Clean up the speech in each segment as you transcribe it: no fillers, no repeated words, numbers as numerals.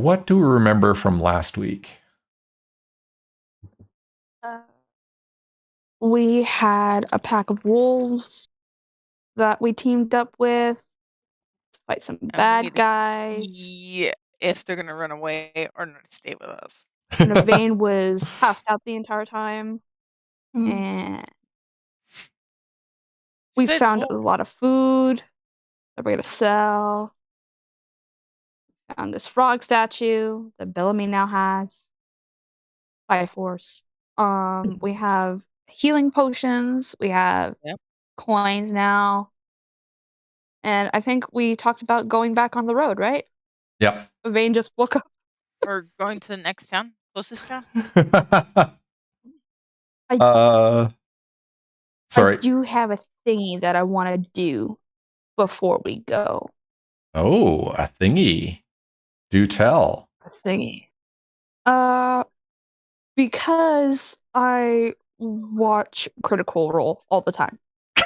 what do we remember from last week? We had a pack of wolves that we teamed up with, fight some bad guys. Yeah, if they're gonna run away or not stay with us. And Avaine was passed out the entire time. And we found a lot of food that we're gonna sell. Found this frog statue that Bellamy now has by force. We have healing potions. We have coins now. And I think we talked about going back on the road, right? Yep. Avaine just woke up. Or going to the next town, closest town. Sorry. I do have a thingy that I want to do before we go. Oh, a thingy. Do tell. A thingy. Because I watch Critical Role all the time.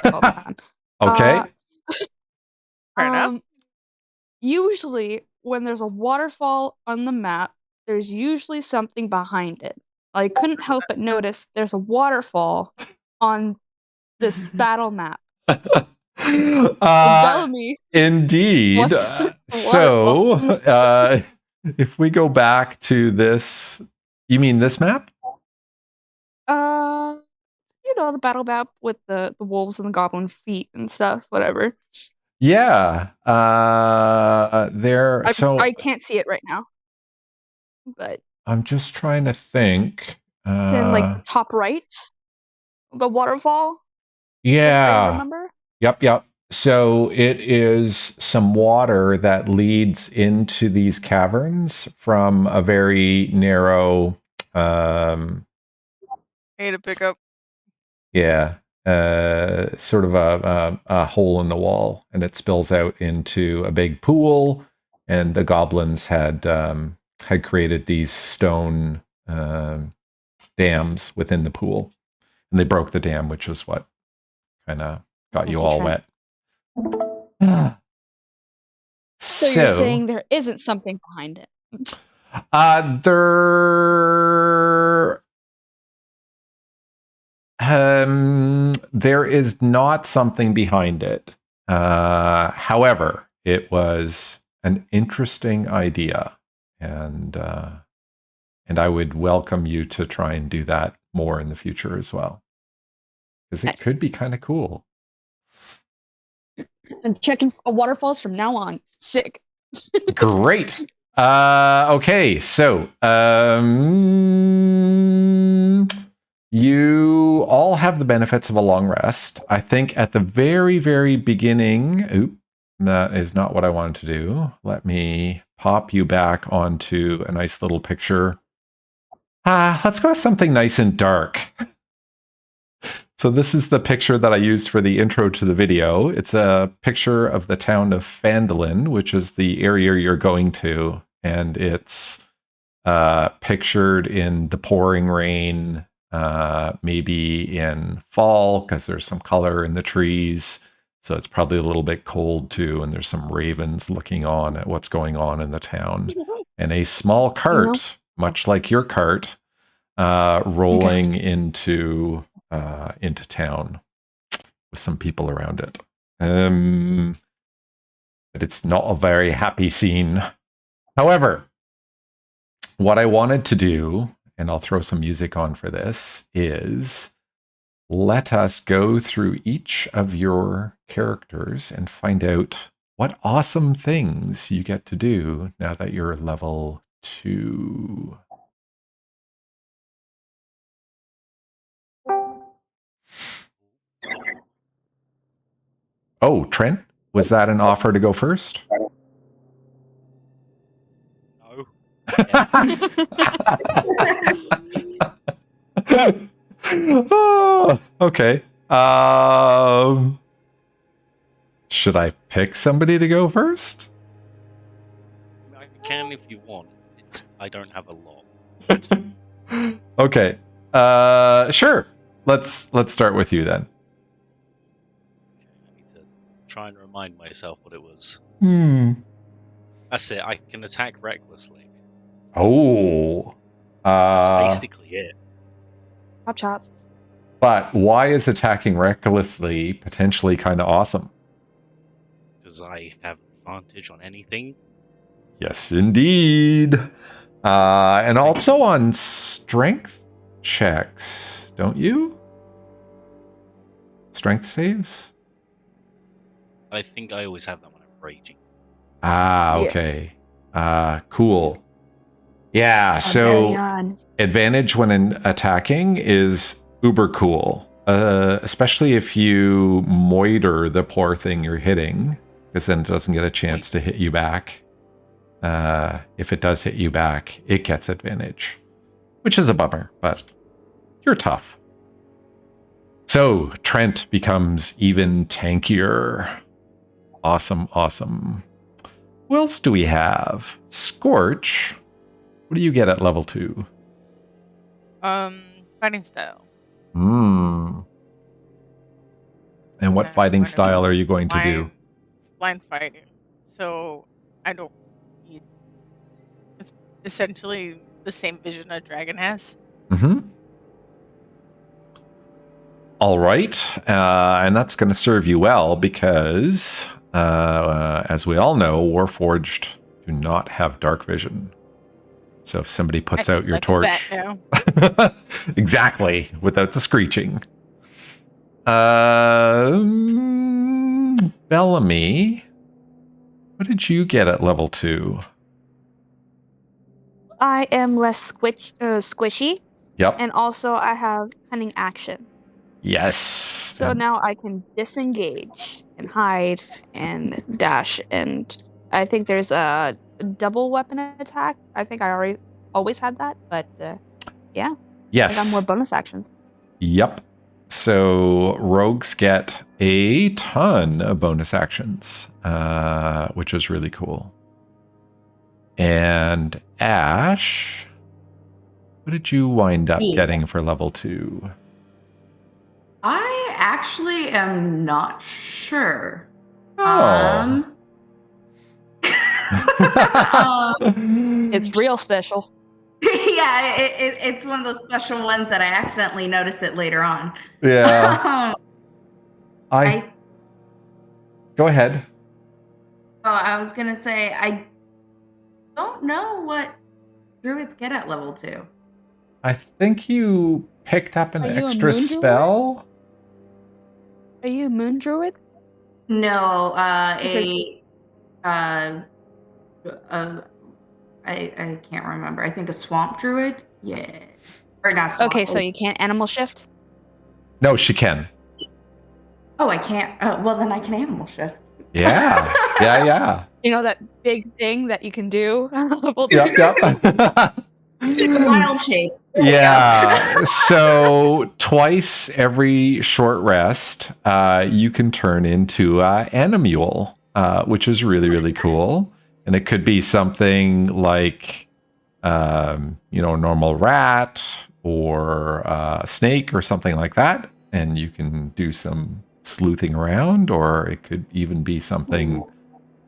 Okay. Fair enough. Usually, when there's a waterfall on the map, there's usually something behind it. I couldn't help but notice there's a waterfall on this battle map. Bellamy. Indeed. So, if we go back to this, you mean this map? The battle map with the wolves and the goblin feet and stuff, whatever. Yeah. I can't see it right now, but I'm just trying to think. It's in the top right, the waterfall. Yeah. I remember. Yep. So it is some water that leads into these caverns from a very narrow. To pick up. Yeah. Sort of a hole in the wall, and it spills out into a big pool. And the goblins had created these stone dams within the pool, and they broke the dam, which was what kind of got you all wet. So you're saying there isn't something behind it? There is not something behind it. However, it was an interesting idea, and I would welcome you to try and do that more in the future as well, because it could be kind of cool. I'm checking waterfalls from now on. Sick. Great. Okay, so you all have the benefits of a long rest. I think at the very, very beginning, that is not what I wanted to do. Let me pop you back onto a nice little picture. Let's go with something nice and dark. So this is the picture that I used for the intro to the video. It's a picture of the town of Phandalin, which is the area you're going to. And it's pictured in the pouring rain, maybe in fall, because there's some color in the trees. So it's probably a little bit cold too. And there's some ravens looking on at what's going on in the town. And a small cart, much like your cart, rolling into town with some people around it. But it's not a very happy scene. However, what I wanted to do, and I'll throw some music on for this, is let us go through each of your characters and find out what awesome things you get to do now that you're level 2. Oh, Trent, was that an offer to go first? No. Oh, okay. Should I pick somebody to go first? I can if you want. I don't have a lot. Okay. Sure. Let's start with you then. I need to try and remind myself what it was. Hmm. That's it. I can attack recklessly. Oh. That's basically it. Chop chop. But why is attacking recklessly potentially kind of awesome? Because I have advantage on anything. Yes, indeed. And also on strength checks, don't you? Strength saves? I think I always have that when I'm raging. Ah, Yeah. okay. Cool. Yeah, Very so on. advantage when attacking is uber cool. Especially if you moiter the poor thing you're hitting, because then it doesn't get a chance to hit you back. If it does hit you back, it gets advantage, which is a bummer, but you're tough. So Trent becomes even tankier. Awesome, awesome. Who else do we have? Scorch. What do you get at level 2? Fighting style. And what I'm fighting going to style are you going to do? Blind fighting. So I don't need. It's essentially the same vision a dragon has. All right. And that's going to serve you well because, as we all know, Warforged do not have dark vision. So if somebody puts out your torch... now. Exactly, without the screeching. Bellamy, what did you get at level 2? I am less squishy. Yep. And also I have cunning action. Yes. So now I can disengage and hide and dash, and I think there's a double weapon attack. I think I always had that, but yeah. Yes. I got more bonus actions. Yep. So rogues get a ton of bonus actions, which is really cool. And Ash, what did you wind up getting for level 2? I actually am not sure. Oh. It's real special. Yeah, it's one of those special ones that I accidentally notice it later on. Yeah. Go ahead. Oh, I was gonna say I don't know what druids get at level 2. I think you picked up an extra spell. Are you a moon druid? No, I can't remember. I think a swamp druid. Yeah, or not swamp. Okay, so you can't animal shift? No, she can. Oh, I can't. Well, then I can animal shift. Yeah, yeah. You know that big thing that you can do? Yep. Wild shape. Yeah. So twice every short rest, you can turn into animule, which is really, really cool. And it could be something like, a normal rat or a snake or something like that. And you can do some sleuthing around, or it could even be something,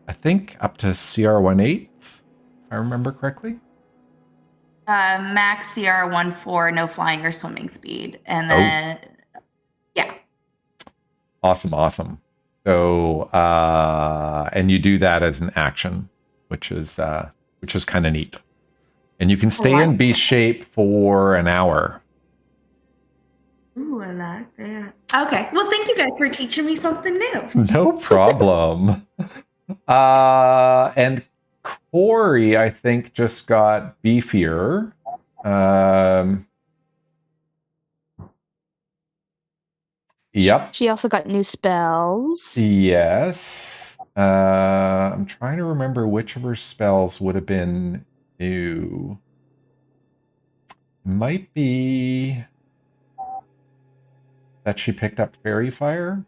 I think, up to CR18, if I remember correctly. Max CR 14, no flying or swimming speed, and then yeah. Awesome. So, and you do that as an action, which is kind of neat. And you can stay in beast shape for an hour. Ooh, I like that. Okay, well, thank you guys for teaching me something new. No problem. And Corey, I think, just got beefier. Yep. She also got new spells. Yes. I'm trying to remember which of her spells would have been new. Might be that she picked up Fairy Fire.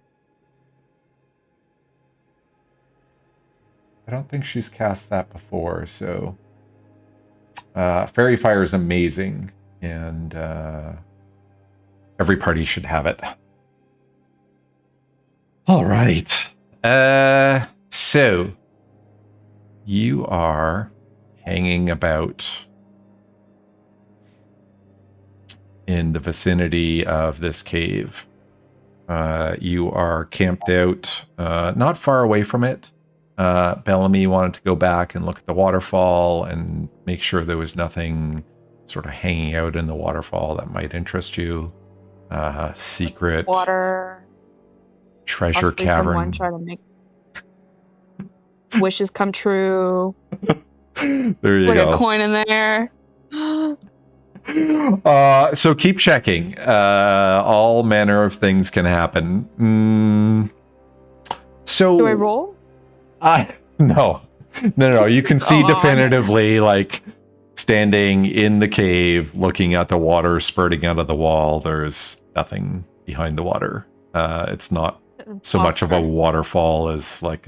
I don't think she's cast that before, so Fairy Fire is amazing, and every party should have it. All right. So you are hanging about in the vicinity of this cave. You are camped out not far away from it. Bellamy wanted to go back and look at the waterfall and make sure there was nothing sort of hanging out in the waterfall that might interest you. Secret Water. treasure Possibly cavern. someone try to make wishes come true. There you Put go. a coin in there. So keep checking. All manner of things can happen. So Do I roll? no. You can see Come on. definitively, like standing in the cave, looking at the water spurting out of the wall. There's nothing behind the water. It's not so much of a waterfall as like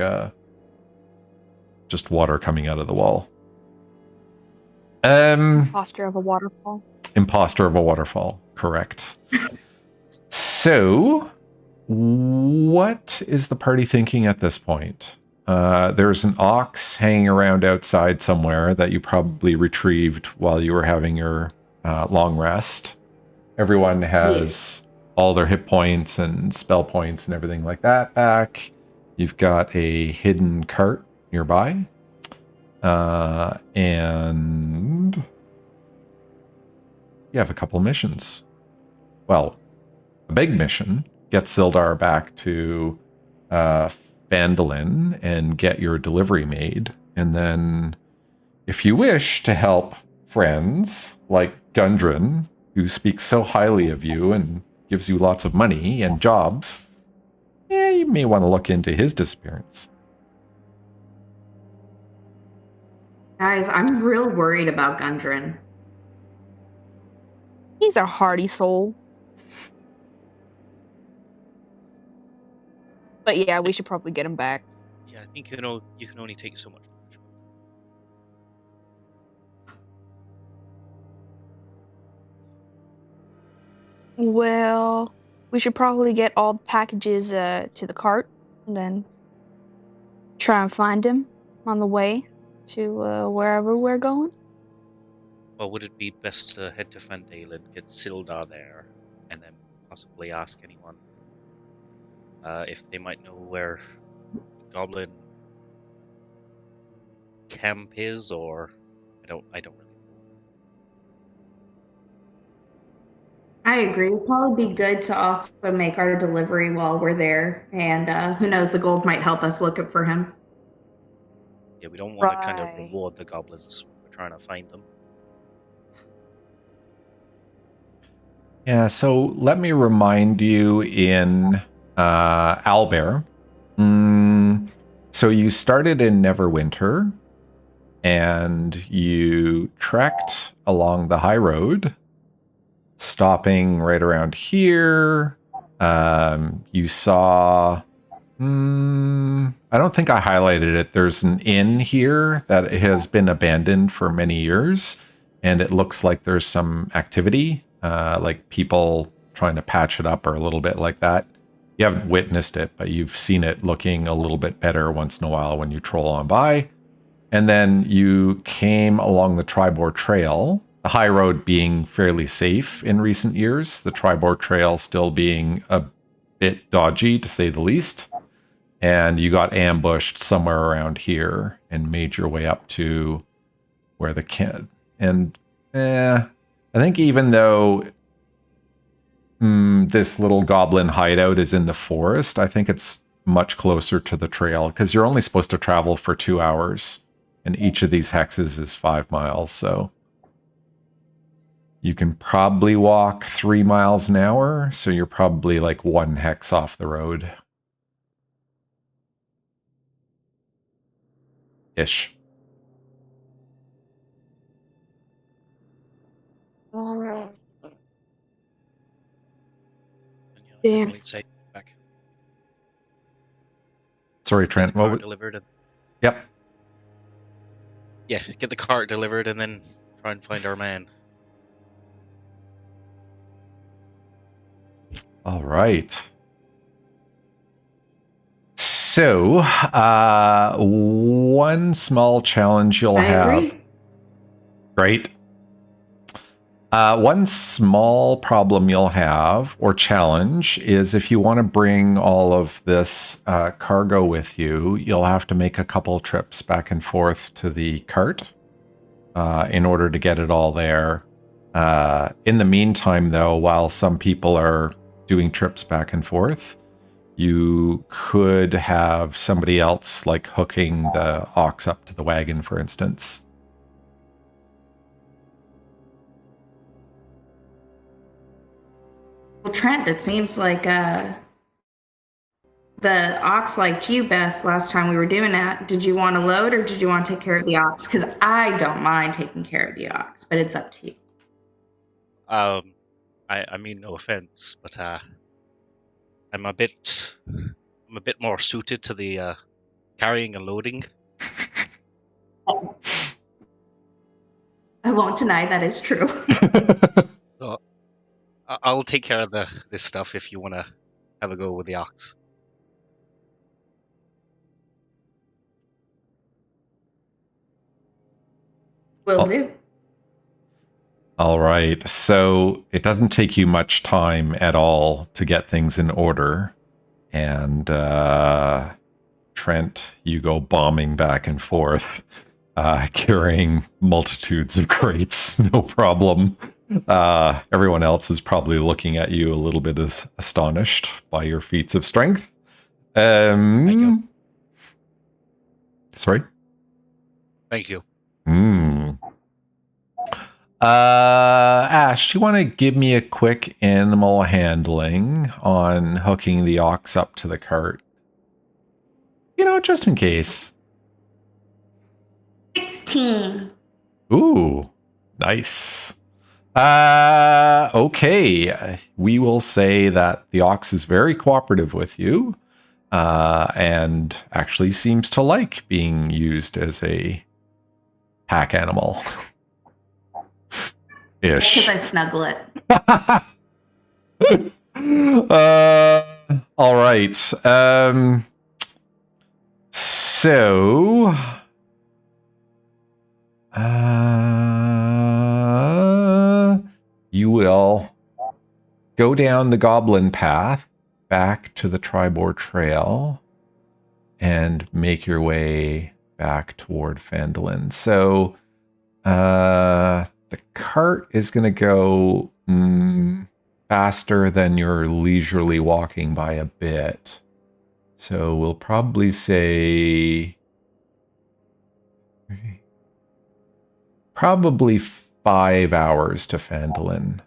just water coming out of the wall. Imposter of a waterfall. Imposter of a waterfall, correct. So, what is the party thinking at this point? There's an ox hanging around outside somewhere that you probably retrieved while you were having your long rest. Everyone has all their hit points and spell points and everything like that back. You've got a hidden cart nearby. And you have a couple missions. Well, a big mission. Get Sildar back to Phandalin and get your delivery made. And then, if you wish to help friends like Gundren, who speaks so highly of you and gives you lots of money and jobs, you may want to look into his disappearance. Guys, I'm real worried about Gundren. He's a hardy soul. But yeah, we should probably get him back. Yeah, I think you can only take so much. Well, we should probably get all the packages to the cart and then try and find him on the way to wherever we're going. Well, would it be best to head to Phandalin, get Sildar there, and then possibly ask anyone if they might know where the goblin camp is, or I don't really know. I agree. It'd probably be good to also make our delivery while we're there, and who knows, the gold might help us look for him. Yeah, we don't want to kind of Right. reward the goblins. We're trying to find them. Yeah, so let me remind you in Owlbear. So you started in Neverwinter, and you trekked along the high road, stopping right around here. You saw... I don't think I highlighted it. There's an inn here that has been abandoned for many years, and it looks like there's some activity, like people trying to patch it up or a little bit like that. You haven't witnessed it, but you've seen it looking a little bit better once in a while when you troll on by. And then you came along the Tribor Trail, the high road being fairly safe in recent years, the Tribor Trail still being a bit dodgy, to say the least. And you got ambushed somewhere around here and made your way up to where the kid. And I think even though this little goblin hideout is in the forest, I think it's much closer to the trail because you're only supposed to travel for 2 hours, and each of these hexes is 5 miles. So you can probably walk 3 miles an hour. So you're probably like 1 hex off the road. Ish. And, Damn. definitely say back. Sorry, Get Trent. the cart delivered. Yep. Yeah, get the cart delivered and then try and find our man. All right. So, one small challenge you'll I have. agree. Great. One small problem you'll have, or challenge, is if you want to bring all of this cargo with you, you'll have to make a couple trips back and forth to the cart in order to get it all there. In the meantime, though, while some people are doing trips back and forth, you could have somebody else, like hooking the ox up to the wagon, for instance. Well, Trent, it seems like the ox liked you best last time we were doing that. Did you want to load or did you want to take care of the ox? Because I don't mind taking care of the ox, but it's up to you. I mean, no offense, but I'm a bit more suited to the carrying and loading. I won't deny that is true. So I'll take care of this stuff if you want to have a go with the ox. Will do. All right. So it doesn't take you much time at all to get things in order. And Trent, you go bombing back and forth, carrying multitudes of crates. No problem. Everyone else is probably looking at you a little bit astonished by your feats of strength. Thank you. Sorry? Thank you. Ash, do you want to give me a quick animal handling on hooking the ox up to the cart? You know, just in case. 16. Ooh, nice. Okay. We will say that the ox is very cooperative with you, and actually seems to like being used as a pack animal. Ish. Because I snuggle it. All right. So, you will go down the goblin path back to the Tribor Trail and make your way back toward Phandalin. So, the cart is going to go faster than your leisurely walking by a bit. So we'll probably say probably 5 hours to Phandalin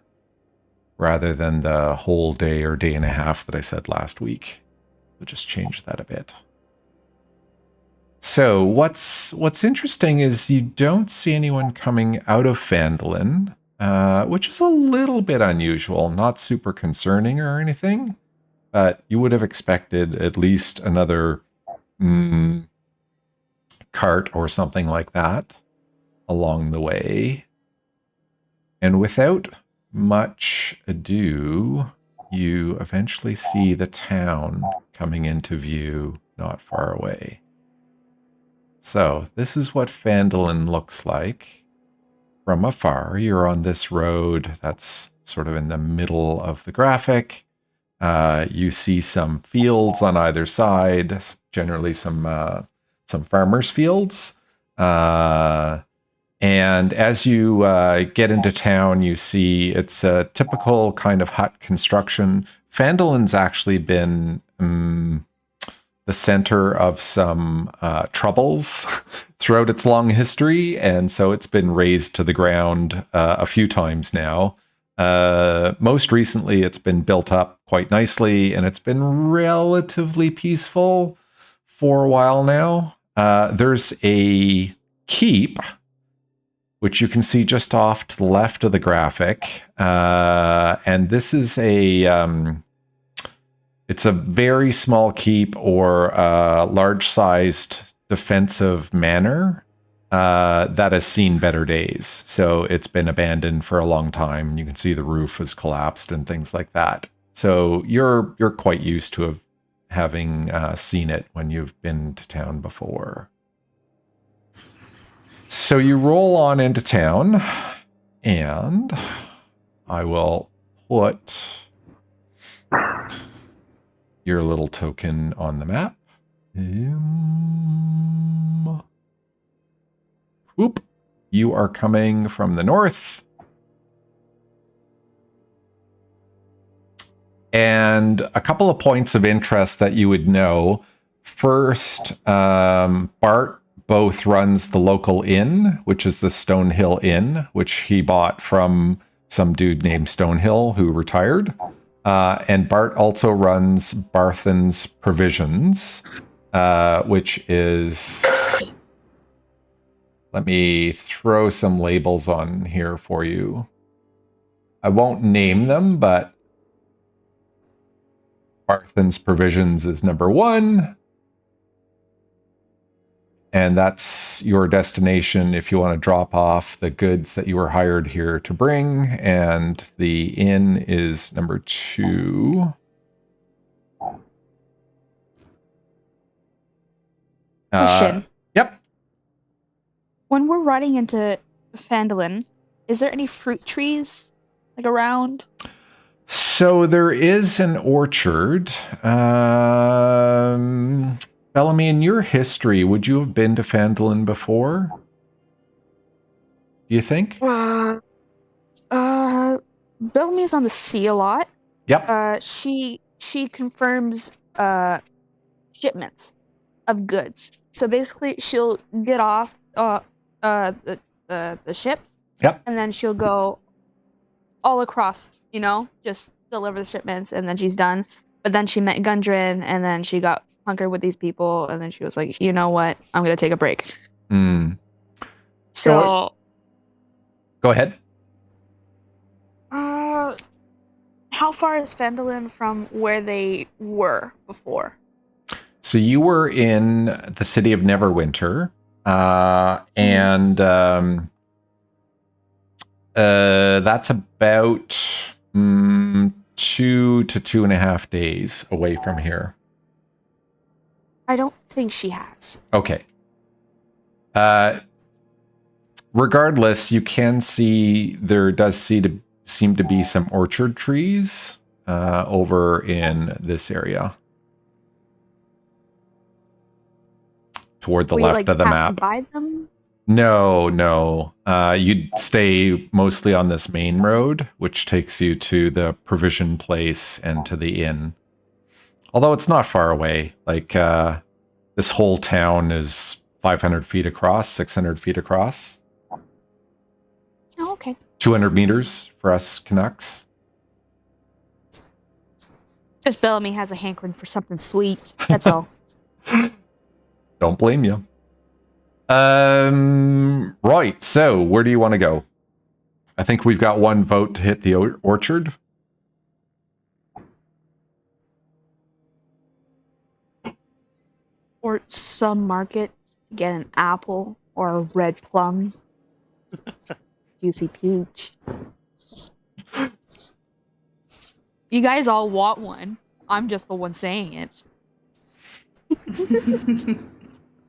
rather than the whole day or day and a half that I said last week. We'll just change that a bit. So what's interesting is you don't see anyone coming out of Phandalin, which is a little bit unusual, not super concerning or anything, but you would have expected at least another cart or something like that along the way. And without much ado, you eventually see the town coming into view not far away. So this is what Phandalin looks like from afar. You're on this road that's sort of in the middle of the graphic. You see some fields on either side, generally some farmers' fields. And as you get into town, you see it's a typical kind of hut construction. Phandalin's actually been the center of some troubles throughout its long history, and so it's been razed to the ground a few times now. Most recently, it's been built up quite nicely, and it's been relatively peaceful for a while now. There's a keep, which you can see just off to the left of the graphic, and this is it's a very small keep or large-sized defensive manor that has seen better days. So it's been abandoned for a long time. You can see the roof has collapsed and things like that. So you're quite used to having seen it when you've been to town before. So you roll on into town, and I will put your little token on the map. Whoop. You are coming from the north. And a couple of points of interest that you would know. First, Bart both runs the local inn, which is the Stonehill Inn, which he bought from some dude named Stonehill who retired. And Bart also runs Barthan's Provisions, which is... Let me throw some labels on here for you. I won't name them, but Barthan's Provisions is number 1. And that's your destination if you want to drop off the goods that you were hired here to bring. And the inn is number 2. Question. Yep. When we're riding into Phandalin, is there any fruit trees like around? So there is an orchard. Bellamy, in your history, would you have been to Phandalin before? Do you think? Bellamy's on the sea a lot. Yep. She confirms shipments of goods. So basically, she'll get off the ship. Yep. And then she'll go all across, just deliver the shipments, and then she's done. But then she met Gundren, and then she got hunkered with these people, and then she was like, you know what? I'm going to take a break. So... Go ahead. How far is Phandalin from where they were before? So you were in the city of Neverwinter, and that's about 2 to 2.5 days away from here. I don't think she has. Okay. Regardless, you can see there does seem to be some orchard trees over in this area. Toward the left of the map. By them? No. You'd stay mostly on this main road, which takes you to the provision place and to the inn. Although it's not far away. Like, this whole town is 500 feet across, 600 feet across. Oh, okay. 200 meters for us Canucks. Just Bellamy has a hankering for something sweet. That's all. Don't blame you. Right, so where do you want to go? I think we've got one vote to hit the orchard. Or some market, get an apple or a red plum. Juicy peach. You guys all want one. I'm just the one saying it.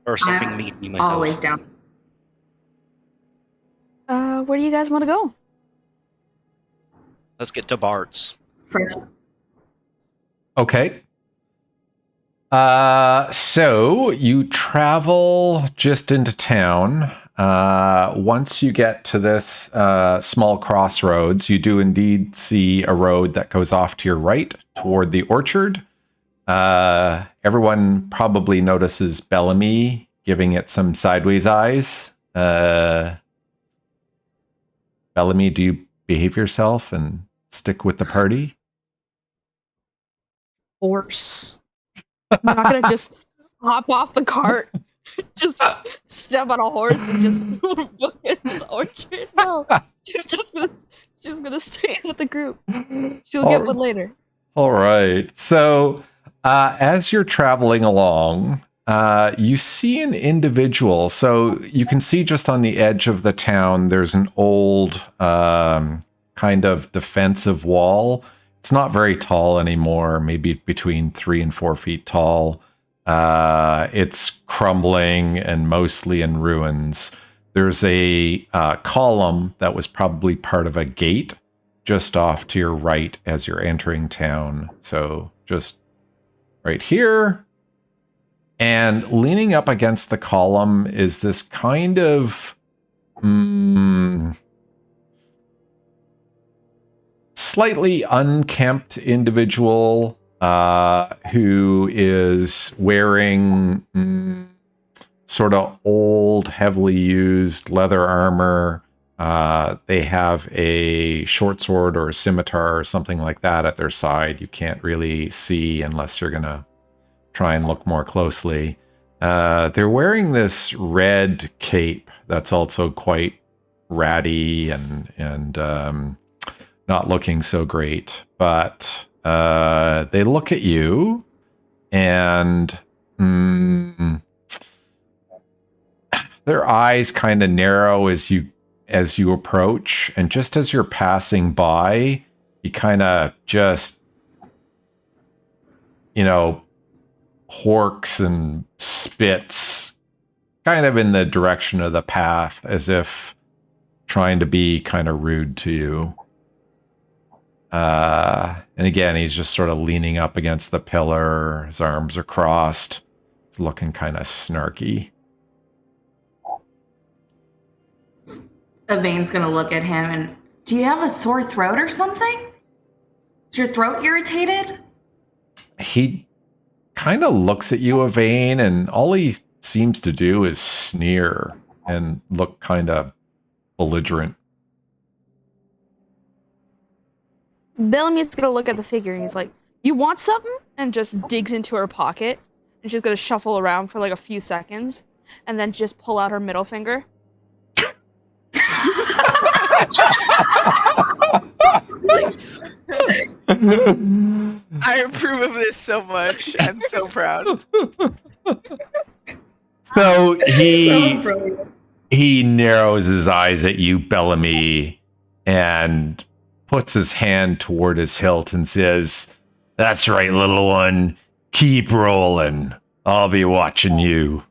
Or something meaty myself. Always down. Where do you guys want to go? Let's get to Bart's. First. Okay. So you travel just into town. Once you get to this small crossroads, you do indeed see a road that goes off to your right toward the orchard. Everyone probably notices Bellamy giving it some sideways eyes. Bellamy, do you behave yourself and stick with the party? Horse. I'm not gonna just hop off the cart, just step on a horse and just book it in the orchard. No, she's gonna stay with the group. She'll get one later. All right. So as you're traveling along, you see an individual. So you can see just on the edge of the town, there's an old kind of defensive wall. It's not very tall anymore, maybe between 3 and 4 feet tall. It's crumbling and mostly in ruins. There's a column that was probably part of a gate just off to your right as you're entering town. So just right here. And leaning up against the column is this kind of slightly unkempt individual who is wearing sort of old, heavily used leather armor. They have a short sword or a scimitar or something like that at their side. You can't really see unless you're going to try and look more closely. They're wearing this red cape that's also quite ratty and not looking so great. But they look at you and their eyes kind of narrow as you approach, and just as you're passing by, you kind of just, horks and spits kind of in the direction of the path, as if trying to be kind of rude to you. And again, he's just sort of leaning up against the pillar. His arms are crossed. He's looking kind of snarky. Avaine's gonna look at him and, do you have a sore throat or something? Is your throat irritated? He kind of looks at you, Avaine, and all he seems to do is sneer and look kind of belligerent. Bellamy's gonna look at the figure and he's like, "You want something?" And just digs into her pocket. And she's gonna shuffle around for like a few seconds and then just pull out her middle finger. Nice. I approve of this so much. I'm so proud. So he narrows his eyes at you, Bellamy, and puts his hand toward his hilt and says, "That's right, little one. Keep rolling. I'll be watching you."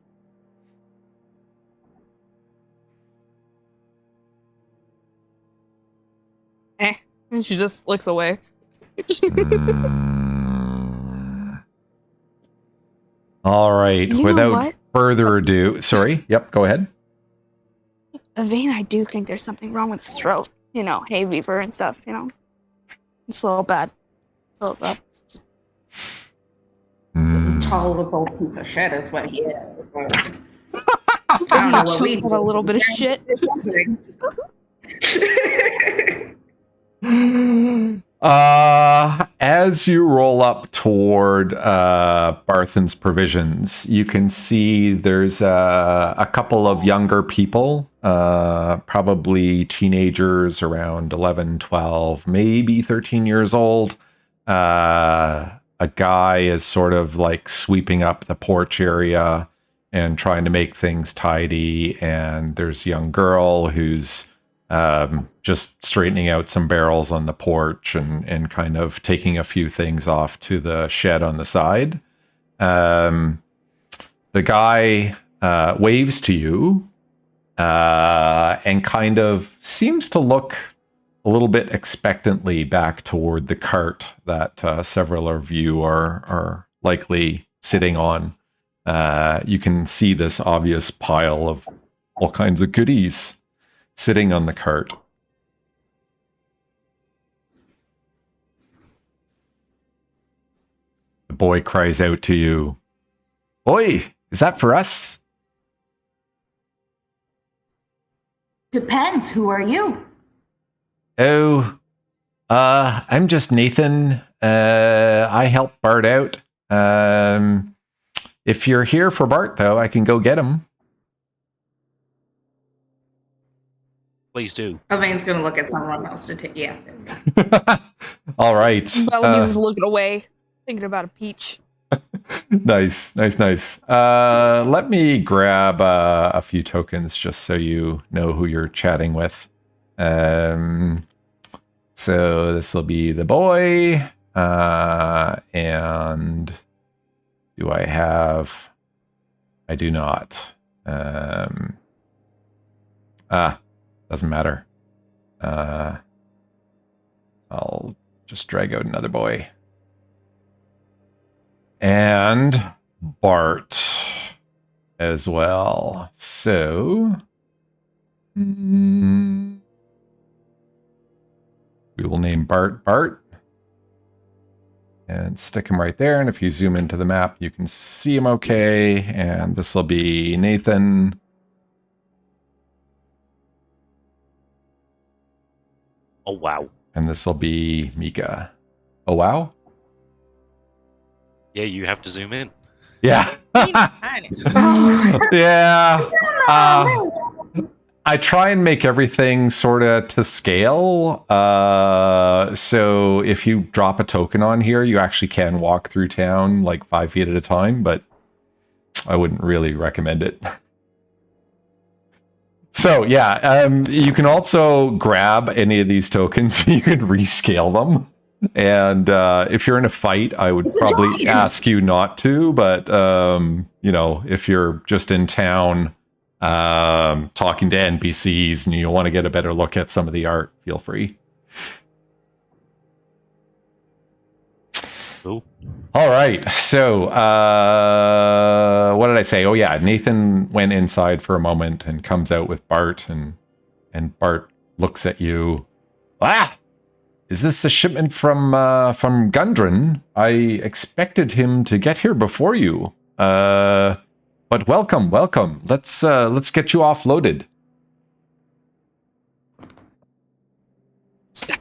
And she just looks away. All right. Without further ado, sorry. Yep, go ahead. Avaine, I do think there's something wrong with his throat. Hay fever and stuff, It's a little bad. Tolerable piece of shit is what he is. I don't know what we do. A little bit of shit. As you roll up toward Barthan's provisions, you can see there's a couple of younger people, probably teenagers around 11, 12, maybe 13 years old. A guy is sort of like sweeping up the porch area and trying to make things tidy. And there's a young girl who's just straightening out some barrels on the porch and kind of taking a few things off to the shed on the side. The guy waves to you and kind of seems to look a little bit expectantly back toward the cart that several of you are likely sitting on. You can see this obvious pile of all kinds of goodies sitting on the cart. The boy cries out to you, "Oi, is that for us?" Depends. Who are you? "Oh, I'm just Nathan. I help Bart out. If you're here for Bart, though, I can go get him." Please do. Avaine's gonna look at someone else to take. Yeah. All right. Bellamy's just looking away, thinking about a peach. Nice. Let me grab a few tokens just so you know who you're chatting with. So this will be the boy. And do I have? I do not. Doesn't matter. I'll just drag out another boy. And Bart as well. So we will name Bart Bart. And stick him right there. And if you zoom into the map, you can see him okay. And this will be Nathan. Oh, wow. And this will be Mika. Oh, wow. Yeah, you have to zoom in. Yeah. Tiny. Yeah. I try and make everything sort of to scale. So if you drop a token on here, you actually can walk through town like 5 feet at a time, but I wouldn't really recommend it. So yeah, you can also grab any of these tokens. You can rescale them. And if you're in a fight, I would probably ask you not to. But, you know, if you're just in town talking to NPCs and you want to get a better look at some of the art, feel free. Cool. All right. So what did I say? Oh, yeah. Nathan went inside for a moment and comes out with Bart. And Bart looks at you. Ah! Is this a shipment from Gundren? I expected him to get here before you. But welcome. Let's get you offloaded.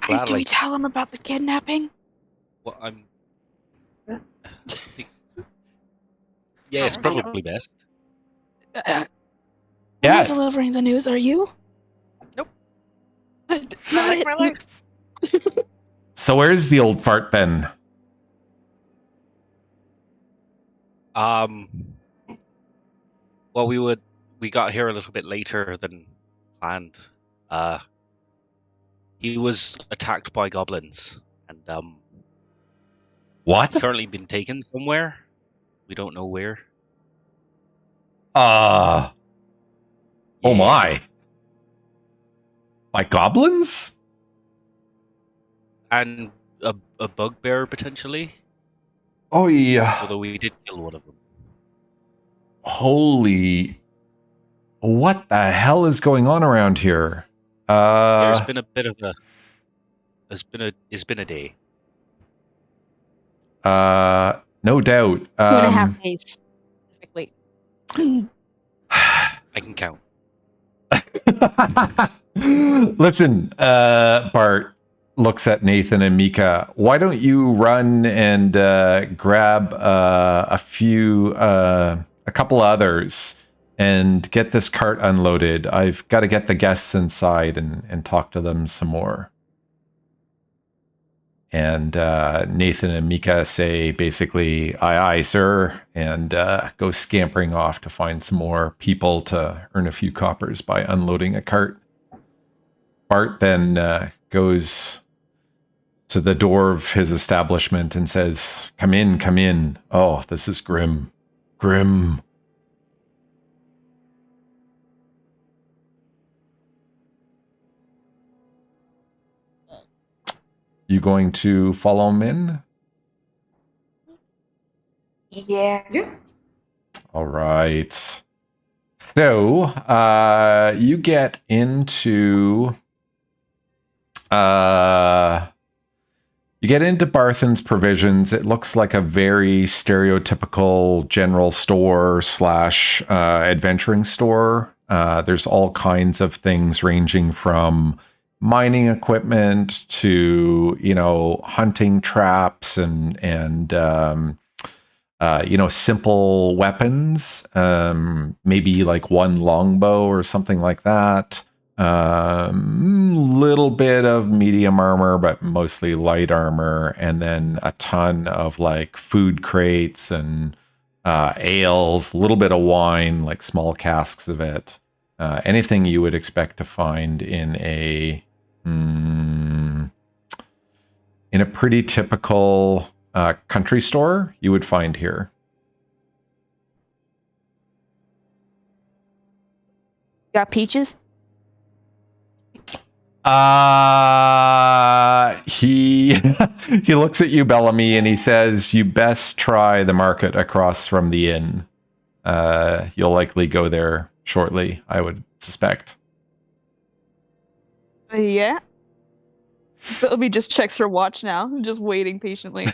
Guys, do we tell him about the kidnapping? Well, yeah, it's probably best. I'm not delivering the news, are you? Nope. No, My life. So where's the old fart then? Well, we got here a little bit later than planned. He was attacked by goblins, and What? he's currently been taken somewhere. We don't know where. Oh my. By goblins? And a bugbear potentially. Oh yeah. Although we did kill one of them. Holy. What the hell is going on around here? There's been a bit of a. It's been a day. No doubt. 2.5 days, specifically. I can count. Listen, Bart looks at Nathan and Mika. Why don't you run and grab a couple others and get this cart unloaded? I've got to get the guests inside and talk to them some more. And Nathan and Mika say basically, aye, aye, sir, and go scampering off to find some more people to earn a few coppers by unloading a cart. Bart then goes to the door of his establishment and says, come in, come in. Oh, this is grim. Grim. You going to follow him in? Yeah. All right. So, you get into Barthan's Provisions. It looks like a very stereotypical general store / adventuring store. There's all kinds of things ranging from mining equipment to, hunting traps and simple weapons, maybe like one longbow or something like that. Little bit of medium armor, but mostly light armor, and then a ton of like food crates and ales, a little bit of wine, like small casks of it. Anything you would expect to find in a pretty typical country store, you would find here. Got peaches? He he looks at you, Bellamy, and he says, "You best try the market across from the inn. You'll likely go there shortly, I would suspect." Yeah. Bellamy just checks her watch now, just waiting patiently.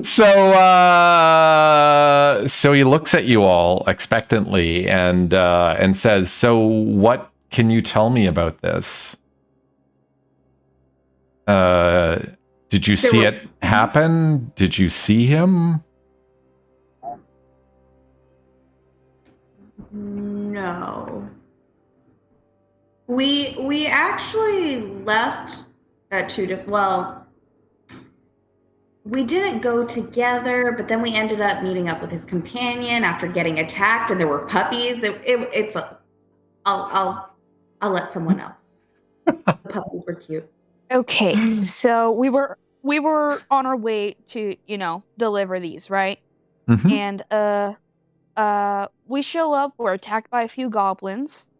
So he looks at you all expectantly and says, "So what can you tell me about this? Did you see it happen? Did you see him?" No. We actually left at two different. Well, we didn't go together, but then we ended up meeting up with his companion after getting attacked, and there were puppies. I'll let someone else. The puppies were cute. Okay, so we were on our way to, deliver these, right? Mm-hmm. And we show up, we're attacked by a few goblins.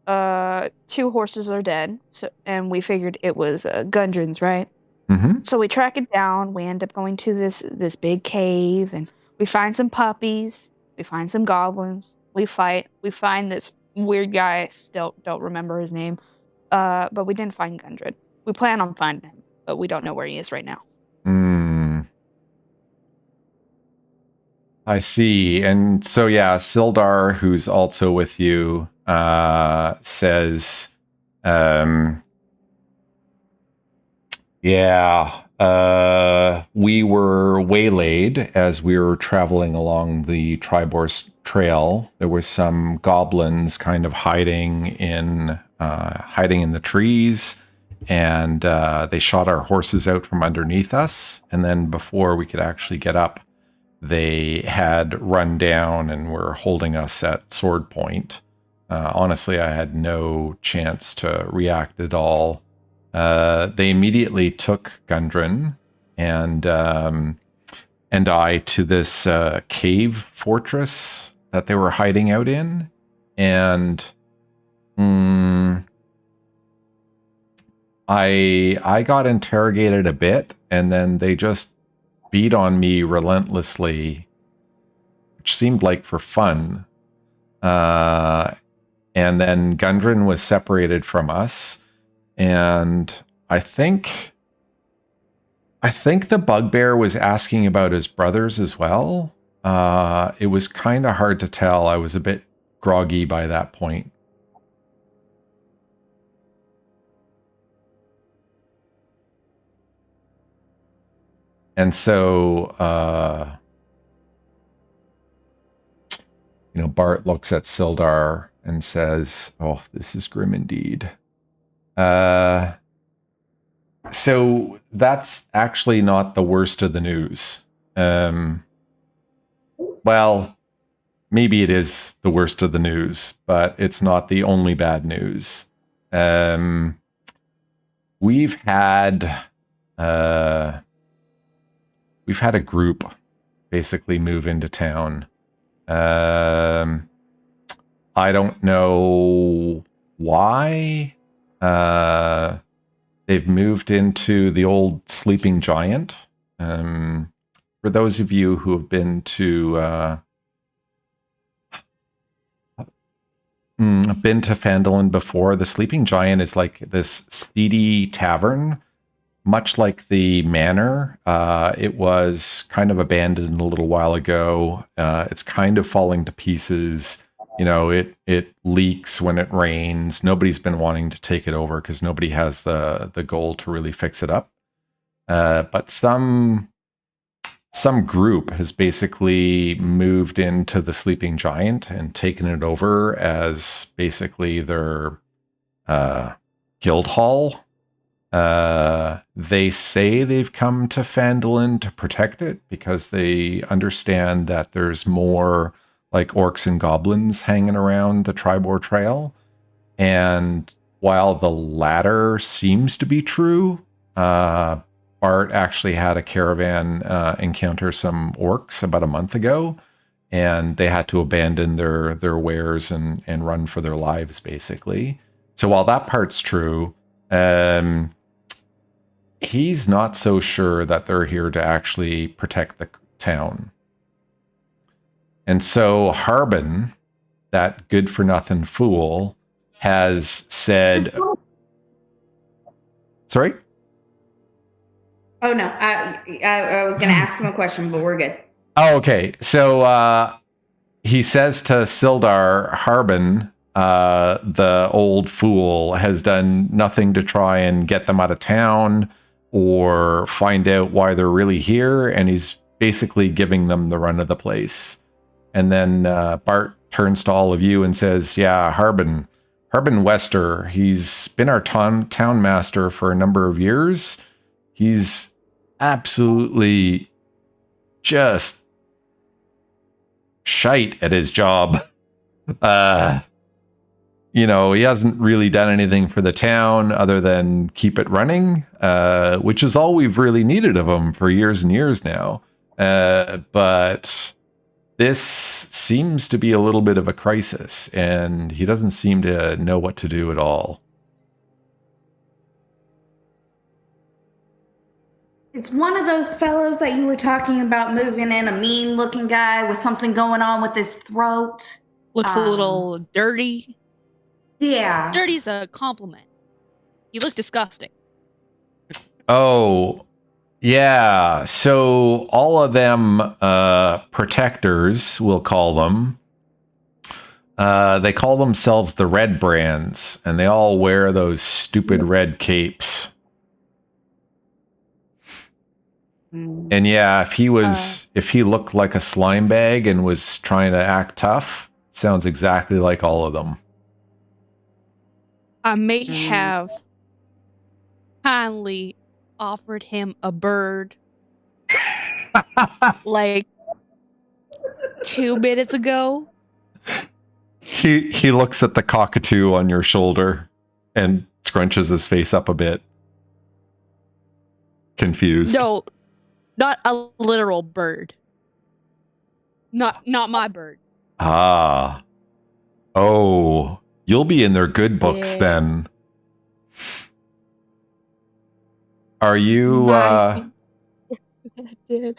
2 horses are dead, and we figured it was Gundren's, right? Mm-hmm. So we track it down. We end up going to this big cave, and we find some puppies. We find some goblins. We fight. We find this weird guy. I still don't remember his name. But we didn't find Gundren. We plan on finding him, but we don't know where he is right now. I see. And so, yeah, Sildar, who's also with you, says, we were waylaid as we were traveling along the Tribor's trail. There were some goblins kind of hiding in the trees, and they shot our horses out from underneath us. And then before we could actually get up, they had run down and were holding us at sword point. Honestly, I had no chance to react at all. They immediately took Gundren and I to this cave fortress that they were hiding out in, and I got interrogated a bit, and then they just beat on me relentlessly, which seemed like for fun. And then Gundren was separated from us, and I think the bugbear was asking about his brothers as well. It was kind of hard to tell. I was a bit groggy by that point. And so, Bart looks at Sildar and says, "Oh, this is grim indeed." So that's actually not the worst of the news. Well, maybe it is the worst of the news, but it's not the only bad news. We've had a group basically move into town. I don't know why. They've moved into the old Sleeping Giant. For those of you who have been to Phandalin before, the Sleeping Giant is like this seedy tavern, much like the manor. It was kind of abandoned a little while ago. It's kind of falling to pieces. It leaks when it rains. Nobody's been wanting to take it over because nobody has the goal to really fix it up. But some group has basically moved into the Sleeping Giant and taken it over as basically their guild hall. They say they've come to Phandalin to protect it because they understand that there's more like orcs and goblins hanging around the Tribor Trail. And while the latter seems to be true, Bart actually had a caravan encounter some orcs about a month ago, and they had to abandon their wares and run for their lives, basically. So while that part's true, he's not so sure that they're here to actually protect the town. And so Harbin, that good-for-nothing fool, has said... Sorry? Oh, no. I was going to ask him a question, but we're good. Oh, okay. So he says to Sildar, Harbin, the old fool, has done nothing to try and get them out of town or find out why they're really here, and he's basically giving them the run of the place. And then Bart turns to all of you and says, yeah, Harbin Wester, he's been our town master for a number of years. He's absolutely just shite at his job. You know, he hasn't really done anything for the town other than keep it running, which is all we've really needed of him for years and years now. But this seems to be a little bit of a crisis, and he doesn't seem to know what to do at all. It's one of those fellows that you were talking about moving in, a mean-looking guy with something going on with his throat. Looks a little dirty. Yeah. Dirty's a compliment. You look disgusting. Oh, yeah. So all of them protectors, we'll call them. They call themselves the Redbrands, and they all wear those stupid red capes. And yeah, if he looked like a slime bag and was trying to act tough, it sounds exactly like all of them. I may have kindly offered him a bird like 2 minutes ago. He looks at the cockatoo on your shoulder and scrunches his face up a bit. Confused. No, not a literal bird. Not my bird. Ah. Oh, you'll be in their good books then. Are you did.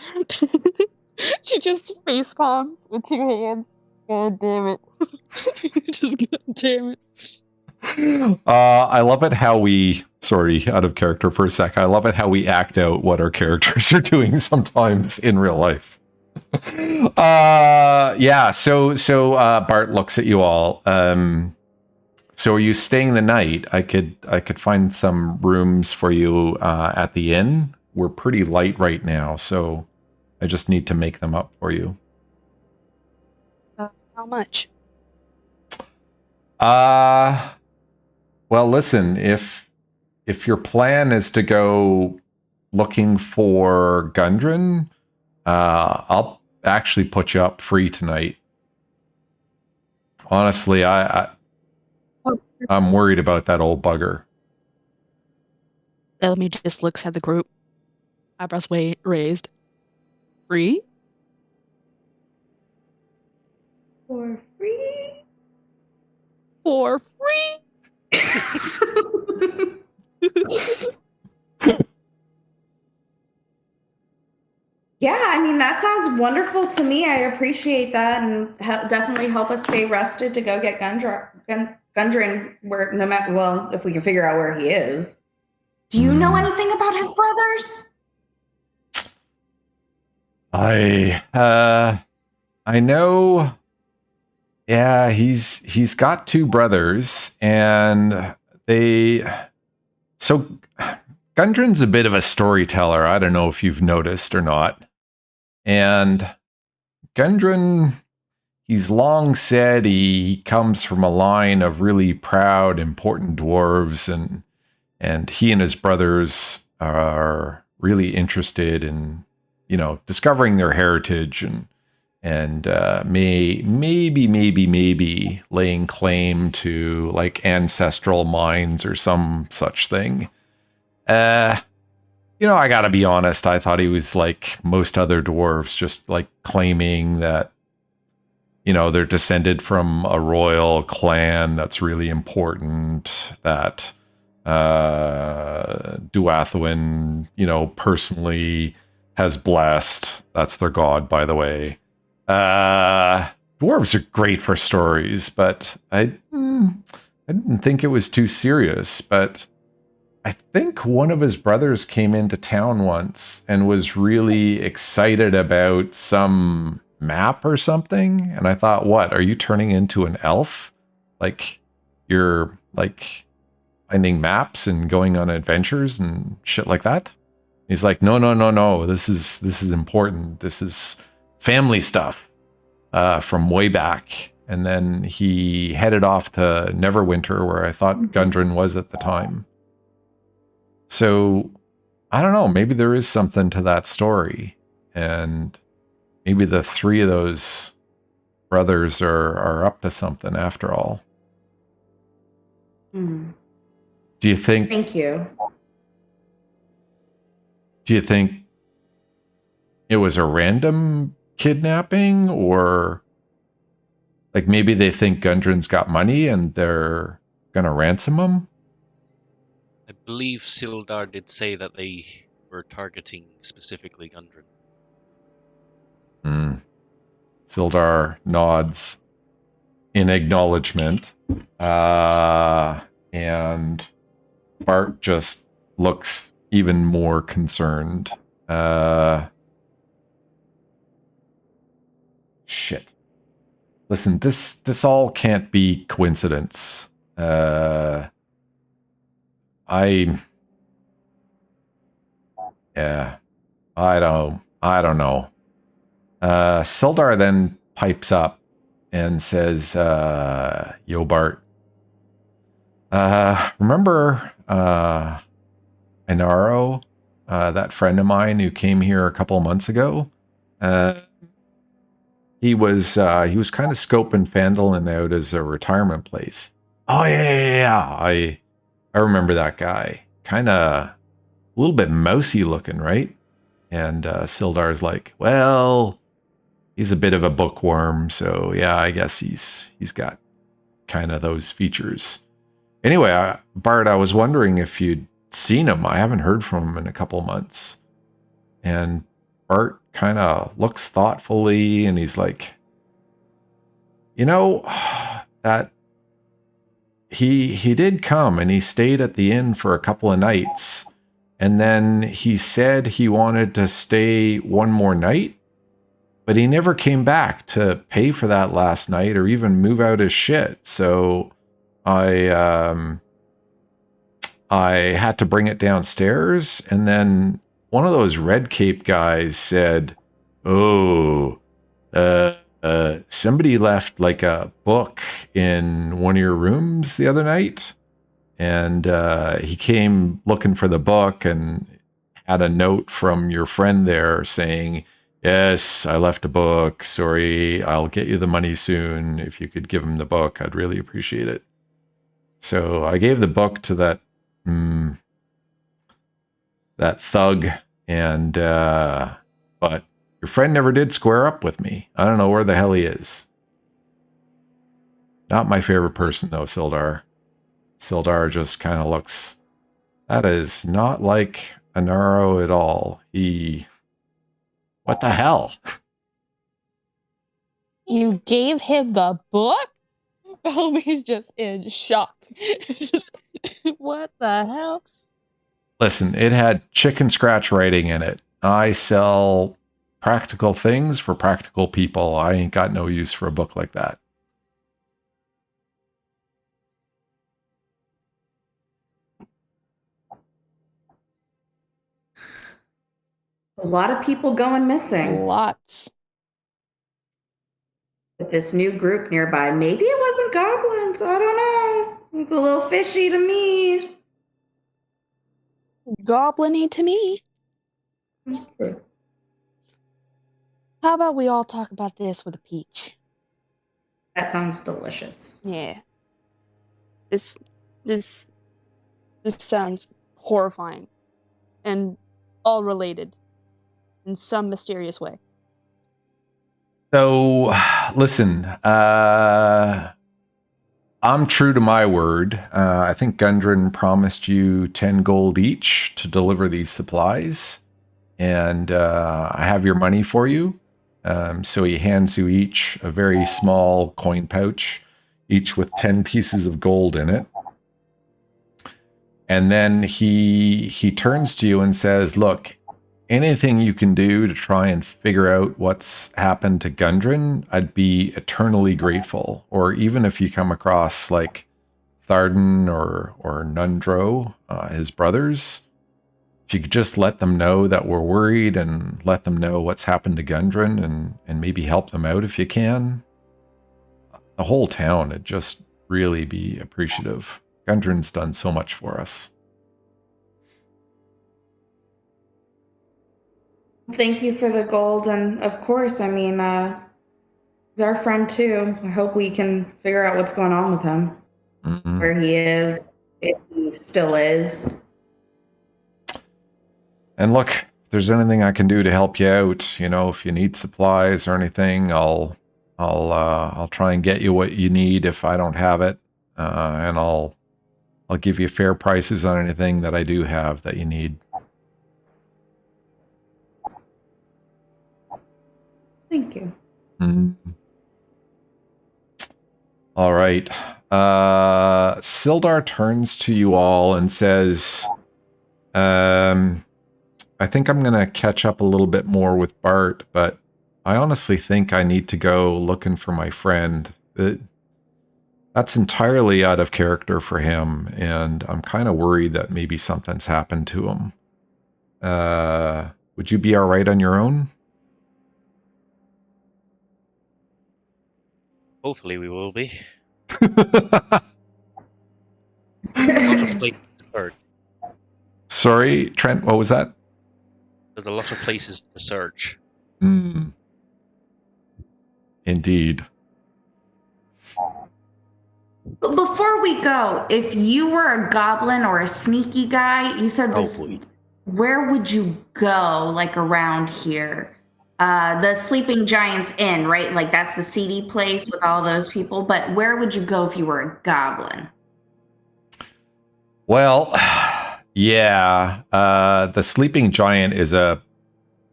She just face palms with 2 hands. God damn it. Just god damn it. I love it how we, sorry, out of character for a sec. I love it how we act out what our characters are doing sometimes in real life. Yeah, so Bart looks at you all. So are you staying the night? I could find some rooms for you at the inn. We're pretty light right now, so I just need to make them up for you. How much? Well, listen, if your plan is to go looking for Gundren, I'll actually put you up free tonight. Honestly, I'm worried about that old bugger. Bellamy just looks at the group. Eyebrows raised. Free? For free? For free? Yeah, I mean, that sounds wonderful to me. I appreciate that, and definitely help us stay rested to go get Gundren where, no matter, well, if we can figure out where he is. Do you know anything about his brothers? I know. Yeah, he's got 2 brothers, and so Gundren's a bit of a storyteller. I don't know if you've noticed or not. And Gundren, he's long said he comes from a line of really proud, important dwarves, and he and his brothers are really interested in, you know, discovering their heritage and maybe laying claim to like ancestral mines or some such thing. You know, I gotta be honest, I thought he was like most other dwarves, just like claiming that, they're descended from a royal clan that's really important, that Duathwin, personally has blessed. That's their god, by the way. Dwarves are great for stories, but I didn't think it was too serious. But I think one of his brothers came into town once and was really excited about some map or something. And I thought, what, are you turning into an elf? Like, you're like finding maps and going on adventures and shit like that? He's like, no. This is important. This is family stuff from way back. And then he headed off to Neverwinter, where I thought Gundren was at the time. So, I don't know, maybe there is something to that story. And maybe the three of those brothers are up to something after all. Mm. Do you think... Thank you. Do you think it was a random kidnapping, or like maybe they think Gundren's got money and they're gonna ransom him? I believe Sildar did say that they were targeting specifically Gundren. Sildar nods in acknowledgement, and Bart just looks even more concerned. Shit. Listen, this all can't be coincidence. I don't know. Sildar then pipes up and says, yo, Bart, remember Inaro, that friend of mine who came here a couple of months ago? He was kind of scoping Phandalin out as a retirement place. Oh yeah. I remember that guy. Kind of a little bit mousy looking, right? And Sildar's like, well, he's a bit of a bookworm, so yeah, I guess he's got kind of those features. Anyway, Bart, I was wondering if you'd seen him. I haven't heard from him in a couple months. And Bart kind of looks thoughtfully, and he's like, that he did come and he stayed at the inn for a couple of nights, and then he said he wanted to stay one more night, but he never came back to pay for that last night or even move out his shit. So I had to bring it downstairs, and then one of those red cape guys said, oh, somebody left like a book in one of your rooms the other night. And he came looking for the book and had a note from your friend there saying, yes, I left a book. Sorry, I'll get you the money soon. If you could give him the book, I'd really appreciate it. So I gave the book to that thug, and but your friend never did square up with me. I don't know where the hell he is. Not my favorite person though, Sildar. Sildar just kind of looks... That is not like Inaro at all. What the hell? You gave him the book? Bellamy's just in shock. Just, what the hell? Listen, it had chicken scratch writing in it. I sell practical things for practical people. I ain't got no use for a book like that. A lot of people going missing. Lots. With this new group nearby, maybe it wasn't goblins. I don't know. It's a little fishy to me. Goblin-y to me. How about we all talk about this with a peach? That sounds delicious. Yeah. This sounds horrifying. And all related in some mysterious way. So, listen, I'm true to my word. I think Gundren promised you 10 gold each to deliver these supplies, and I have your money for you. So he hands you each a very small coin pouch, each with 10 pieces of gold in it. And then he turns to you and says, look, anything you can do to try and figure out what's happened to Gundren, I'd be eternally grateful. Or even if you come across like Tharden or Nundro, his brothers, if you could just let them know that we're worried and let them know what's happened to Gundren and maybe help them out if you can. The whole town would just really be appreciative. Gundren's done so much for us. Thank you for the gold, and of course, I mean, he's our friend too. I hope we can figure out what's going on with him, where he is, if he still is. And look, if there's anything I can do to help you out, you know, if you need supplies or anything, I'll try and get you what you need if I don't have it, and I'll give you fair prices on anything that I do have that you need. Thank you. All right. Sildar turns to you all and says, I think I'm going to catch up a little bit more with Bart, but I honestly think I need to go looking for my friend. That's entirely out of character for him, and I'm kind of worried that maybe something's happened to him. Would you be all right on your own? Hopefully we will be. A lot of places to search. Sorry, Trent, what was that? There's a lot of places to search. Indeed. But before we go, if you were a goblin or a sneaky guy, you said this. Where would you go, like around here? The Sleeping Giants Inn, right? Like that's the seedy place with all those people. But where would you go if you were a goblin? Well, yeah. The Sleeping Giant is a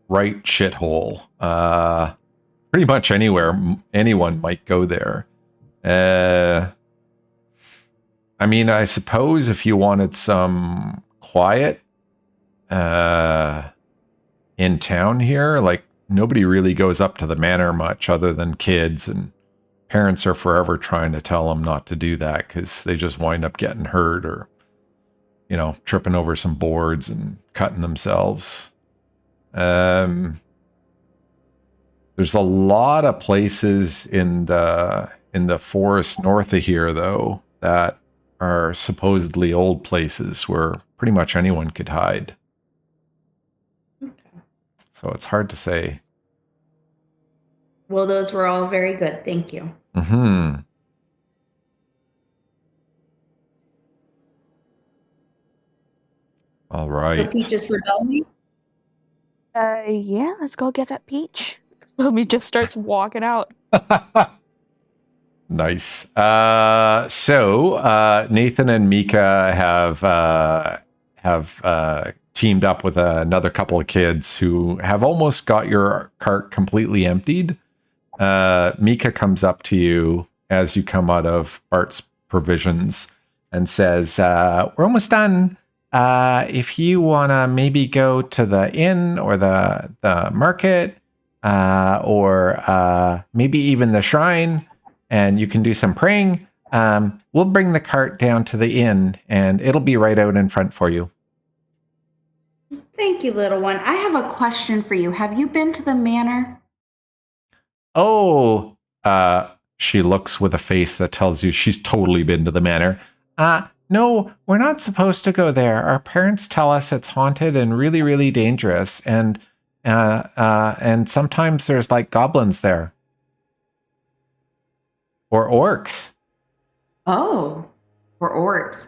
right shithole. Pretty much anywhere, anyone might go there. I mean, I suppose if you wanted some quiet in town here, like nobody really goes up to the manor much other than kids, and parents are forever trying to tell them not to do that because they just wind up getting hurt or, you know, tripping over some boards and cutting themselves. There's a lot of places in the forest north of here, though, that are supposedly old places where pretty much anyone could hide. Okay. So it's hard to say. Well, those were all very good. Thank you. All right. The peaches for Bellamy? Yeah, let's go get that peach. Bellamy just starts walking out. Nice. So Nathan and Mika have teamed up with another couple of kids who have almost got your cart completely emptied. Mika comes up to you as you come out of Bart's provisions and says, we're almost done. If you want to maybe go to the inn or the market, or maybe even the shrine, and you can do some praying, we'll bring the cart down to the inn, and it'll be right out in front for you. Thank you, little one. I have a question for you. Have you been to the manor? Oh, she looks with a face that tells you she's totally been to the manor. No, we're not supposed to go there. Our parents tell us it's haunted and really, really dangerous, and sometimes there's like goblins there. Or orcs. Oh, or orcs.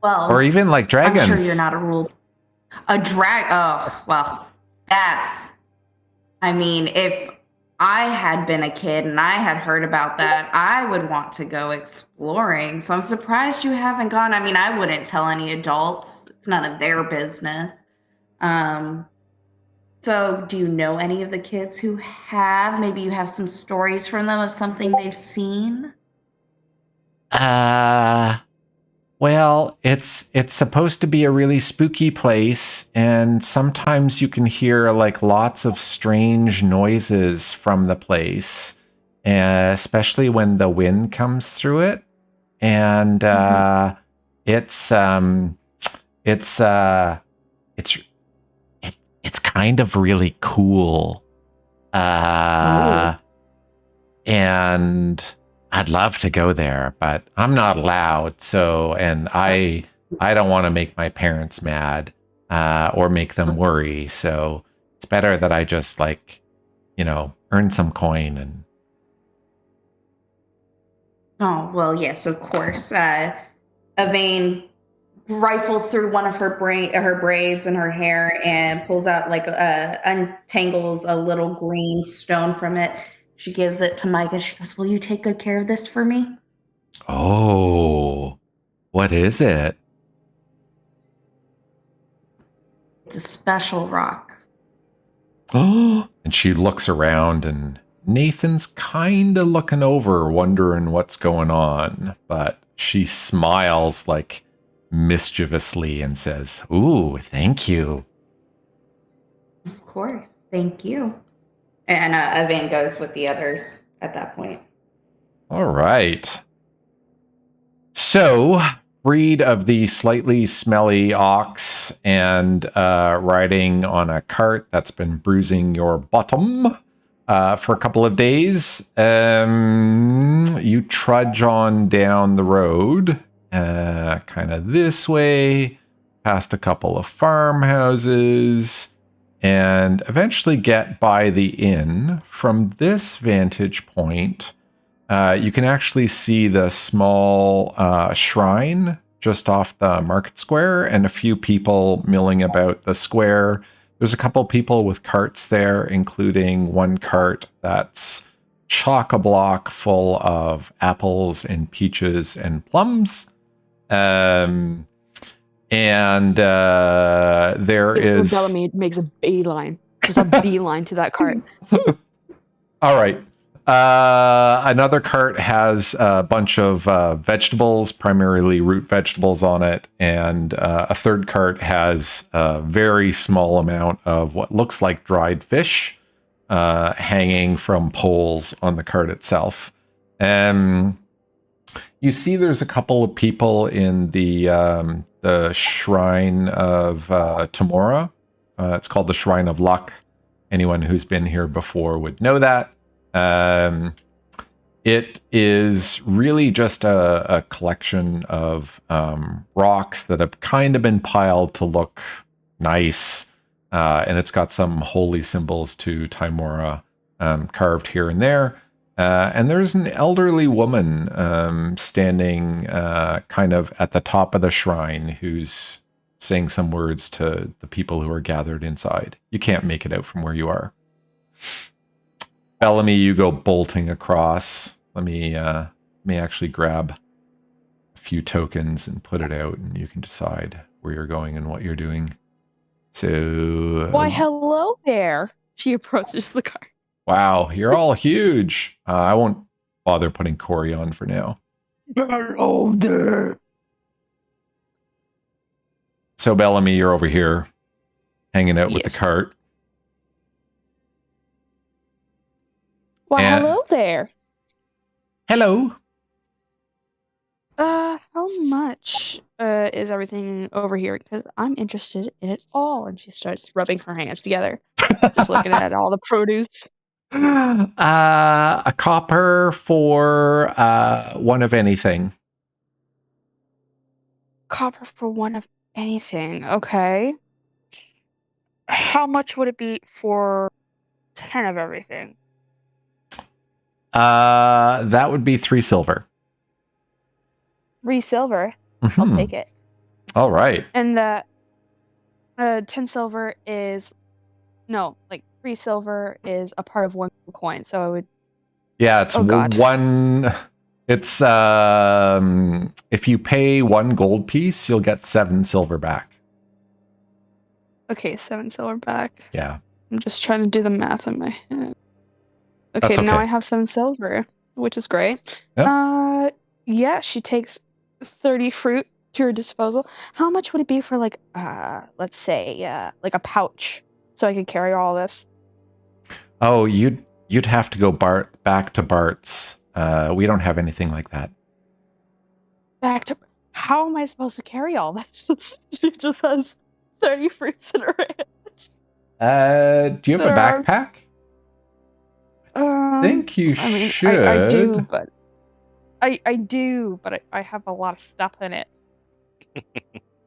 Well, or even like dragons. I'm sure you're not a rule. A drag. Oh, well, that's. I mean, if I had been a kid and I had heard about that, I would want to go exploring. So I'm surprised you haven't gone. I mean, I wouldn't tell any adults. It's none of their business. So do you know any of the kids who have? Maybe you have some stories from them of something they've seen? Well, it's supposed to be a really spooky place, and sometimes you can hear like lots of strange noises from the place, especially when the wind comes through it. And it's kind of really cool. And I'd love to go there, but I'm not allowed. So, and I don't want to make my parents mad or make them worry. So it's better that I just earn some coin and. Oh, well, yes, of course. Avaine rifles through one of her braids and her hair and pulls out untangles a little green stone from it. She gives it to Mika. She goes, "Will you take good care of this for me?" Oh, what is it? It's a special rock. Oh, and she looks around, and Nathan's kind of looking over, wondering what's going on, but she smiles like mischievously and says, "Ooh, thank you." Of course, thank you. And Avaine goes with the others at that point. All right. So, freed of the slightly smelly ox and riding on a cart that's been bruising your bottom for a couple of days, you trudge on down the road, kind of this way, past a couple of farmhouses, and eventually get by the inn. From this vantage point, you can actually see the small shrine just off the market square and a few people milling about the square. There's a couple people with carts there, including one cart that's chock-a-block full of apples and peaches and plums. And there is... Bellamy makes a beeline. Just a beeline to that cart. All right. Another cart has a bunch of vegetables, primarily root vegetables on it. And a third cart has a very small amount of what looks like dried fish hanging from poles on the cart itself. You see there's a couple of people in the Shrine of Tamora. It's called the Shrine of Luck. Anyone who's been here before would know that. It is really just a collection of rocks that have kind of been piled to look nice. And it's got some holy symbols to Timora carved here and there. And there's an elderly woman standing kind of at the top of the shrine who's saying some words to the people who are gathered inside. You can't make it out from where you are. Bellamy, you go bolting across. Let me actually grab a few tokens and put it out, and you can decide where you're going and what you're doing. So... Why, hello there. She approaches the car. Wow, you're all huge. I won't bother putting Corey on for now. Hello there. So, Bellamy, you're over here hanging out with the cart. Why, hello there. Hello. How much is everything over here? Because I'm interested in it all. And she starts rubbing her hands together, just looking at all the produce. A copper for one of anything. Copper for one of anything. Okay. How much would it be for 10 of everything? That would be 3 silver. 3 silver. Mm-hmm. I'll take it. All right. And 10 silver is 3 silver is a part of 1 coin, so I would. Yeah, it's Oh, God. one. It's if you pay 1 gold piece, you'll get 7 silver back. Okay, 7 silver back. Yeah. I'm just trying to do the math in my head. That's Okay, now okay. I have 7 silver, which is great. Yep. Yeah, she takes 30 fruit to her disposal. How much would it be for like let's say like a pouch so I could carry all this? Oh, you'd have to go back to Bart's. We don't have anything like that. Back to how am I supposed to carry all this? She just has 30 fruits in her hand. Do you have a backpack? I think you should. I do, but I do, but I have a lot of stuff in it.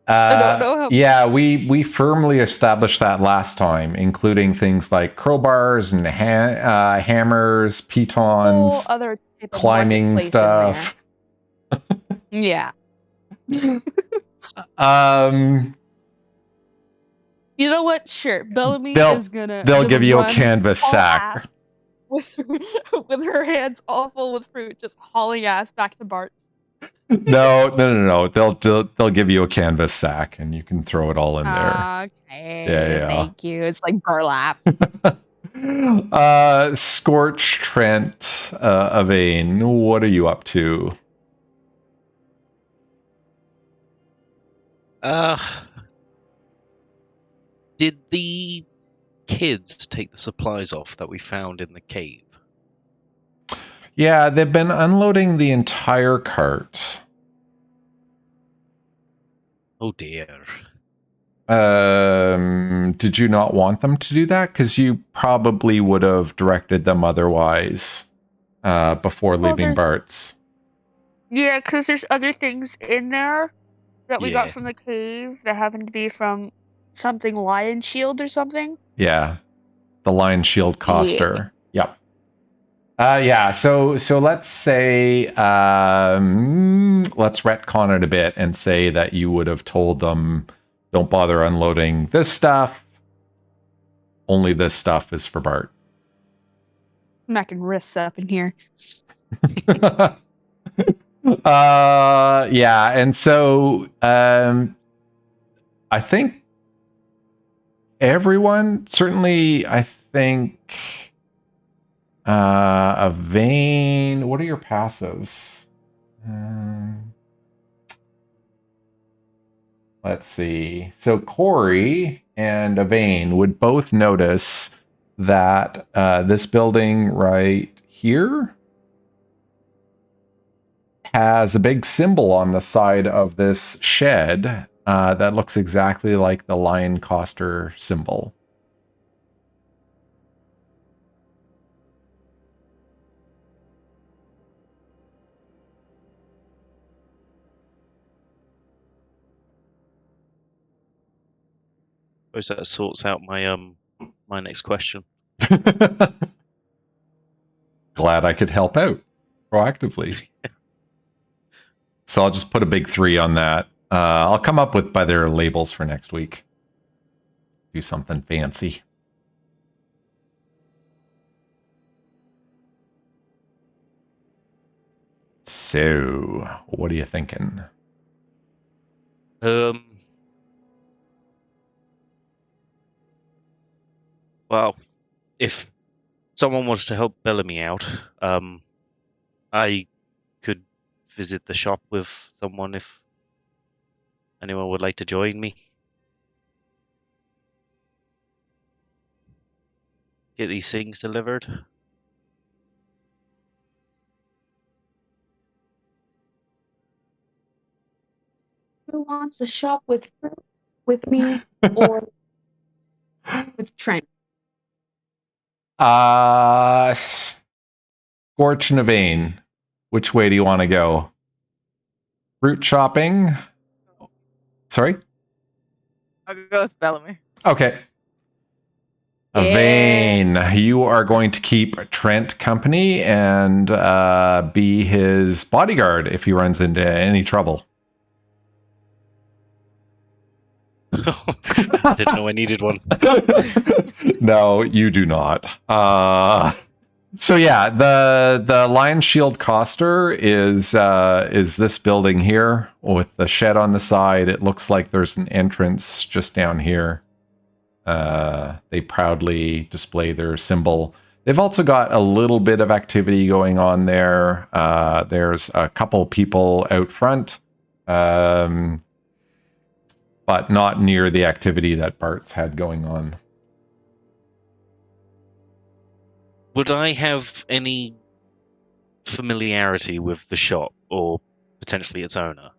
I don't know how. Yeah, we firmly established that last time, including things like crowbars and hammers, pitons, Whole other type of climbing marketplace stuff. in there. Yeah. You know what? Sure, Bellamy is gonna. They'll just give you a run canvas all sack. ass with her hands all full with fruit, just hauling ass back to Bart. No. They'll give you a canvas sack, and you can throw it all in there. Okay. Yeah. Thank you. It's like burlap. Scorch, Trent, Avaine, what are you up to? Did the kids take the supplies off that we found in the cave? Yeah, they've been unloading the entire cart. Oh dear. Did you not want them to do that? Because you probably would have directed them otherwise before leaving Bart's. Yeah, because there's other things in there that we got from the cave that happen to be from something Lionshield or something. Yeah, the Lionshield coster. Yep. Yeah. So let's say let's retcon it a bit and say that you would have told them, don't bother unloading this stuff. Only this stuff is for Bart. Smacking wrists up in here. Yeah, and so I think everyone, certainly I think Avaine, what are your passives? Let's see. So Corey and Avaine would both notice that this building right here has a big symbol on the side of this shed that looks exactly like the lion coster symbol. Suppose that sorts out my my next question. Glad I could help out proactively. So I'll just put a big 3 on that. I'll come up with better labels for next week. Do something fancy. So, what are you thinking? Well, if someone wants to help Bellamy out, I could visit the shop with someone if anyone would like to join me. Get these things delivered. Who wants to shop with me or with Trent? Scorch and Avaine. Which way do you want to go? Fruit shopping? Sorry? I'll go with Bellamy. Okay. Avaine, you are going to keep Trent company and be his bodyguard if he runs into any trouble. I didn't know I needed one. No, you do not. So yeah, the Lionshield coster is this building here with the shed on the side. It looks like there's an entrance just down here. They proudly display their symbol. They've also got a little bit of activity going on there. There's a couple people out front, but not near the activity that Bart's had going on. Would I have any familiarity with the shop or potentially its owner?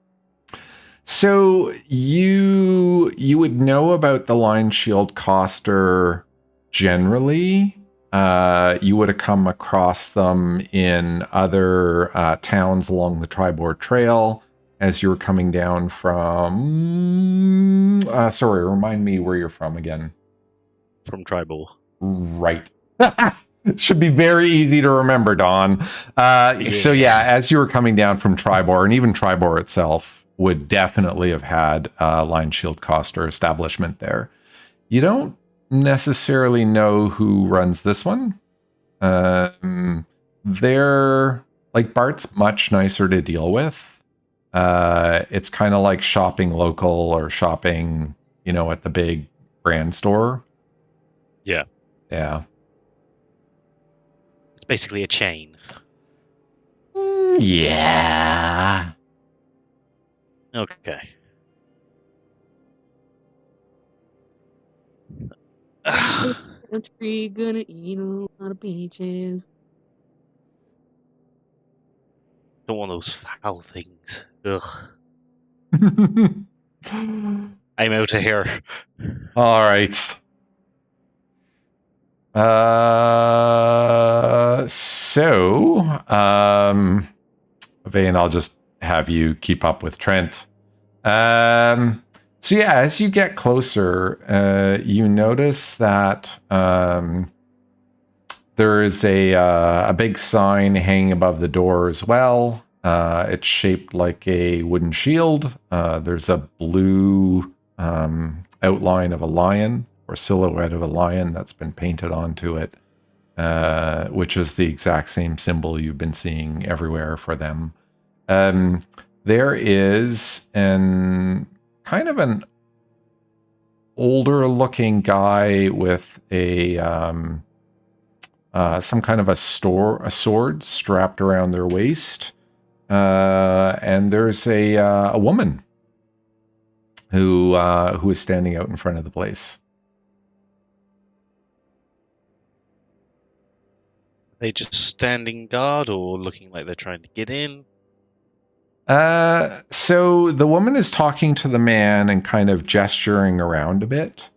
So you would know about the Lionshield coster generally. You would have come across them in other towns along the Tribord Trail as you were coming down from... sorry, remind me where you're from again. From Tribor. Right. It should be very easy to remember, Don. So yeah, as you were coming down from Tribor, and even Tribor itself would definitely have had a Lionshield coster establishment there. You don't necessarily know who runs this one. They're like, Bart's much nicer to deal with. It's kind of like shopping local or shopping, at the big brand store. Yeah. Yeah. It's basically a chain. Yeah. Okay. Country gonna eat a lot of peaches. Don't want those foul things. Ugh. I'm out of here. All right. Avaine, I'll just have you keep up with Trent. So yeah, as you get closer, you notice that there is a big sign hanging above the door as well. It's shaped like a wooden shield. There's a blue outline of a lion, or silhouette of a lion, that's been painted onto it, which is the exact same symbol you've been seeing everywhere for them. There is an older looking guy with a some kind of a sword strapped around their waist, and there's a woman who is standing out in front of the place. Are they just standing guard or looking like they're trying to get in? So the woman is talking to the man and kind of gesturing around a bit.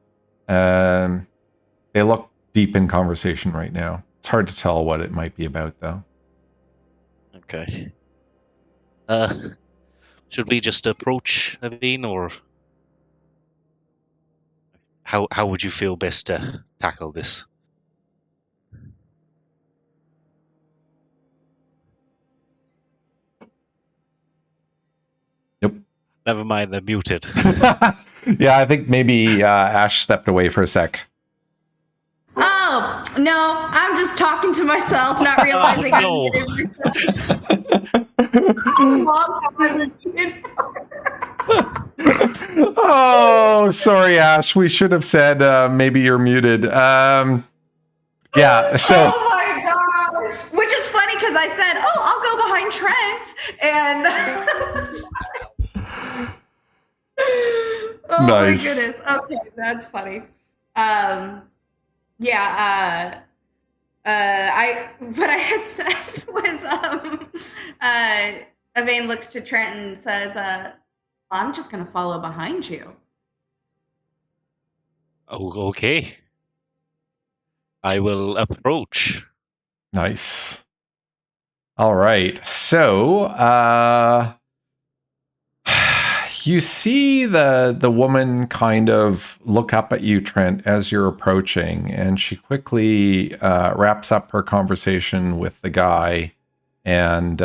They look deep in conversation right now. It's hard to tell what it might be about, though. Okay. Should we just approach Avaine, or how would you feel best to tackle this? Yep. Never mind, they're muted. Yeah, I think maybe Ash stepped away for a sec. Oh, no, I'm just talking to myself, not realizing I'm muted. How long have I been muted for? Oh, sorry, Ash. We should have said maybe you're muted. Yeah, so... Oh my gosh. Which is funny because I said, I'll go behind Trent. And... oh Nice. my goodness. Okay, that's funny. What I had said was, Avaine looks to Trent and says, I'm just going to follow behind you. Oh, okay. I will approach. Nice. All right. So, you see the woman kind of look up at you, Trent, as you're approaching, and she quickly wraps up her conversation with the guy and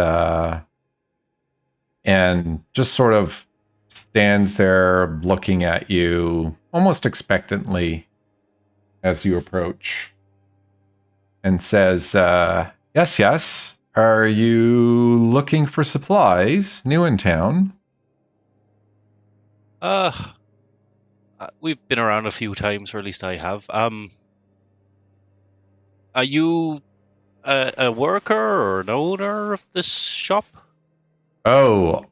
just sort of stands there looking at you almost expectantly as you approach and says, yes, yes. Are you looking for supplies? New in town? We've been around a few times, or at least I have. Are you a worker or an owner of this shop? Oh,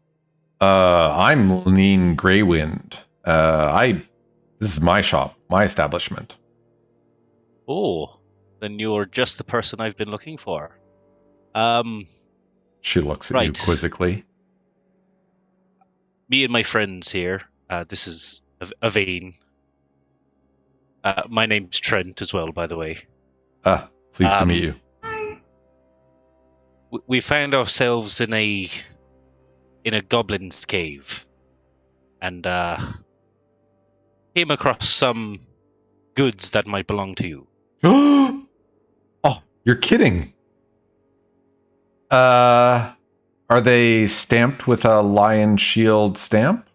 I'm Linene Greywind. This is my shop, my establishment. Oh, then you're just the person I've been looking for. She looks at you Right. quizzically. Me and my friends here. This is Avaine. My name's Trent as well, by the way. Pleased to meet you. We found ourselves in a goblin's cave, and came across some goods that might belong to you. Oh, you're kidding. Are they stamped with a Lionshield stamp?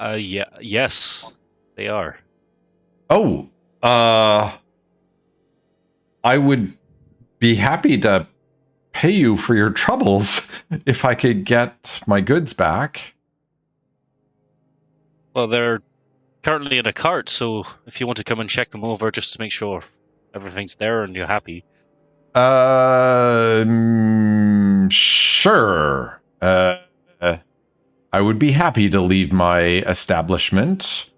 Yeah, yes, they are. Oh, I would be happy to pay you for your troubles if I could get my goods back. Well, they're currently in a cart, so if you want to come and check them over just to make sure everything's there and you're happy. Sure. I would be happy to leave my establishment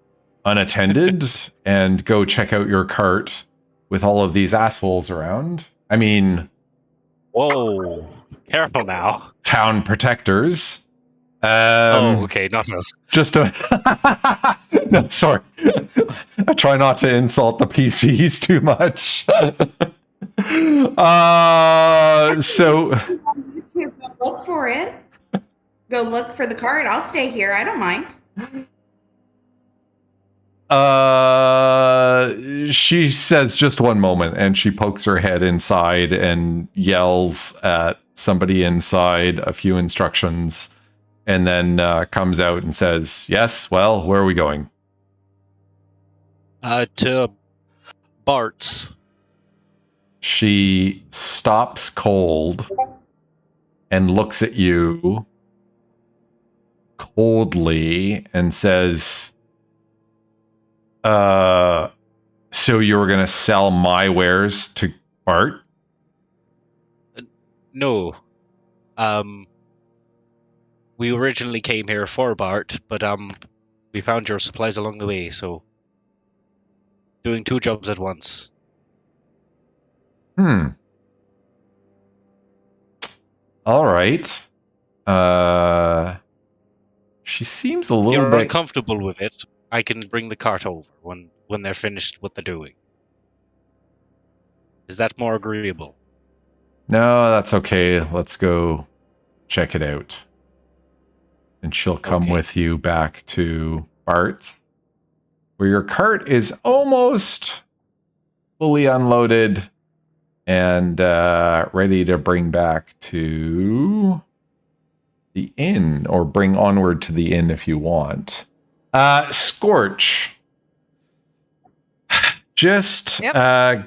unattended and go check out your cart with all of these assholes around. I mean, whoa, careful now. Town protectors. Okay, not us. Just a no, sorry. I try not to insult the PCs too much. So Go look for it. Go look for the card. I'll stay here. I don't mind. She says just one moment, and she pokes her head inside and yells at somebody inside a few instructions, and then comes out and says, yes, well, where are we going? To Bart's. She stops cold and looks at you coldly and says, so you were going to sell my wares to Bart? No. We originally came here for Bart, but we found your supplies along the way, so doing two jobs at once. All right. She seems a little if you're bit uncomfortable with it, I can bring the cart over when they're finished what they're doing. Is that more agreeable? No, that's okay. Let's go check it out. And she'll come with you back to Bart's, where your cart is almost fully unloaded and ready to bring back to the inn, or bring onward to the inn if you want. Scorch. Just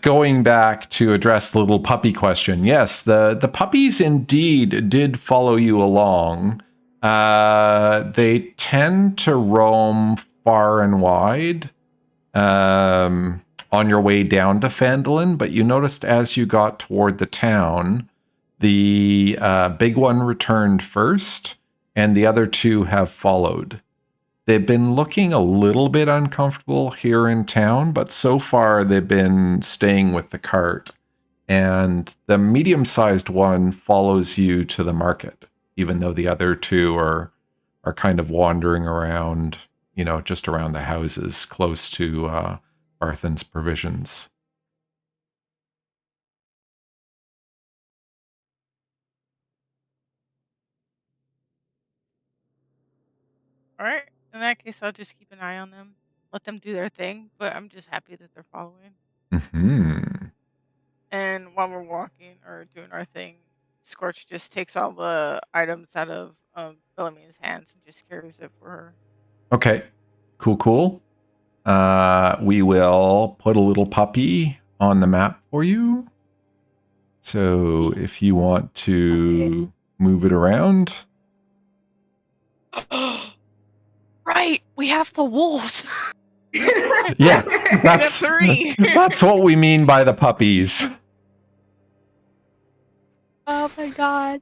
going back to address the little puppy question. Yes, the puppies indeed did follow you along. They tend to roam far and wide on your way down to Phandalin, but you noticed as you got toward the town, the big one returned first, and the other two have followed. They've been looking a little bit uncomfortable here in town, but so far they've been staying with the cart. And the medium-sized one follows you to the market, even though the other two are kind of wandering around, just around the houses close to Barthan's provisions. All right. In that case, I'll just keep an eye on them, let them do their thing. But I'm just happy that they're following. Mm-hmm. And while we're walking or doing our thing, Scorch just takes all the items out of Bellamy's hands and just carries it for her. Okay. Cool. We will put a little puppy on the map for you. So if you want to move it around. Right, we have the wolves. Yeah, that's three. that's what we mean by the puppies. Oh my god.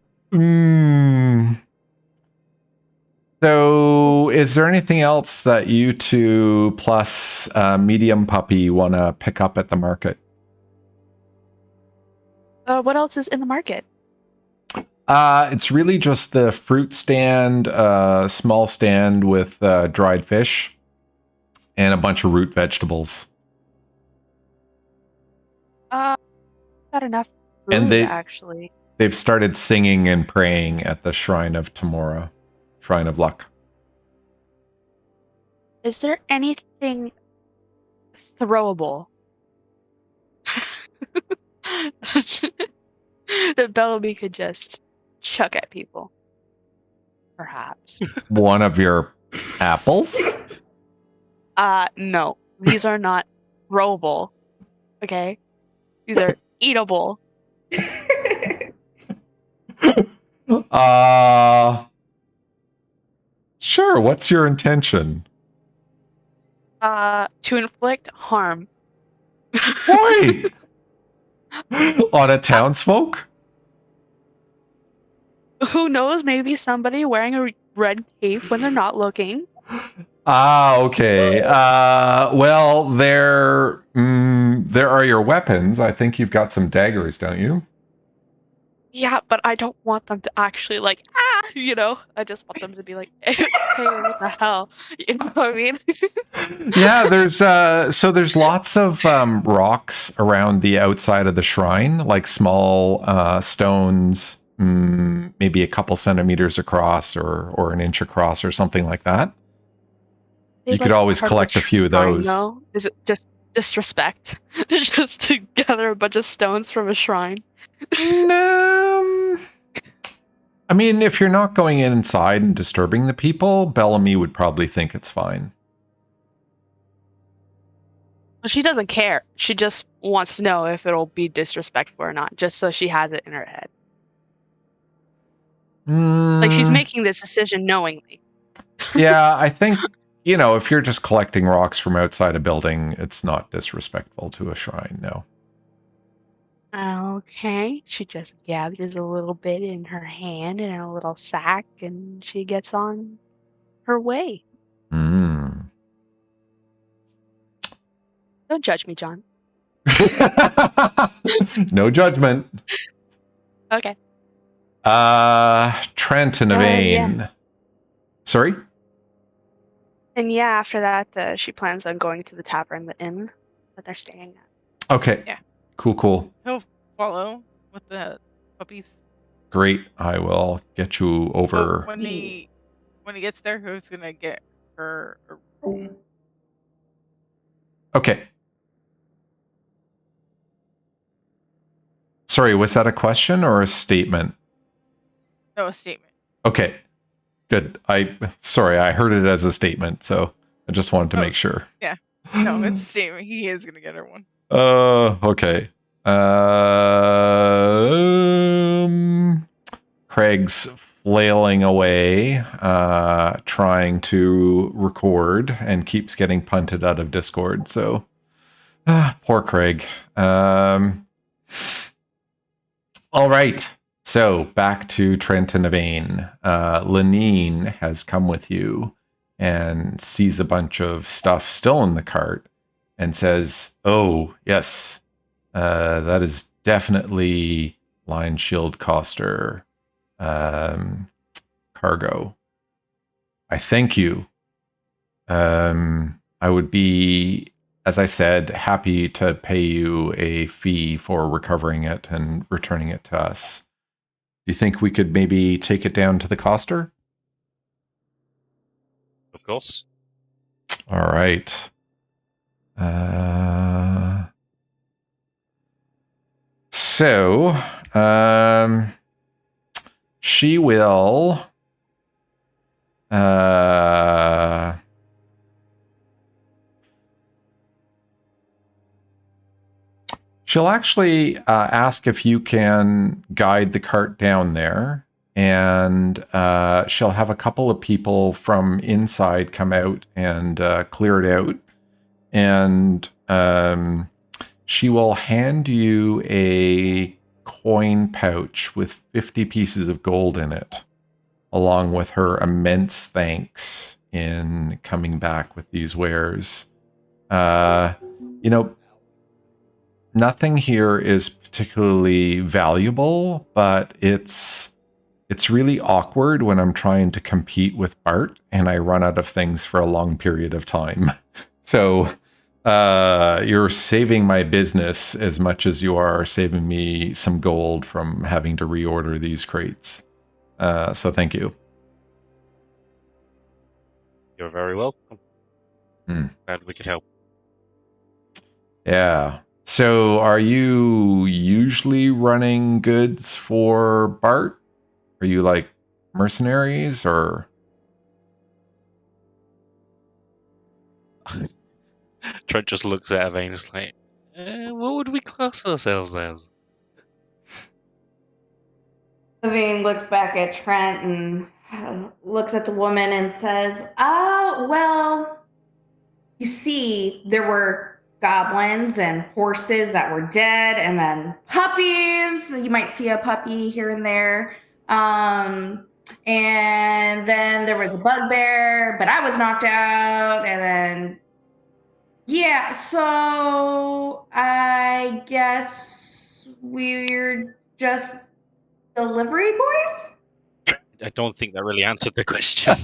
So, is there anything else that you two plus medium puppy want to pick up at the market? What else is in the market? It's really just the fruit stand, small stand with dried fish, and a bunch of root vegetables. Not enough food, And actually. They've started singing and praying at the Shrine of Tomorrow, Shrine of Luck. Is there anything throwable that Bellamy could just chuck at people? Perhaps. One of your apples? No. These are not throwable. Okay? These are eatable. Sure, what's your intention? To inflict harm. Why? On a townsfolk? Who knows? Maybe somebody wearing a red cape when they're not looking. Okay. Well, there are your weapons. I think you've got some daggers, don't you? Yeah, but I don't want them to actually I just want them to be like, hey, what the hell? You know what I mean? Yeah, there's lots of rocks around the outside of the shrine, like small stones, maybe a couple centimeters across or an inch across or something like that. You could always collect a few of those. No? Is it just disrespect? Just to gather a bunch of stones from a shrine? I mean, if you're not going inside and disturbing the people, Bellamy would probably think it's fine. Well, she doesn't care. She just wants to know if it'll be disrespectful or not, just so she has it in her head. Like, she's making this decision knowingly. Yeah, I think, if you're just collecting rocks from outside a building, it's not disrespectful to a shrine, no. Okay, she just gathers a little bit in her hand in a little sack, and she gets on her way. Don't judge me, John. No judgment. Okay. Trent and Avaine. Yeah. Sorry? And yeah, after that, she plans on going to the tavern, the inn that they're staying at. Okay. Yeah. Cool. He'll follow with the puppies. Great. I will get you over. But when he gets there, who's gonna get her a room? Okay. Sorry, was that a question or a statement? No, a statement. Okay. Good. I heard it as a statement, so I just wanted to make sure. Yeah. No, it's a statement. He is gonna get her one. Okay. Craig's flailing away, trying to record and keeps getting punted out of Discord. So, poor Craig. All right. So back to Trent and Avaine. Linene has come with you and sees a bunch of stuff still in the cart and says, "Oh, yes. That is definitely Lionshield Coster cargo. I thank you. I would be, as I said, happy to pay you a fee for recovering it and returning it to us. Do you think we could maybe take it down to the Coster?" Of course. All right. So, she will she'll actually ask if you can guide the cart down there, and she'll have a couple of people from inside come out and clear it out, and she will hand you a coin pouch with 50 pieces of gold in it, along with her immense thanks in coming back with these wares. You know, nothing here is particularly valuable, but it's really awkward when I'm trying to compete with Bart and I run out of things for a long period of time. So you're saving my business as much as you are saving me some gold from having to reorder these crates. So thank you. You're very welcome. Glad we could help. Yeah. So are you usually running goods for Bart? Are you like mercenaries or? Trent just looks at Avaine and is like, what would we class ourselves as? Aviane looks back at Trent and looks at the woman and says, well, you see, there were goblins and horses that were dead, and then puppies. You might see a puppy here and there. And then there was a bugbear, but I was knocked out, and then yeah, so I guess we're just delivery boys? I don't think that really answered the question.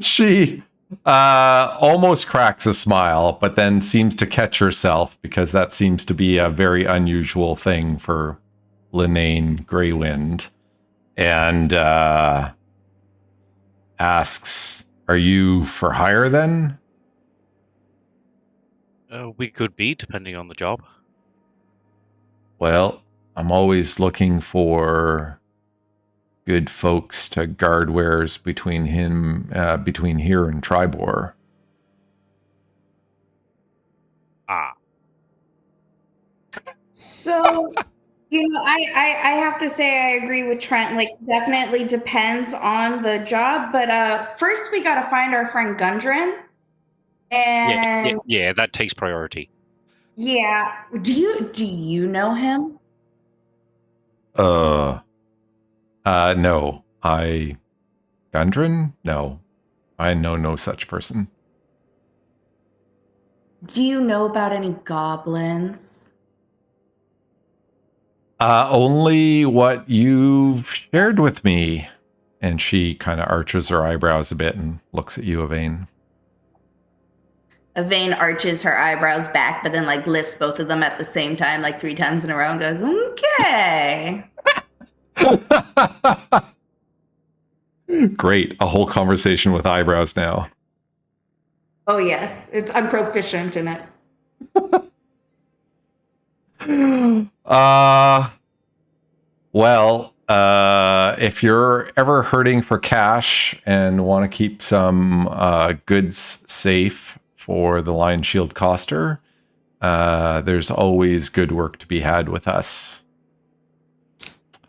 She almost cracks a smile, but then seems to catch herself because that seems to be a very unusual thing for Linene Greywind, and asks, "Are you for hire then?" We could be, depending on the job. Well, I'm always looking for good folks to guard wares between here and Tribor. So, I have to say I agree with Trent. Like, definitely depends on the job. But first we got to find our friend Gundren. And Yeah, that takes priority. yeah, do you know him? No. Gundren? No. I know no such person. Do you know about any goblins? Only what you've shared with me. And she kind of arches her eyebrows a bit and looks at you, Avaine. Avaine arches her eyebrows back, but then like lifts both of them at the same time, like 3 times in a row, and goes, "Okay." Great. A whole conversation with eyebrows now. Oh yes, I'm proficient in it. Well, if you're ever hurting for cash and want to keep some goods safe for the Lionshield coster, there's always good work to be had with us.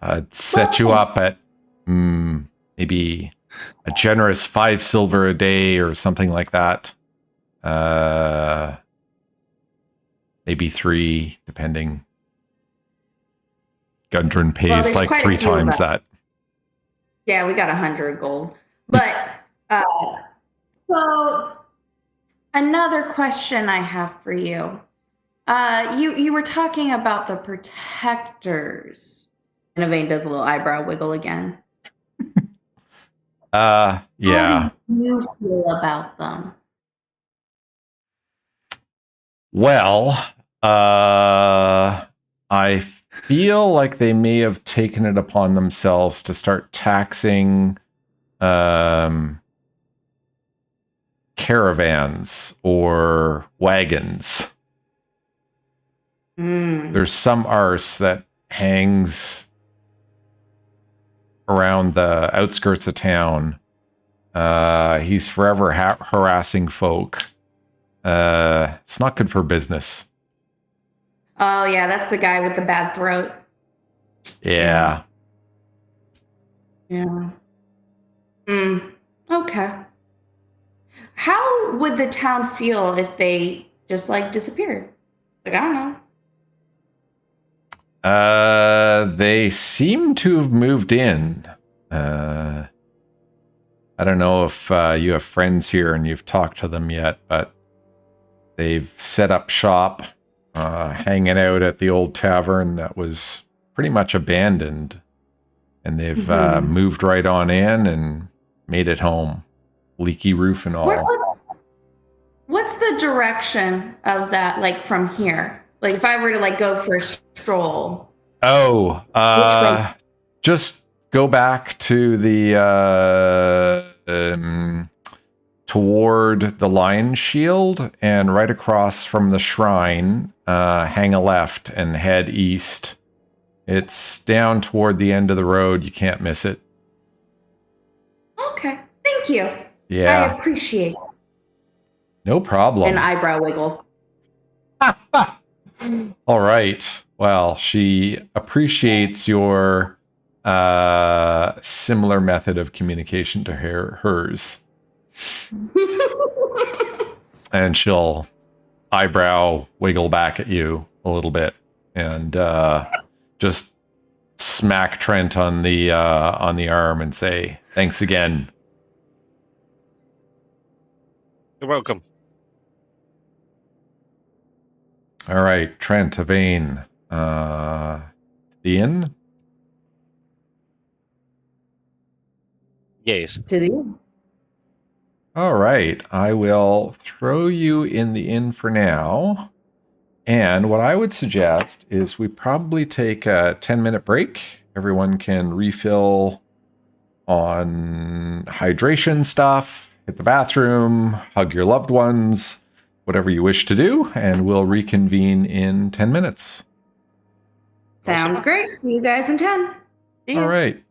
I'd set you up at maybe a generous 5 silver a day or something like that. Maybe 3, depending. Gundren pays like 3 times that. Yeah, we got 100 gold. But so another question I have for you. You were talking about the protectors. And Avaine does a little eyebrow wiggle again. Yeah. How do you feel about them? Well, I feel like they may have taken it upon themselves to start taxing caravans or wagons. There's some arse that hangs around the outskirts of town. He's forever harassing folk. It's not good for business. Oh, yeah, that's the guy with the bad throat. Yeah. Yeah. Okay. How would the town feel if they just, like, disappeared? Like, I don't know. They seem to have moved in. I don't know if you have friends here and you've talked to them yet, but they've set up shop, hanging out at the old tavern that was pretty much abandoned. And they've moved right on in and made it home. Leaky roof and all. What's the direction of that, like, from here? Like, if I were to, like, go for a stroll. Oh, just go back to the toward the Lionshield, and right across from the shrine, hang a left and head east. It's down toward the end of the road. You can't miss it. Okay, thank you. Yeah. I appreciate it. No problem. An eyebrow wiggle. All right. Well, she appreciates your similar method of communication to hers. And she'll eyebrow wiggle back at you a little bit and just smack Trent on the arm and say, "Thanks again." You're welcome. All right, Trent, Avaine, the inn. Yes. To the inn. All right, I will throw you in the inn for now. And what I would suggest is we probably take a 10-minute break. Everyone can refill on hydration stuff, hit the bathroom, hug your loved ones, whatever you wish to do, and we'll reconvene in 10 minutes. Sounds great. See you guys in 10. See ya. All right.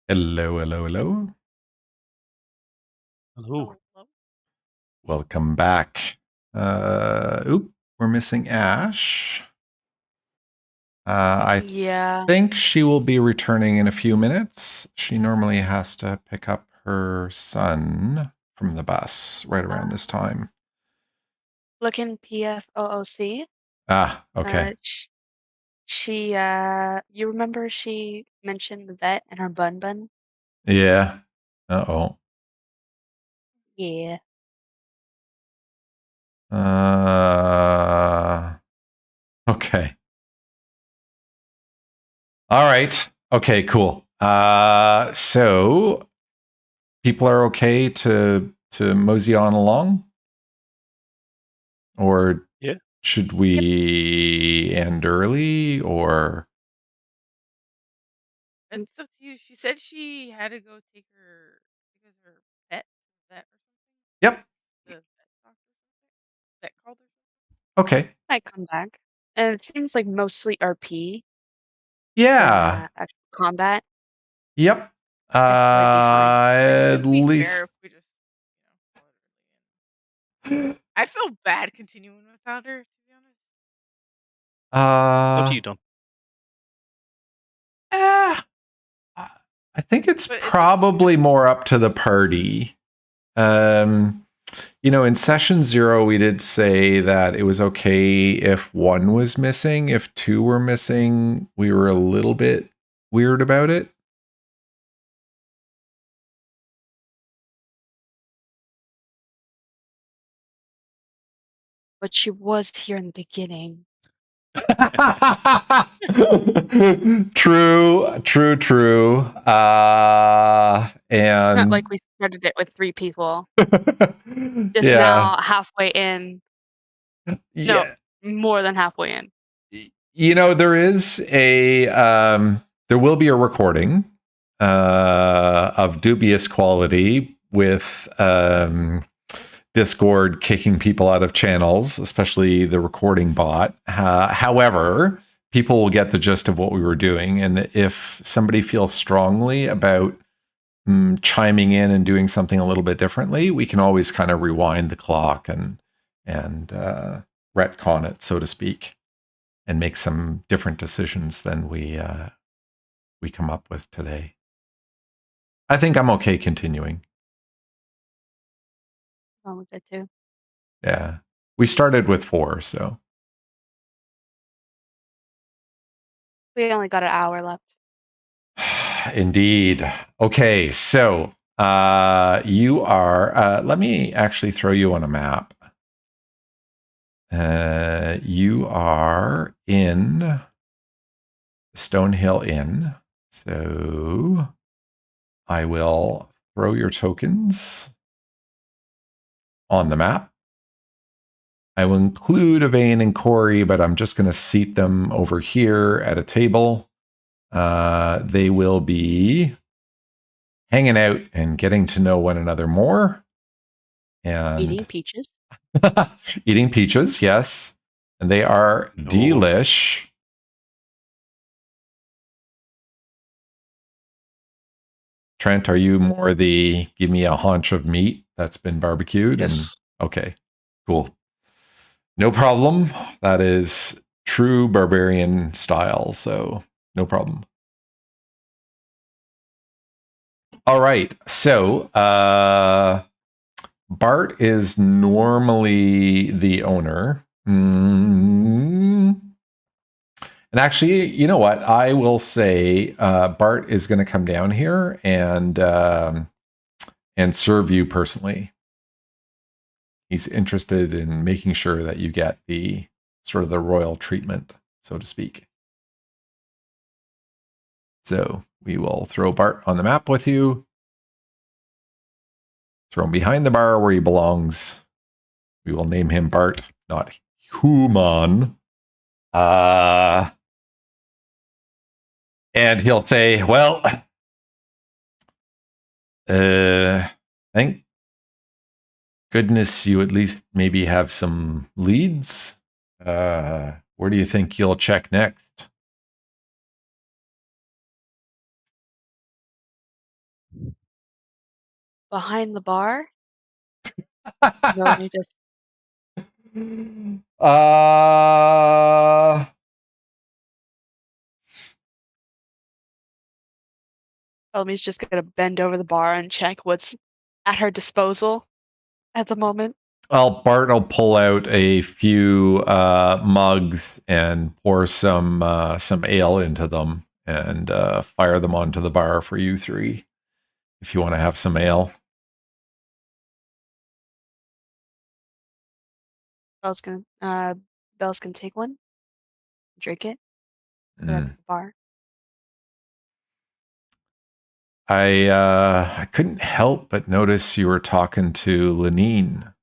Hello, hello, hello. Hello. Hello? Welcome back. We're missing Ash. I Yeah. think she will be returning in a few minutes. She normally has to pick up her son from the bus right around this time. Look in PFOOC. Ah, okay. She you remember she mentioned the vet and her bun? Yeah. Uh-oh. Yeah. Okay. All right. Okay, cool. So people are okay to mosey on along? Or Yeah. should we end early or It's up to you. She said she had to go take her because her pet vet or something. Yep. The vet doctor or something. Vet called her. Okay. Might come back. And it seems like mostly RP Yeah. than actual combat. Yep. It might be fine. At It'd be least fair if we just, call it early. I feel bad continuing without her, to be honest. What have you done? eh, I think it's But it's probably more up to the party. In session 0, we did say that it was okay if one was missing. If two were missing, we were a little bit weird about it. But she was here in the beginning. True. It's not And like we started it with 3 people. Just yeah. now halfway in. No, Yeah. more than halfway in. There is there will be a recording of dubious quality with Discord kicking people out of channels, especially the recording bot. However, people will get the gist of what we were doing. And if somebody feels strongly about chiming in and doing something a little bit differently, we can always kind of rewind the clock and retcon it, so to speak, and make some different decisions than we come up with today. I think I'm okay continuing. Wrong with it too. Yeah. We started with 4, so. We only got an hour left. Indeed. Okay, so you are, let me actually throw you on a map. You are in Stonehill Inn. So I will throw your tokens on the map. I will include Avaine and Corey, but I'm just going to seat them over here at a table. They will be hanging out and getting to know one another more. And Eating peaches. eating peaches, yes. And they are delish. Trent, are you more the give me a haunch of meat that's been barbecued? Yes. Okay, cool. No problem. That is true barbarian style, so no problem. All right. So, Bart is normally the owner. And actually, you know what? I will say Bart is going to come down here and serve you personally. He's interested in making sure that you get the sort of the royal treatment, so to speak. So we will throw Bart on the map with you. Throw him behind the bar where he belongs. We will name him Bart, not Human. And he'll say, well, thank goodness you at least maybe have some leads. Where do you think you'll check next? behind the bar? Bellamy just Bellamy's just gonna bend over the bar and check what's at her disposal at the moment. Well, Bart will pull out a few mugs and pour some ale into them and fire them onto the bar for you three if you want to have some ale. Belle's gonna take one, drink it, put it Mm. at the bar. I couldn't help but notice you were talking to Linene.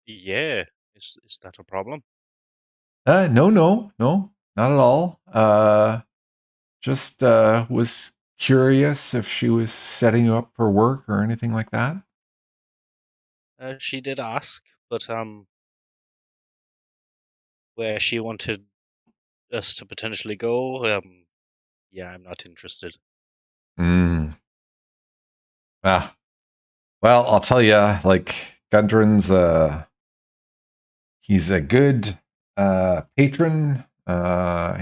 Yeah. Is that a problem? No, not at all. Just was curious if she was setting you up for work or anything like that. She did ask, but where she wanted us to potentially go, yeah, I'm not interested. Ah, well, I'll tell you, like Gundren's, he's a good patron.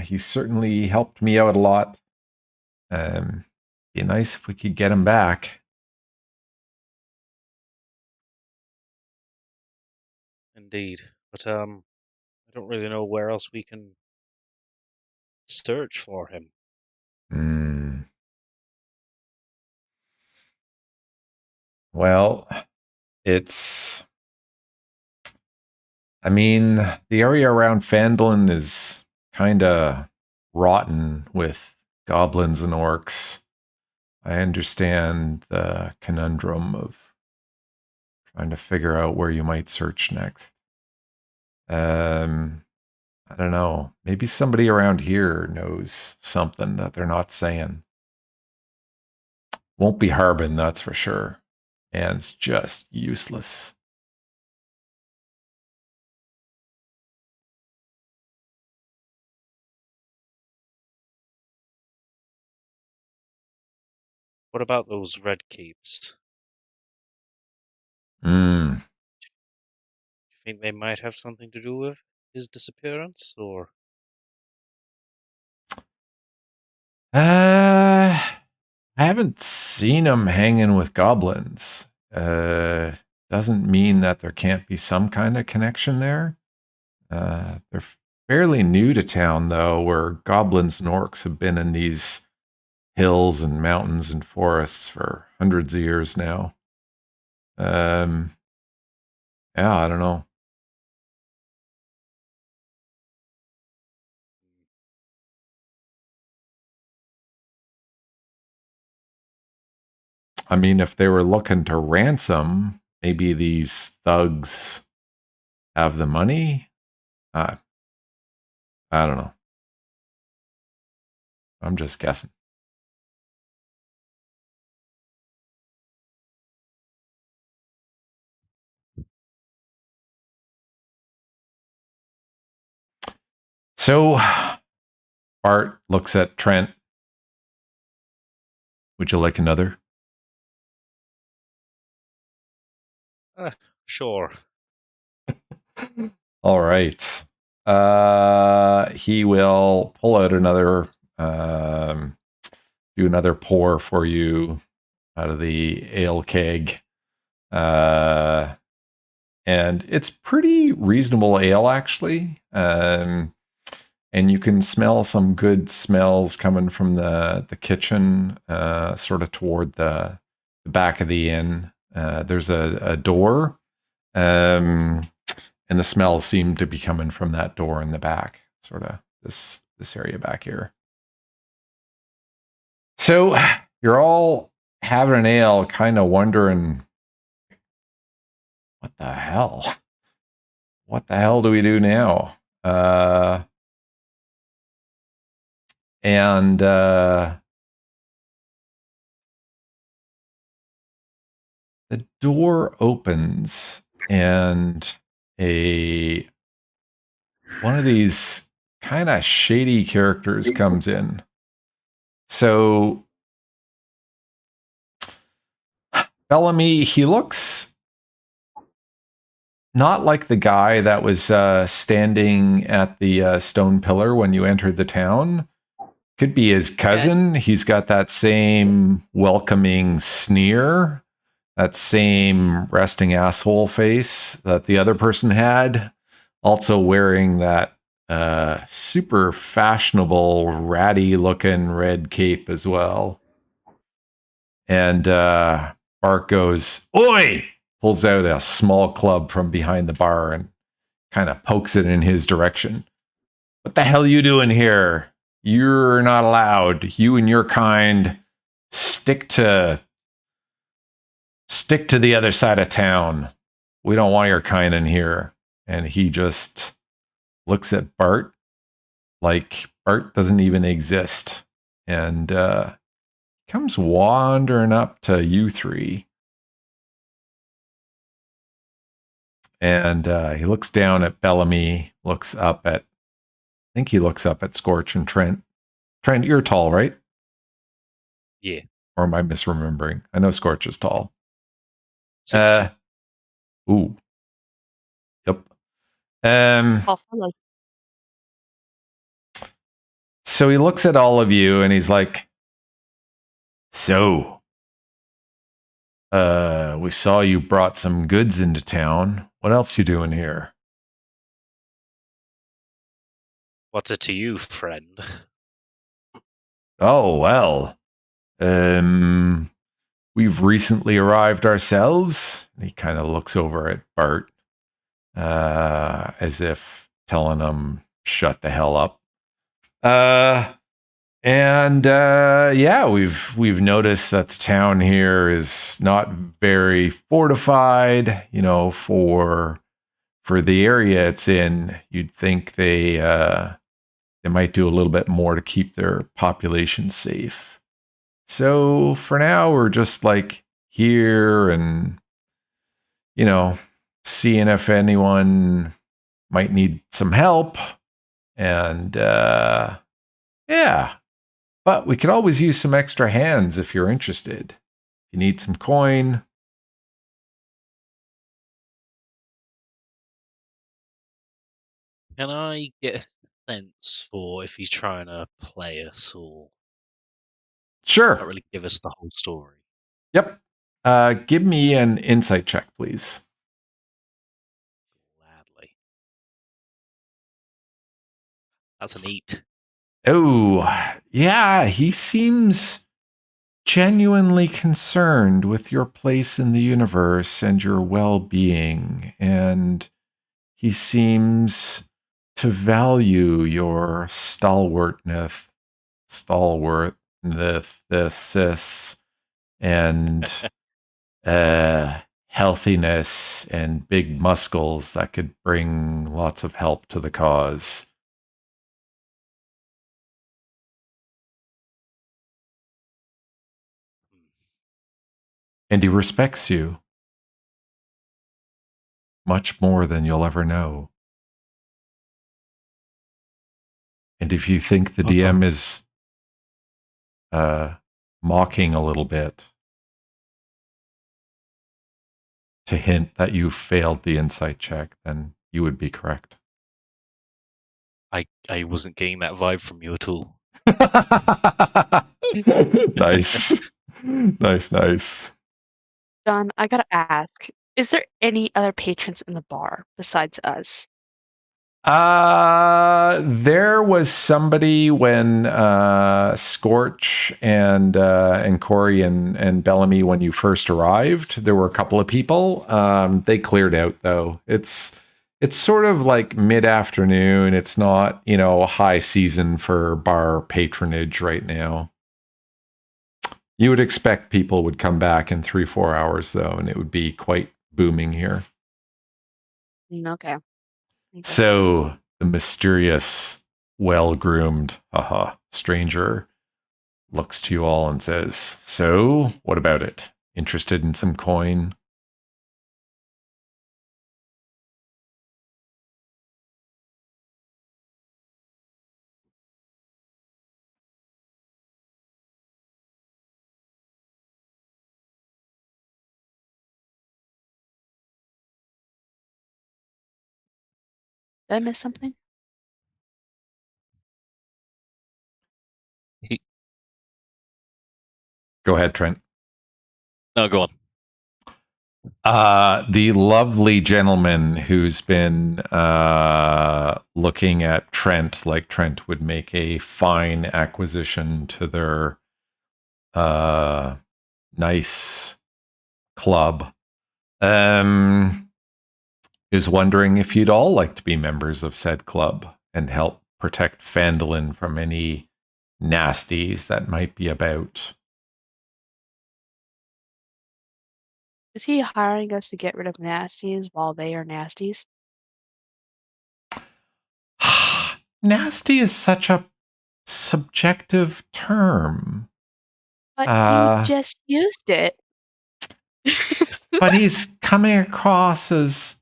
He certainly helped me out a lot. Be nice if we could get him back. Indeed, but I don't really know where else we can search for him. Well, I mean, the area around Phandalin is kind of rotten with goblins and orcs. I understand the conundrum of trying to figure out where you might search next. I don't know. Maybe somebody around here knows something that they're not saying. Won't be Harbin, that's for sure. And it's just useless. What about those red capes? Hmm. Do you think they might have something to do with his disappearance, or? I haven't seen him hanging with goblins. Doesn't mean that there can't be some kind of connection there. They're fairly new to town, though, where goblins and orcs have been in these hills and mountains and forests for hundreds of years now. Yeah, I don't know. I mean, if they were looking to ransom, maybe these thugs have the money. I don't know. I'm just guessing. So Bart looks at Trent. Would you like another? Sure. All right. He will pull out another, do another pour for you out of the ale keg. And it's pretty reasonable ale, actually. And you can smell some good smells coming from the kitchen, sort of toward the back of the inn. There's a door, and the smells seem to be coming from that door in the back, sort of this area back here. So you're all having an ale, kind of wondering, what the hell? What the hell do we do now? And the door opens and one of these kind of shady characters comes in. So Bellamy, he looks not like the guy that was standing at the stone pillar when you entered the town. Could be his cousin. Okay. He's got that same welcoming sneer, that same resting asshole face that the other person had. Also wearing that super fashionable, ratty looking red cape as well. And Bart goes, "Oi!" Pulls out a small club from behind the bar and kind of pokes it in his direction. "What the hell you doing here? You're not allowed. You and your kind stick to the other side of town. We don't want your kind in here." And he just looks at Bart like Bart doesn't even exist. And comes wandering up to you three. And he looks down at Bellamy, looks up at, I think he looks up at Scorch and Trent. Trent, you're tall, right? Yeah. Or am I misremembering? I know Scorch is tall. 60. Ooh. Yep. So he looks at all of you and he's like, "So, we saw you brought some goods into town. What else you doing here?" What's it to you, friend? "Oh, well, we've recently arrived ourselves." And he kind of looks over at Bart, as if telling him, "Shut the hell up." Yeah, we've noticed that the town here is not very fortified, you know, for the area it's in. You'd think they might do a little bit more to keep their population safe. So for now, we're just like here and, you know, seeing if anyone might need some help. And yeah, but we could always use some extra hands if you're interested. If you need some coin. Can I get a sense for if he's trying to play us or Sure. not really give us the whole story? Yep. Give me an insight check, please. Gladly. That's an 8. Oh, yeah, he seems genuinely concerned with your place in the universe and your well-being, and he seems to value your stalwartness, and healthiness and big muscles that could bring lots of help to the cause. And he respects you much more than you'll ever know. And if you think the DM is mocking a little bit to hint that you failed the insight check, then you would be correct. I wasn't getting that vibe from you at all. Nice. Nice. John, I gotta ask, is there any other patrons in the bar besides us? There was somebody when Scorch and Corey and Bellamy, when you first arrived, there were a couple of people. They cleared out though. It's sort of like mid-afternoon. It's not, you know, high season for bar patronage right now. You would expect people would come back in 3-4 hours though, and it would be quite booming here. Okay. So the mysterious, well-groomed, stranger looks to you all and says, "So, what about it? Interested in some coin?" Did I miss something? Go ahead, Trent. No, go on. The lovely gentleman who's been looking at Trent like Trent would make a fine acquisition to their nice club, is wondering if you'd all like to be members of said club and help protect Phandalin from any nasties that might be about. Is he hiring us to get rid of nasties while they are nasties? Nasty is such a subjective term. But you just used it. But he's coming across as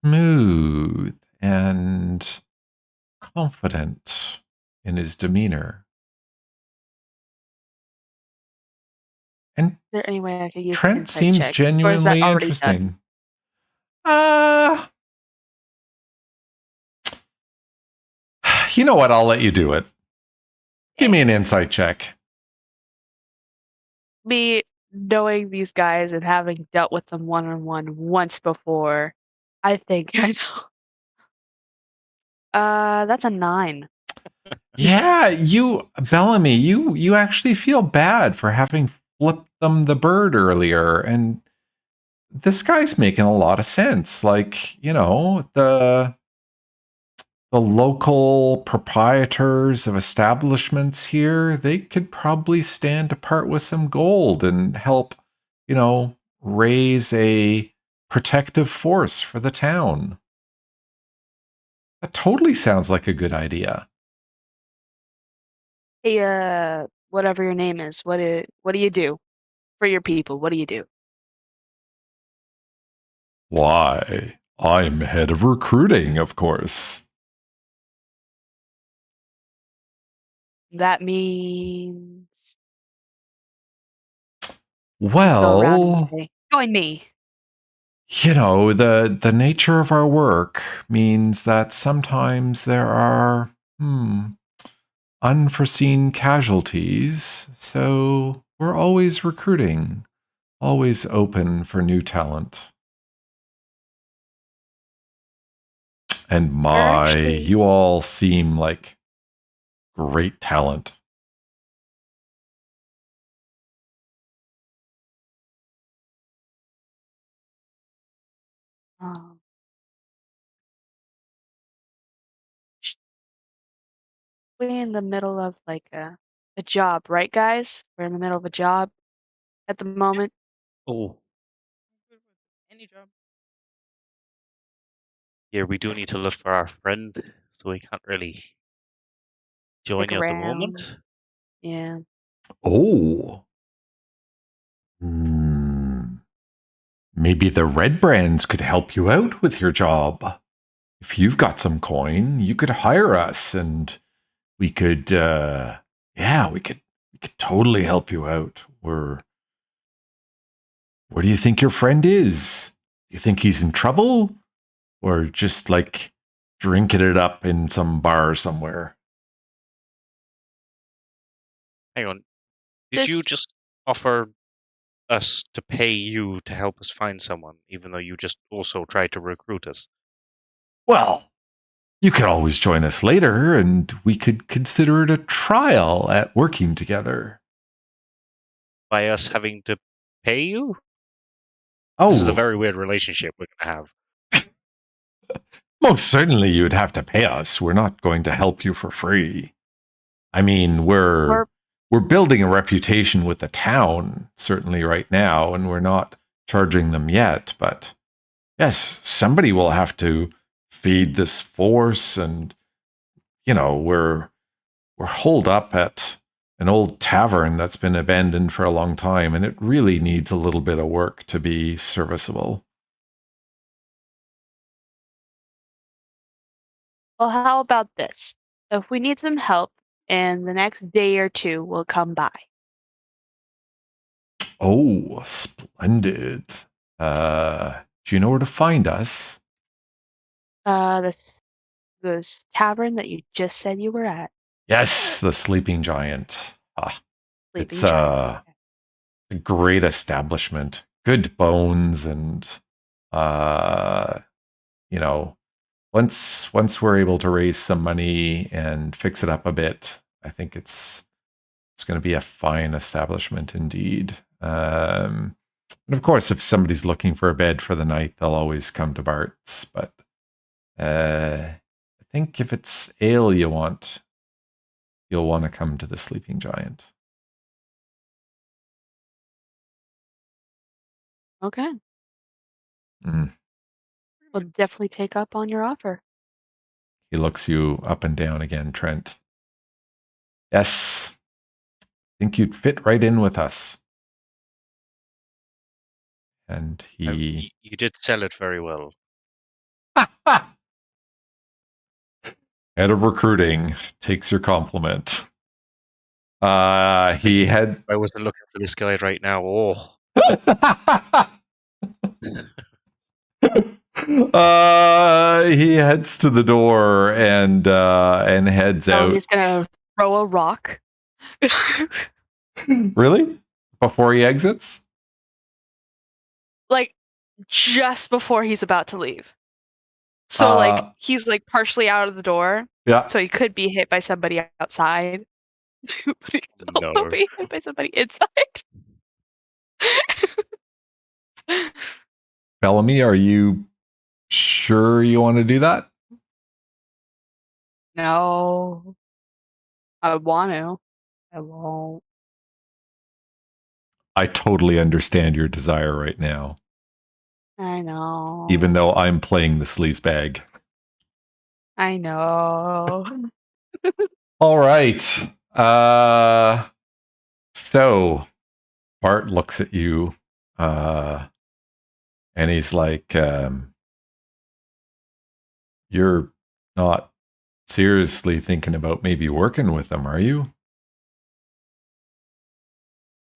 smooth and confident in his demeanor. And Is there any way I could use an Trent insight seems check? Or is that genuinely already interesting. done? You know what? I'll let you do it. Give me an insight check. Me knowing these guys and having dealt with them one-on-one once before, I think I know. That's a 9. Yeah, Bellamy, you actually feel bad for having flipped them the bird earlier, and this guy's making a lot of sense. Like, the local proprietors of establishments here, they could probably stand to part with some gold and help, raise a protective force for the town. That totally sounds like a good idea. Hey, whatever your name is, what do you do for your people? What do you do? Why, I'm head of recruiting, of course. That means Well, go around and say, join me. The nature of our work means that sometimes there are unforeseen casualties, so we're always recruiting, always open for new talent. And you all seem like great talent. We're in the middle of like a job, right, guys? We're in the middle of a job at the moment. Oh, Any job. yeah, we do need to look for our friend, so we can't really join Stick you at the around. moment. Yeah. Oh. Maybe the Redbrands could help you out with your job. If you've got some coin, you could hire us and we could we could totally help you out. Where do you think your friend is? Do you think he's in trouble? Or just like drinking it up in some bar somewhere? Hang on. Did you just offer us to pay you to help us find someone, even though you just also tried to recruit us? Well, you could always join us later and we could consider it a trial at working together. By us having to pay you? Oh, This is a very weird relationship we're going to have. most certainly you'd have to pay us. We're not going to help you for free. I mean, we're building a reputation with the town, certainly right now, and we're not charging them yet. But yes, somebody will have to feed this force, and we're holed up at an old tavern that's been abandoned for a long time, and it really needs a little bit of work to be serviceable. Well, how about this? If we need some help, in the next day or two, we'll come by. Oh, splendid. Do you know where to find us? The this tavern that you just said you were at. Yes, the Sleeping Giant. Sleeping It's Giant. a great establishment. Good bones, and you know, once we're able to raise some money and fix it up a bit, I think it's going to be a fine establishment indeed. And of course, if somebody's looking for a bed for the night, they'll always come to Bart's. But I think if it's ale you want, you'll want to come to the Sleeping Giant. Okay. Mm. We'll definitely take up on your offer. He looks you up and down again, Trent. Yes. Think you'd fit right in with us. And he... You did sell it very well. Head of recruiting takes your compliment. He had... I wasn't looking for this guy right now. Oh. He heads to the door and heads out. He's gonna throw a rock. Really? Before he exits? Like just before he's about to leave. So like he's like partially out of the door. Yeah. So he could be hit by somebody outside. But he could also be hit by somebody inside. Bellamy, are you sure you want to do that? No. I want to. I won't. I totally understand your desire right now. I know. Even though I'm playing the sleazebag. I know. All right. So Bart looks at you and he's like, you're not seriously thinking about maybe working with them, are you?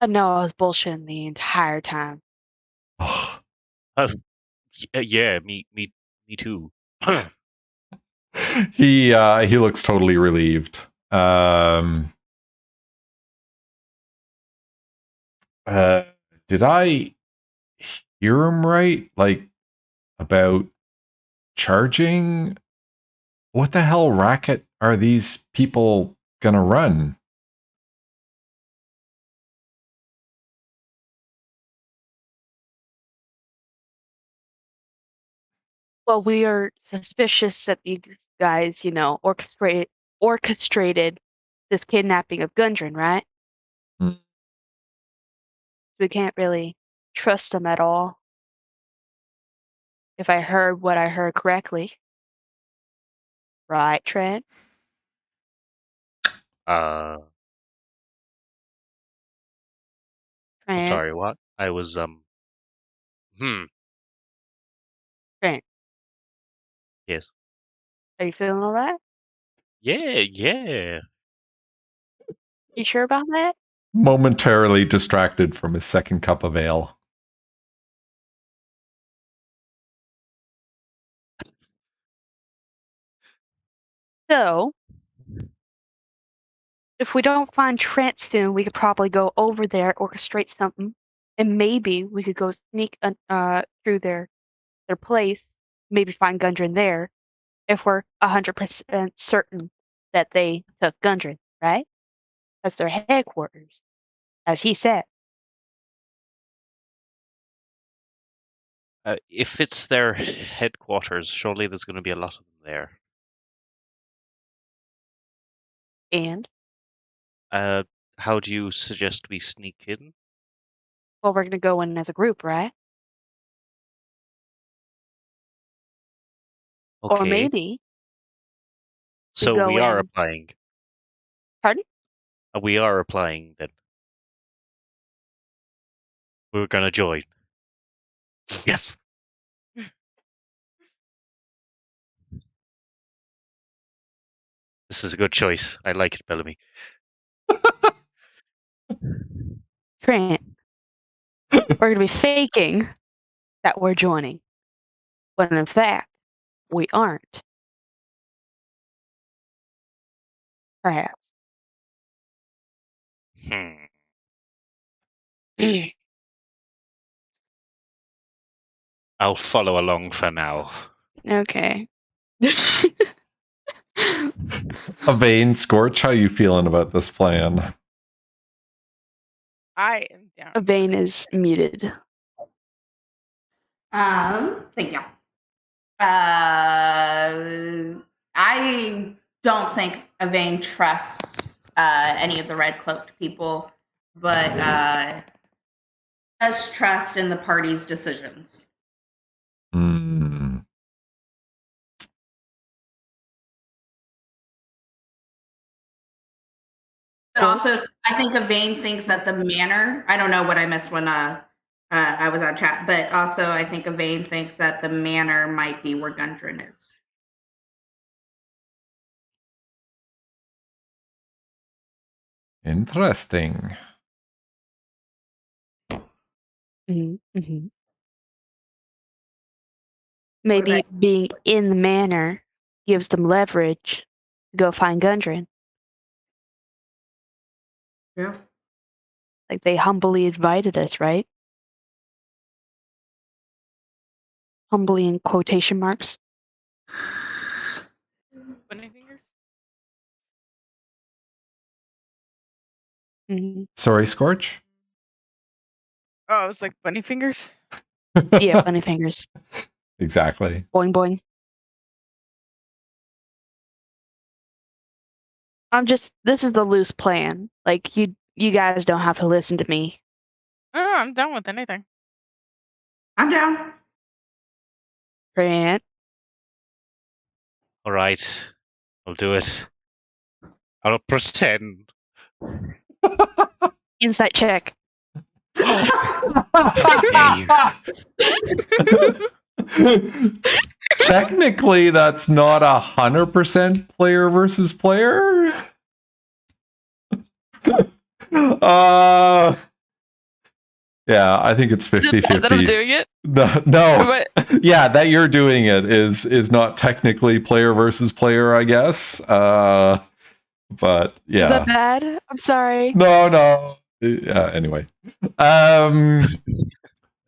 No, I was bullshitting the entire time. Yeah, me too. He looks totally relieved. Did I hear him right? Like about charging? What the hell racket are these people gonna run? Well, we are suspicious that these guys, orchestrated this kidnapping of Gundren, right? Hmm. We can't really trust them at all. If I heard what I heard correctly. Right, Trent? I'm Trent? sorry, what? I was Trent, Yes. are you feeling all right? Yeah. You sure about that? Momentarily distracted from his second cup of ale. So, if we don't find Trent soon, we could probably go over there, orchestrate something, and maybe we could go sneak through their place, maybe find Gundren there, if we're 100% certain that they took Gundren, right? That's their headquarters, as he said. If it's their headquarters, surely there's going to be a lot of them there. And? How do you suggest we sneak in? Well, we're going to go in as a group, right? Okay. Or maybe... So we are in... applying. Pardon? We are applying, then. We're going to join. Yes. This is a good choice. I like it, Bellamy. Trent, we're going to be faking that we're joining. When in fact, we aren't. Perhaps. I'll follow along for now. Okay. Avaine, Scorch, how you feeling about this plan? I am down. Avaine is muted. Thank you. I don't think Avaine trusts any of the red cloaked people, but does trust in the party's decisions. Hmm. But also, I think Avaine thinks that the manor, I don't know what I missed when I was on chat, but also I think Avaine thinks that the manor might be where Gundren is. Interesting. Mm-hmm. Maybe about- being in the manor gives them leverage to go find Gundren. Yeah. Like they humbly invited us, right? Humbly in quotation marks. Bunny fingers? Mhm. Sorry, Scorch? Oh, I was like bunny fingers. Yeah, bunny fingers. Exactly. Boing boing. This is the loose plan. Like you guys don't have to listen to me. Oh, I'm done with anything. I'm down. Trent. All right, I'll do it. I'll pretend. Insight check. Technically, that's not 100% player versus player. Yeah, I think it's 50-50. That I'm doing it? No. Yeah, that you're doing it is not technically player versus player, I guess. But yeah. Is that bad? I'm sorry. No. Anyway.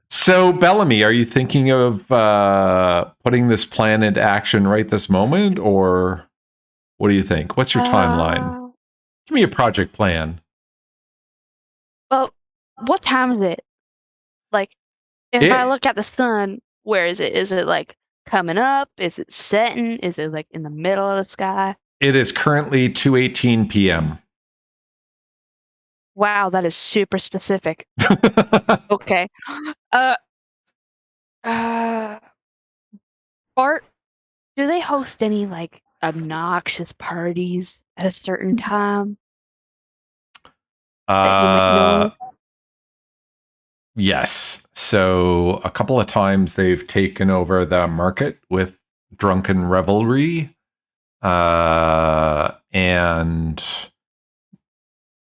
So, Bellamy, are you thinking of putting this plan into action right this moment, or what do you think? What's your timeline? Give me a project plan. Well, what time is it? Like, if I look at the sun, where is it? Is it like coming up? Is it setting? Is it like in the middle of the sky? It is currently 2:18 p.m. Wow, that is super specific. Okay. Bart, do they host any like obnoxious parties at a certain time? That you might know? Yes. So a couple of times they've taken over the market with drunken revelry. And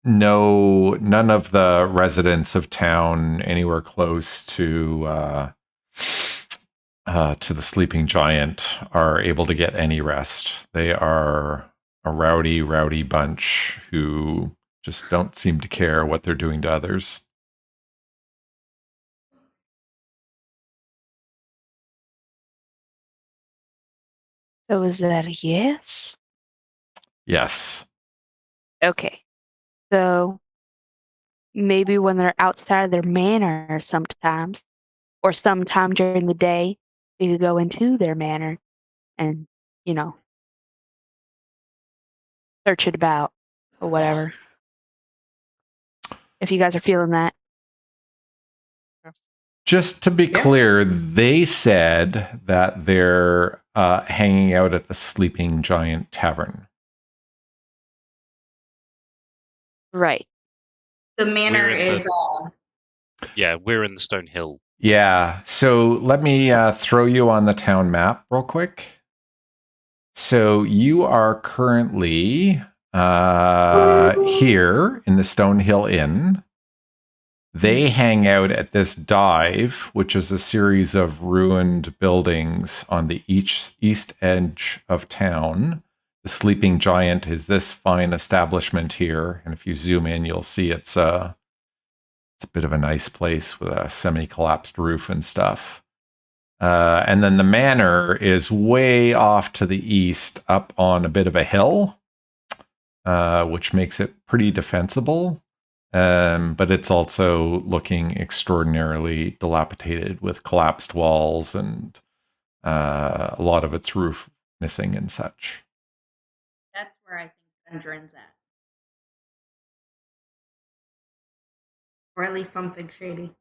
none of the residents of town anywhere close to the sleeping giant are able to get any rest. They are a rowdy bunch who just don't seem to care what they're doing to others. So is that a yes? Yes. Okay. So maybe when they're outside their manor sometimes, or sometime during the day, we could go into their manor and, search it about or whatever. If you guys are feeling that. Just to be clear, they said that they're hanging out at the Sleeping Giant Tavern. Right. The manor is... Yeah, we're in the Stonehill. Yeah, so let me throw you on the town map real quick. So you are currently here in the Stonehill Inn. They hang out at this dive, which is a series of ruined buildings on the east edge of town. The The Sleeping Giant is this fine establishment here, and if you zoom in, you'll see it's a bit of a nice place with a semi-collapsed roof and stuff. And then the manor is way off to the east, up on a bit of a hill, which makes it pretty defensible. But it's also looking extraordinarily dilapidated with collapsed walls and a lot of its roof missing and such. That's where I think Gundren's at. Or at least something shady.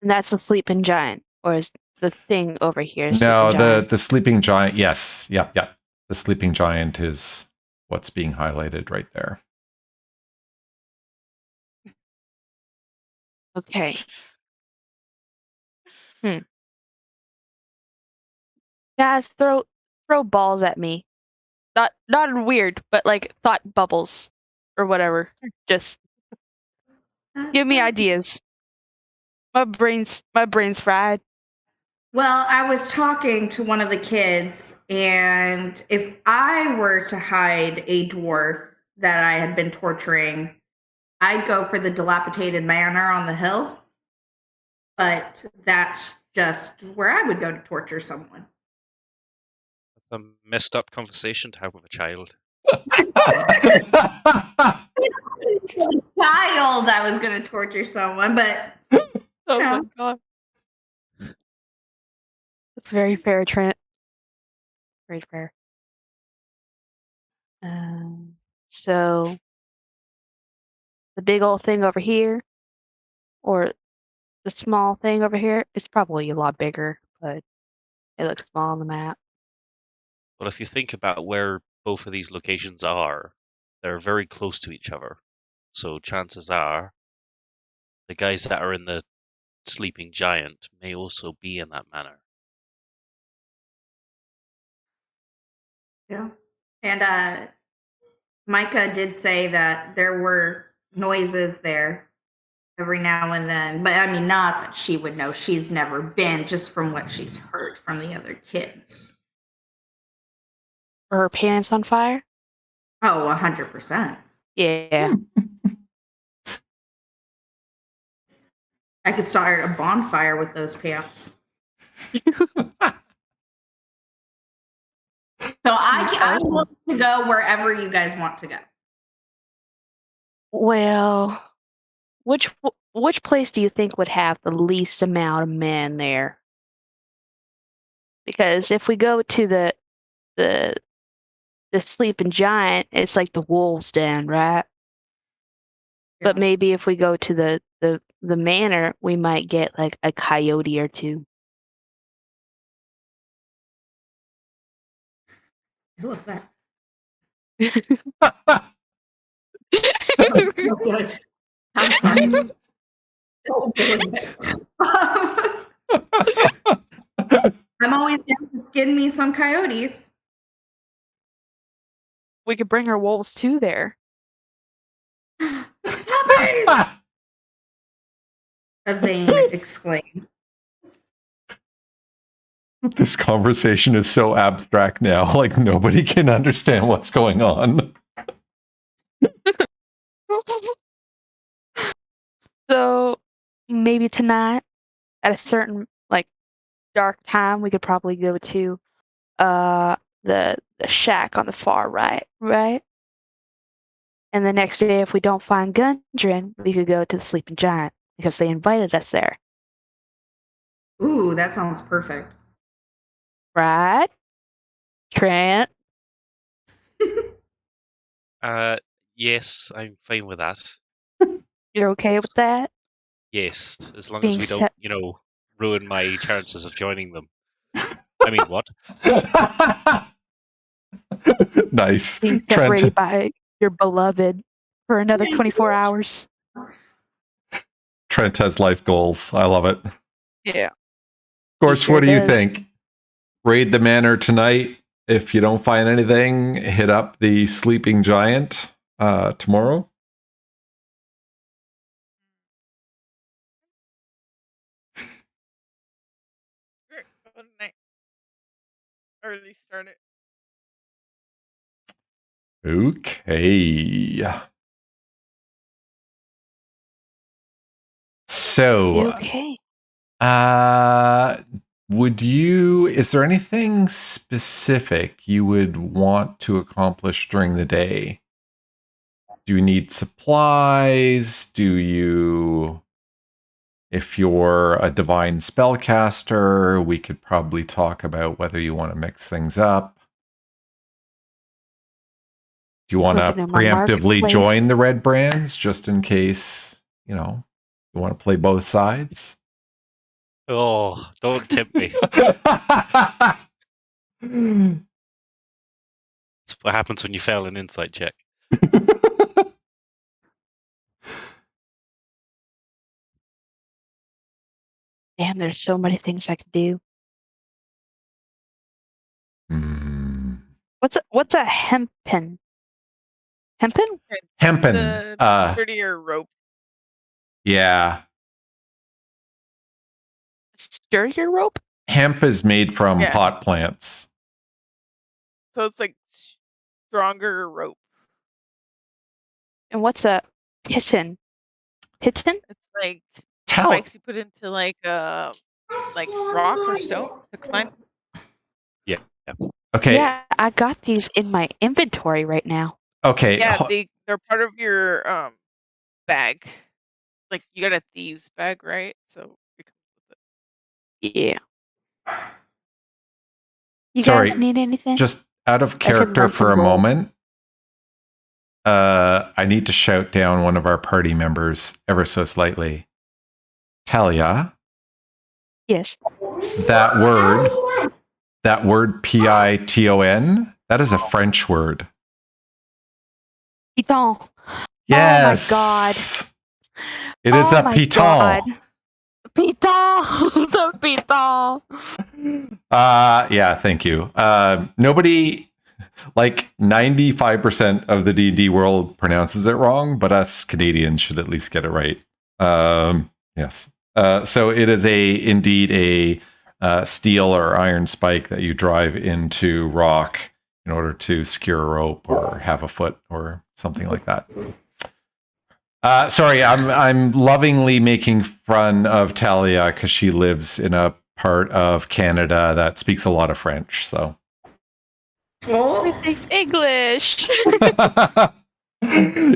And that's the sleeping giant, or is the thing over here? No, Sleeping giant? the sleeping giant. Yes, yep. The sleeping giant is what's being highlighted right there. Okay. Guys, throw balls at me. Not weird, but like thought bubbles or whatever. Just give me ideas. My brain's fried. Well, I was talking to one of the kids, and if I were to hide a dwarf that I had been torturing, I'd go for the dilapidated manor on the hill. But that's just where I would go to torture someone. That's a messed up conversation to have with a child. Child, I was going to torture someone, but Oh no. my god. That's very fair, Trent. Very fair. So the big old thing over here, or the small thing over here, is probably a lot bigger, but it looks small on the map. Well, if you think about where both of these locations are, they're very close to each other. So chances are the guys that are in the Sleeping Giant may also be in that manor. Yeah. And Mika did say that there were noises there every now and then. But I mean, not that she would know. She's never been, just from what she's heard from the other kids. Are her pants on fire? Oh, 100%. Yeah. I could start a bonfire with those pants. So I'm willing to go wherever you guys want to go. Well, which place do you think would have the least amount of men there? Because if we go to the sleeping giant, it's like the wolves' den, right? Yeah. But maybe if we go to the manor, we might get like a coyote or two. I love that. Good. I'm sorry. I'm always down to skin me some coyotes. We could bring our wolves too there. Puppies! Avaine exclaimed. This conversation is so abstract now, like nobody can understand what's going on. So maybe tonight at a certain like dark time, we could probably go to the shack on the far right, right? And the next day, if we don't find Gundren, we could go to the Sleeping Giant because they invited us there. Ooh, that sounds perfect. Right? Trent? Yes, I'm fine with that. You're okay with that? Yes, as long as Being we set- don't, ruin my chances of joining them. I mean, what? Nice. Being separated by your beloved for another 24 hours. Trent has life goals. I love it. Yeah. Scorch, Sure what do you does. think? Raid the manor tonight. If you don't find anything, hit up the Sleeping Giant tomorrow. already started. Okay. So, Okay. is there anything specific you would want to accomplish during the day? Do you need supplies? If you're a divine spellcaster, we could probably talk about whether you want to mix things up. Do you want to Looking at my preemptively marketplace. join the Redbrands just in case, you want to play both sides? Oh, don't tempt me. That's what happens when you fail an insight check. Damn, there's so many things I could do. What's a hempen? Hempen? Hempen. The sturdier rope. Yeah. Sturdier rope? Hemp is made from Yeah. pot plants. So it's like stronger rope. And what's a piton? Piton? It's like Tell. spikes you put into like rock or stone to climb. Yeah. Okay. Yeah, I got these in my inventory right now. Okay. Yeah, they're part of your bag. Like you got a thieves bag, right? So it comes with it. Yeah. You Sorry, guys need anything? just out of I can character run for some a roll. moment. I need to shout down one of our party members ever so slightly. Talia, Yes. that word Piton, that is a French word. Piton. Yes. Oh my god. It is a my piton. god. Piton. The piton. Yeah, thank you. Nobody, like 95% of the D&D world pronounces it wrong, but us Canadians should at least get it right. Yes. So it is indeed a steel or iron spike that you drive into rock in order to secure a rope or have a foot or something like that. Sorry, I'm lovingly making fun of Talia because she lives in a part of Canada that speaks a lot of French. So Everything's English.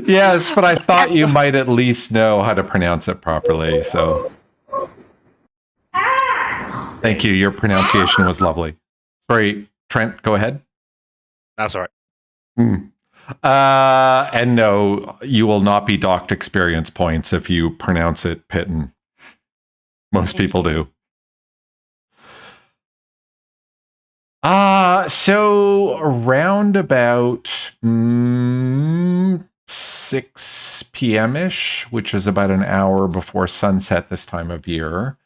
yes, but I thought you might at least know how to pronounce it properly. So thank you. Your pronunciation was lovely. Sorry, Trent, go ahead. That's all right. And no, you will not be docked experience points if you pronounce it Pitten. Most people do. So around about 6 p.m.-ish, which is about an hour before sunset this time of year,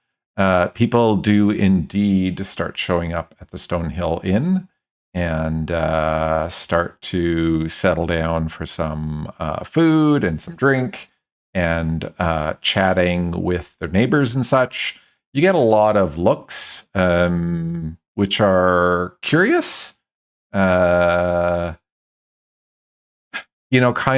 people do indeed start showing up at the Stonehill Inn and start to settle down for some food and some drink and chatting with their neighbors and such. You get a lot of looks, which are curious. Kind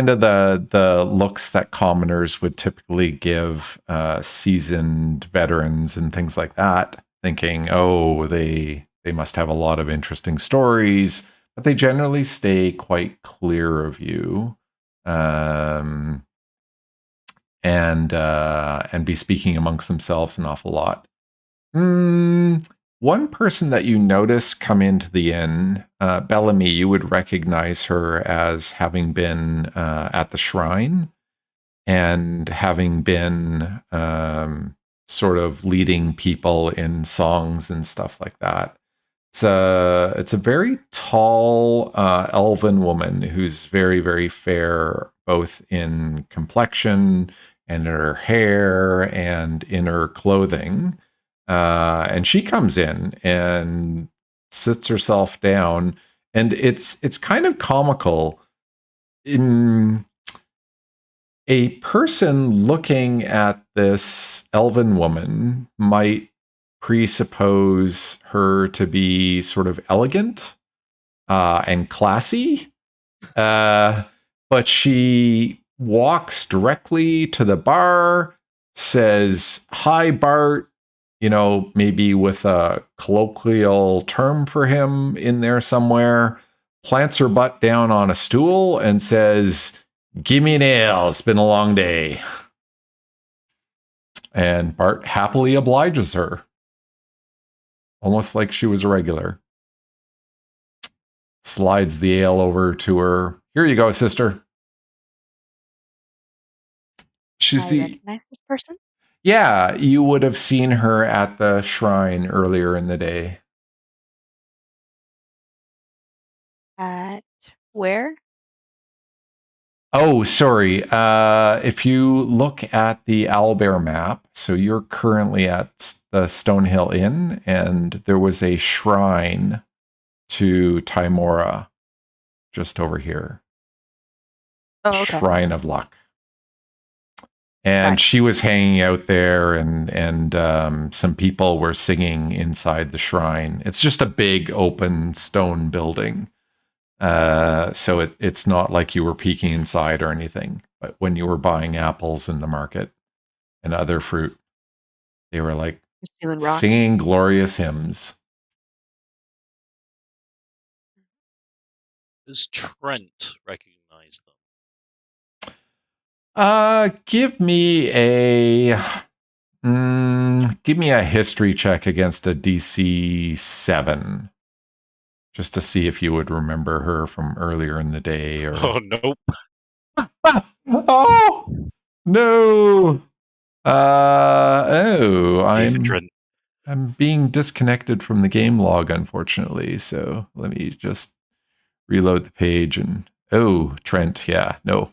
of the looks that commoners would typically give seasoned veterans and things like that, thinking, oh, they must have a lot of interesting stories, but they generally stay quite clear of you, and be speaking amongst themselves an awful lot. One person that you notice come into the inn, Bellamy, you would recognize her as having been at the shrine and having been sort of leading people in songs and stuff like that. It's a very tall elven woman who's very, very fair, both in complexion and in her hair and in her clothing. And she comes in and sits herself down, and it's kind of comical. In a person looking at this elven woman might presuppose her to be sort of elegant and classy. But she walks directly to the bar, says, "Hi, Bart," maybe with a colloquial term for him in there somewhere, plants her butt down on a stool and says, "Give me an ale. It's been a long day." And Bart happily obliges her, almost like she was a regular. Slides the ale over to her. "Here you go, sister." She's I recognize this person? Yeah, you would have seen her at the shrine earlier in the day. At where? Oh, sorry. If you look at the Owlbear map, so you're currently at the Stonehill Inn, and there was a shrine to Tymora just over here. Oh, okay. Shrine of Luck. And Right. she was hanging out there, and some people were singing inside the shrine. It's just a big open stone building. So it's not like you were peeking inside or anything. But when you were buying apples in the market and other fruit, they were like Stealing rocks. singing glorious hymns. Does Trent recognize them? Give me a history check against a DC 7. Just to see if you would remember her from earlier in the day. Or... Oh, nope. Oh, no. I'm being disconnected from the game log, unfortunately. So let me just reload the page. And Trent, yeah, no.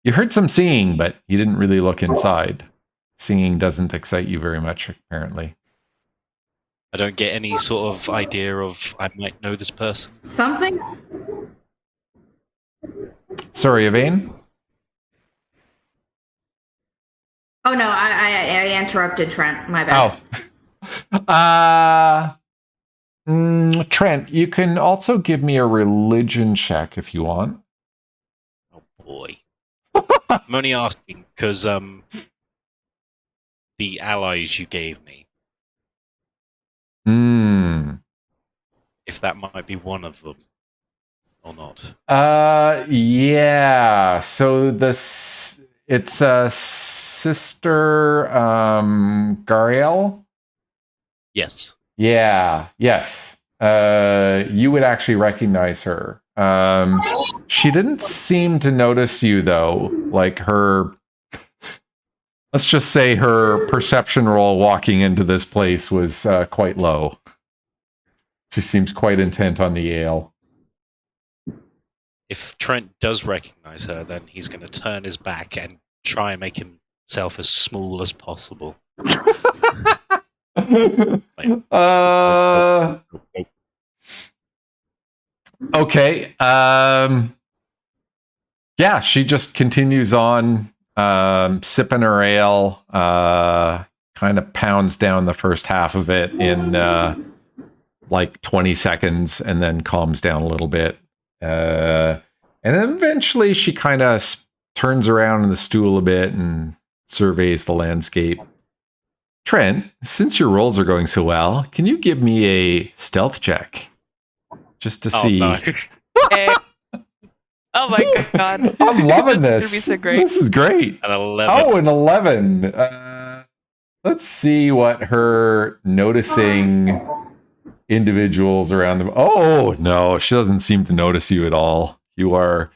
You heard some singing, but you didn't really look inside. Singing doesn't excite you very much, apparently. I don't get any sort of idea of I might know this person. Something. Sorry, Avaine? Oh no, I interrupted Trent. My bad. Trent, you can also give me a religion check if you want. Oh boy. I'm only asking because the allies you gave me. If that might be one of them or not. Yeah. So it's a sister Garaele? Yes. Yeah, yes. You would actually recognize her. She didn't seem to notice you though. Like let's just say her perception roll walking into this place was quite low. She seems quite intent on the ale. If Trent does recognize her, then he's going to turn his back and try and make himself as small as possible. Okay. Yeah, she just continues on sipping her ale, kind of pounds down the first half of it in like 20 seconds and then calms down a little bit. And then eventually she kind of turns around in the stool a bit and surveys the landscape. Trent, since your rolls are going so well, can you give me a stealth check? Just to see. No. Oh my god. I'm loving this. It's gonna be so great. This is great. An 11. Oh, an 11. Let's see what her noticing individuals around them. Oh, no, she doesn't seem to notice you at all. You are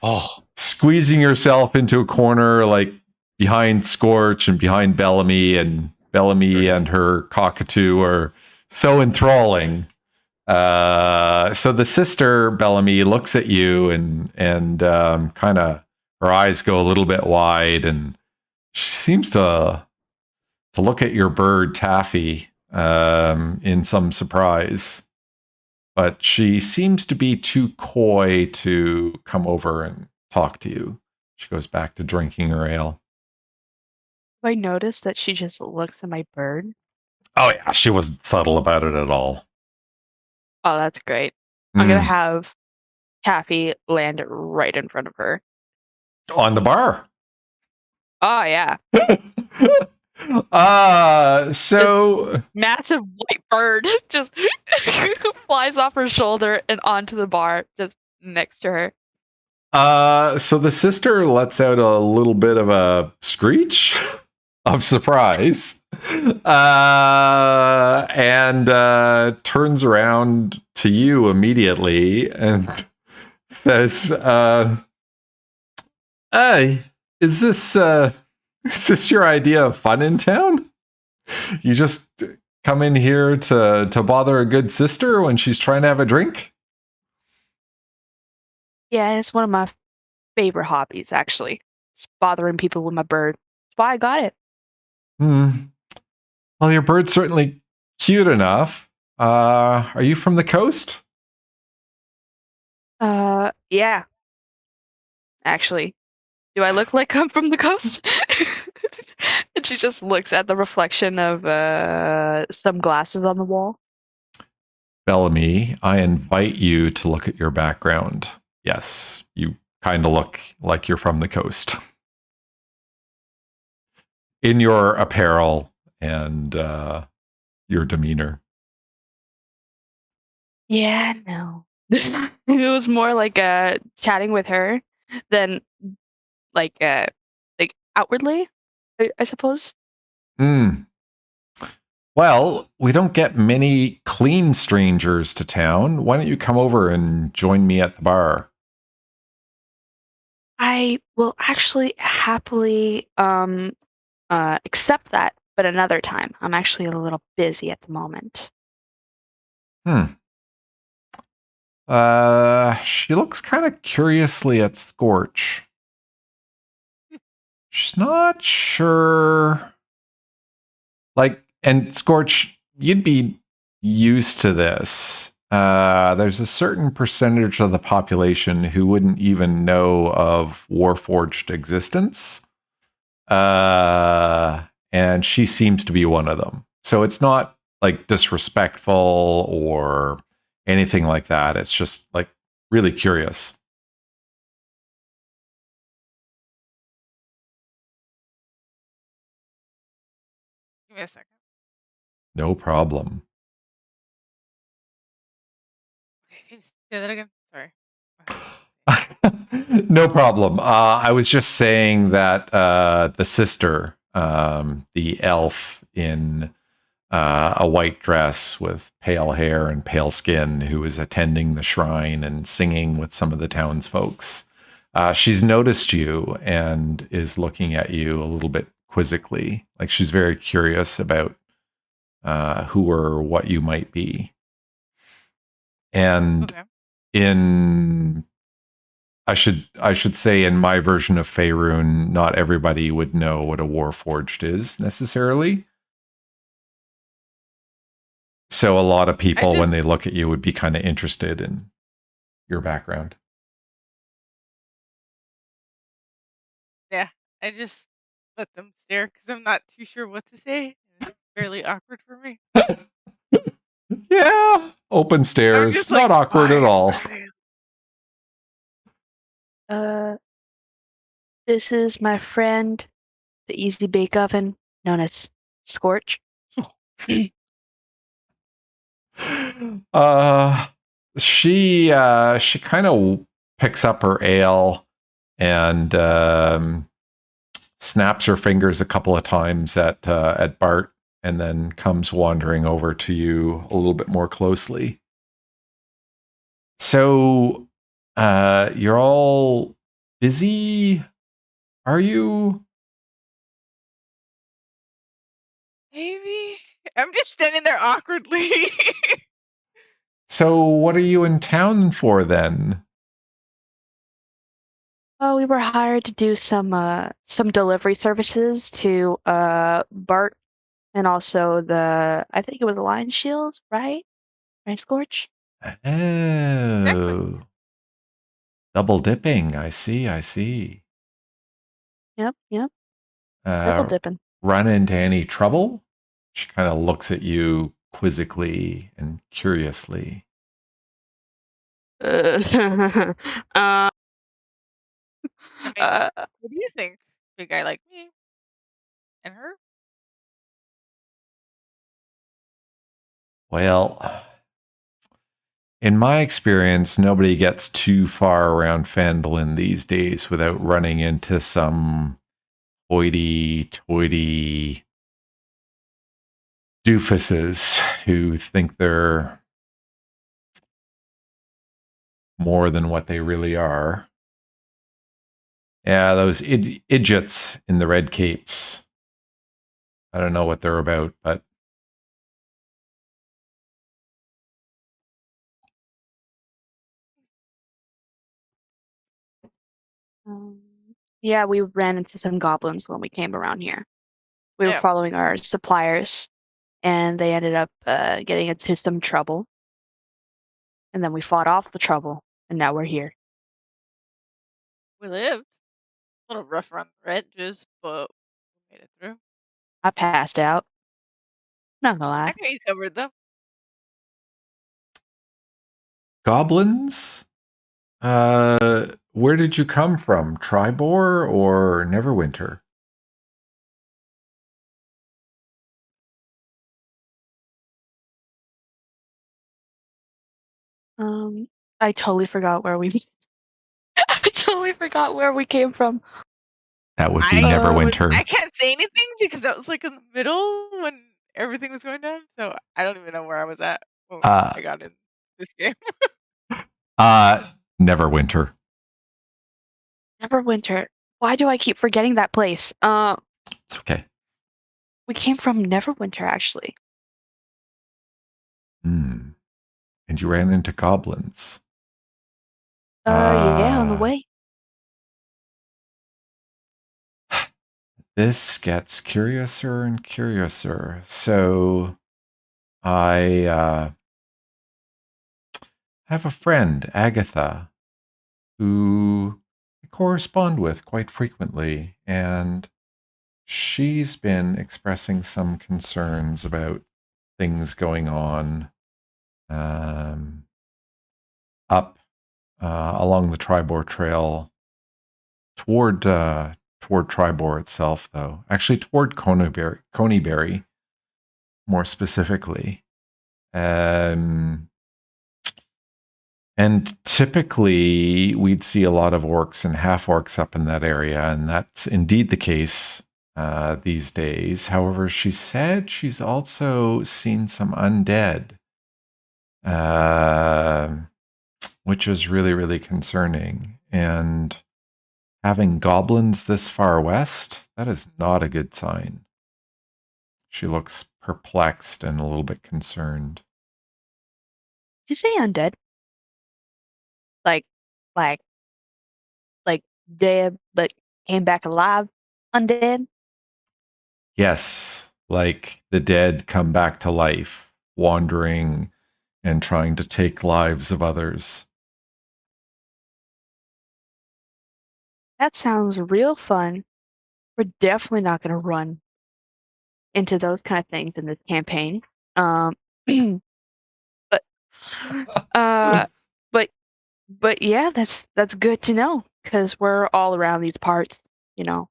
squeezing yourself into a corner, like behind Scorch and behind Bellamy, and Bellamy and her cockatoo are so enthralling. So the sister Bellamy looks at you and kind of her eyes go a little bit wide, and she seems to look at your bird Taffy in some surprise, but she seems to be too coy to come over and talk to you. She goes back to drinking her ale. I noticed that she just looks at my bird. Oh yeah, she wasn't subtle about it at all. Oh, that's great. I'm gonna Mm. have Taffy land right in front of her. On the bar. Oh yeah, So massive white bird just flies off her shoulder and onto the bar just next to her. so the sister lets out a little bit of a screech of surprise, and turns around to you immediately and says, "Hey, is this your idea of fun in town? You just come in here to bother a good sister when she's trying to have a drink?" Yeah, it's one of my favorite hobbies, actually. Just bothering people with my bird. That's why I got it. Well, your bird's certainly cute enough. Are you from the coast? Yeah. Actually, do I look like I'm from the coast? And she just looks at the reflection of some glasses on the wall. Bellamy, I invite you to look at your background. Yes, you kind of look like you're from the coast. In your apparel and your demeanor. Yeah, no. It was more like chatting with her than like outwardly, I suppose. Well, we don't get many clean strangers to town. Why don't you come over and join me at the bar? I will actually happily accept that, but another time. I'm actually a little busy at the moment. She looks kind of curiously at Scorch. She's not sure. Like, and Scorch, you'd be used to this. There's a certain percentage of the population who wouldn't even know of Warforged existence. And she seems to be one of them. So it's not like disrespectful or anything like that. It's just like really curious. Give me a second. No problem. Okay, can you say that again? Sorry. No problem. I was just saying that the sister, the elf in a white dress with pale hair and pale skin, who was attending the shrine and singing with some of the townsfolks, she's noticed you and is looking at you a little bit quizzically. Like she's very curious about who or what you might be. And Okay. I should say in my version of Faerun, not everybody would know what a Warforged is necessarily. So a lot of people, when they look at you, would be kind of interested in your background. Yeah, I just let them stare because I'm not too sure what to say. It's fairly awkward for me. Yeah, open stairs, just not like, awkward at all. This is my friend, the Easy Bake Oven, known as Scorch. She kind of picks up her ale and snaps her fingers a couple of times at Bart, and then comes wandering over to you a little bit more closely. So, you're all busy, are you? Maybe. I'm just standing there awkwardly. So, what are you in town for then? Oh, we were hired to do some delivery services to Bart and also I think it was the Lionshield, right? Right, Scorch? Oh. Double dipping. I see. Yep. Triple dipping. Run into any trouble? She kind of looks at you quizzically and curiously. uh, I mean, uh, what do you think? Big guy like me and her? Well, in my experience, nobody gets too far around Phandalin these days without running into some hoity-toity doofuses who think they're more than what they really are. Yeah, those idiots in the red capes. I don't know what they're about, but um, yeah, we ran into some goblins when we came around here. We were Yeah. following our suppliers, and they ended up getting into some trouble. And then we fought off the trouble, and now we're here. We lived. A little rough around the edges, but we made it through. I passed out. Not gonna I lie. got you covered though. goblins? Where did you come from? Tribor or Neverwinter? I totally forgot where we. I totally forgot where we came from. That would be I Neverwinter. can't say anything because that was like in the middle when everything was going down. So I don't even know where I was at when I got in this game. Neverwinter. Neverwinter. Why do I keep forgetting that place? It's okay. We came from Neverwinter, actually. And you ran into goblins. Yeah, on the way. This gets curiouser and curiouser. So I have a friend, Agatha, who I correspond with quite frequently, and she's been expressing some concerns about things going on up along the Tribor Trail toward Tribor itself, though. Actually, toward Coneyberry, more specifically. And typically, we'd see a lot of orcs and half orcs up in that area, and that's indeed the case these days. However, she said she's also seen some undead, which is really, really concerning. And having goblins this far west, that is not a good sign. She looks perplexed and a little bit concerned. Did you say undead? Like dead, but came back alive? Undead? Yes, like the dead come back to life, wandering and trying to take lives of others. That sounds real fun. We're definitely not going to run into those kind of things in this campaign. Um, but, uh, but, but yeah, that's good to know because we're all around these parts, you know.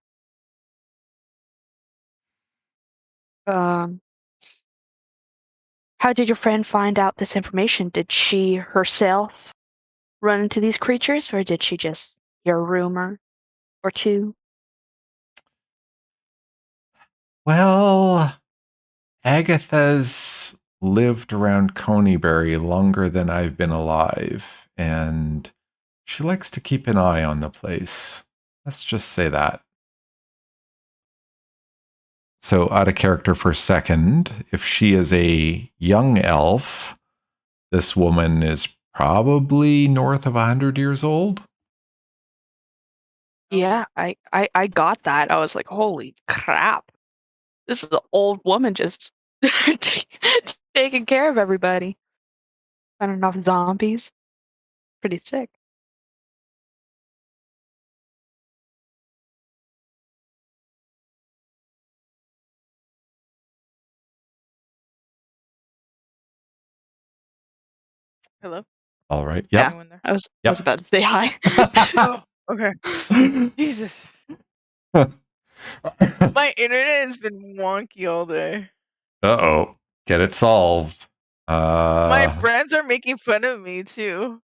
How did your friend find out this information? Did she herself run into these creatures, or did she just hear a rumor or two? Well, Agatha's lived around Coneyberry longer than I've been alive, and she likes to keep an eye on the place. Let's just say that. So, out of character for a second, if she is a young elf, this woman is probably north of 100 years old. Yeah, I got that. I was like, holy crap. This is an old woman just taking care of everybody. Fighting off zombies. Pretty sick. Hello? All right. Yeah. Yep. Anyone there? I was Yep. about to say hi. Oh, okay. Jesus. My internet has been wonky all day. Uh-oh. Get it solved. My friends are making fun of me too.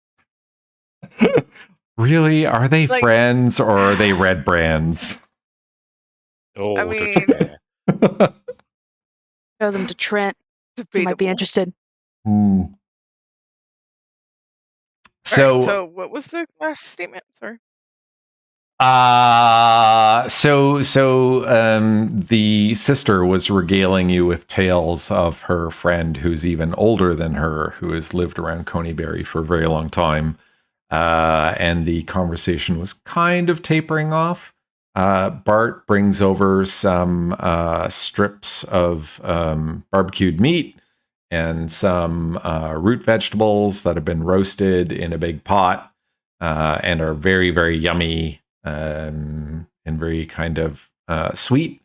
Really? Are they Like- friends or are they Redbrands? Oh, I don't mean- you dare. Show them to Trent. He Debatable. might be interested. Hmm. All right, so what was the last statement? Sorry. The sister was regaling you with tales of her friend who's even older than her, who has lived around Coneyberry for a very long time. And the conversation was kind of tapering off. Bart brings over some strips of barbecued meat and some root vegetables that have been roasted in a big pot and are very, very yummy and very kind of sweet,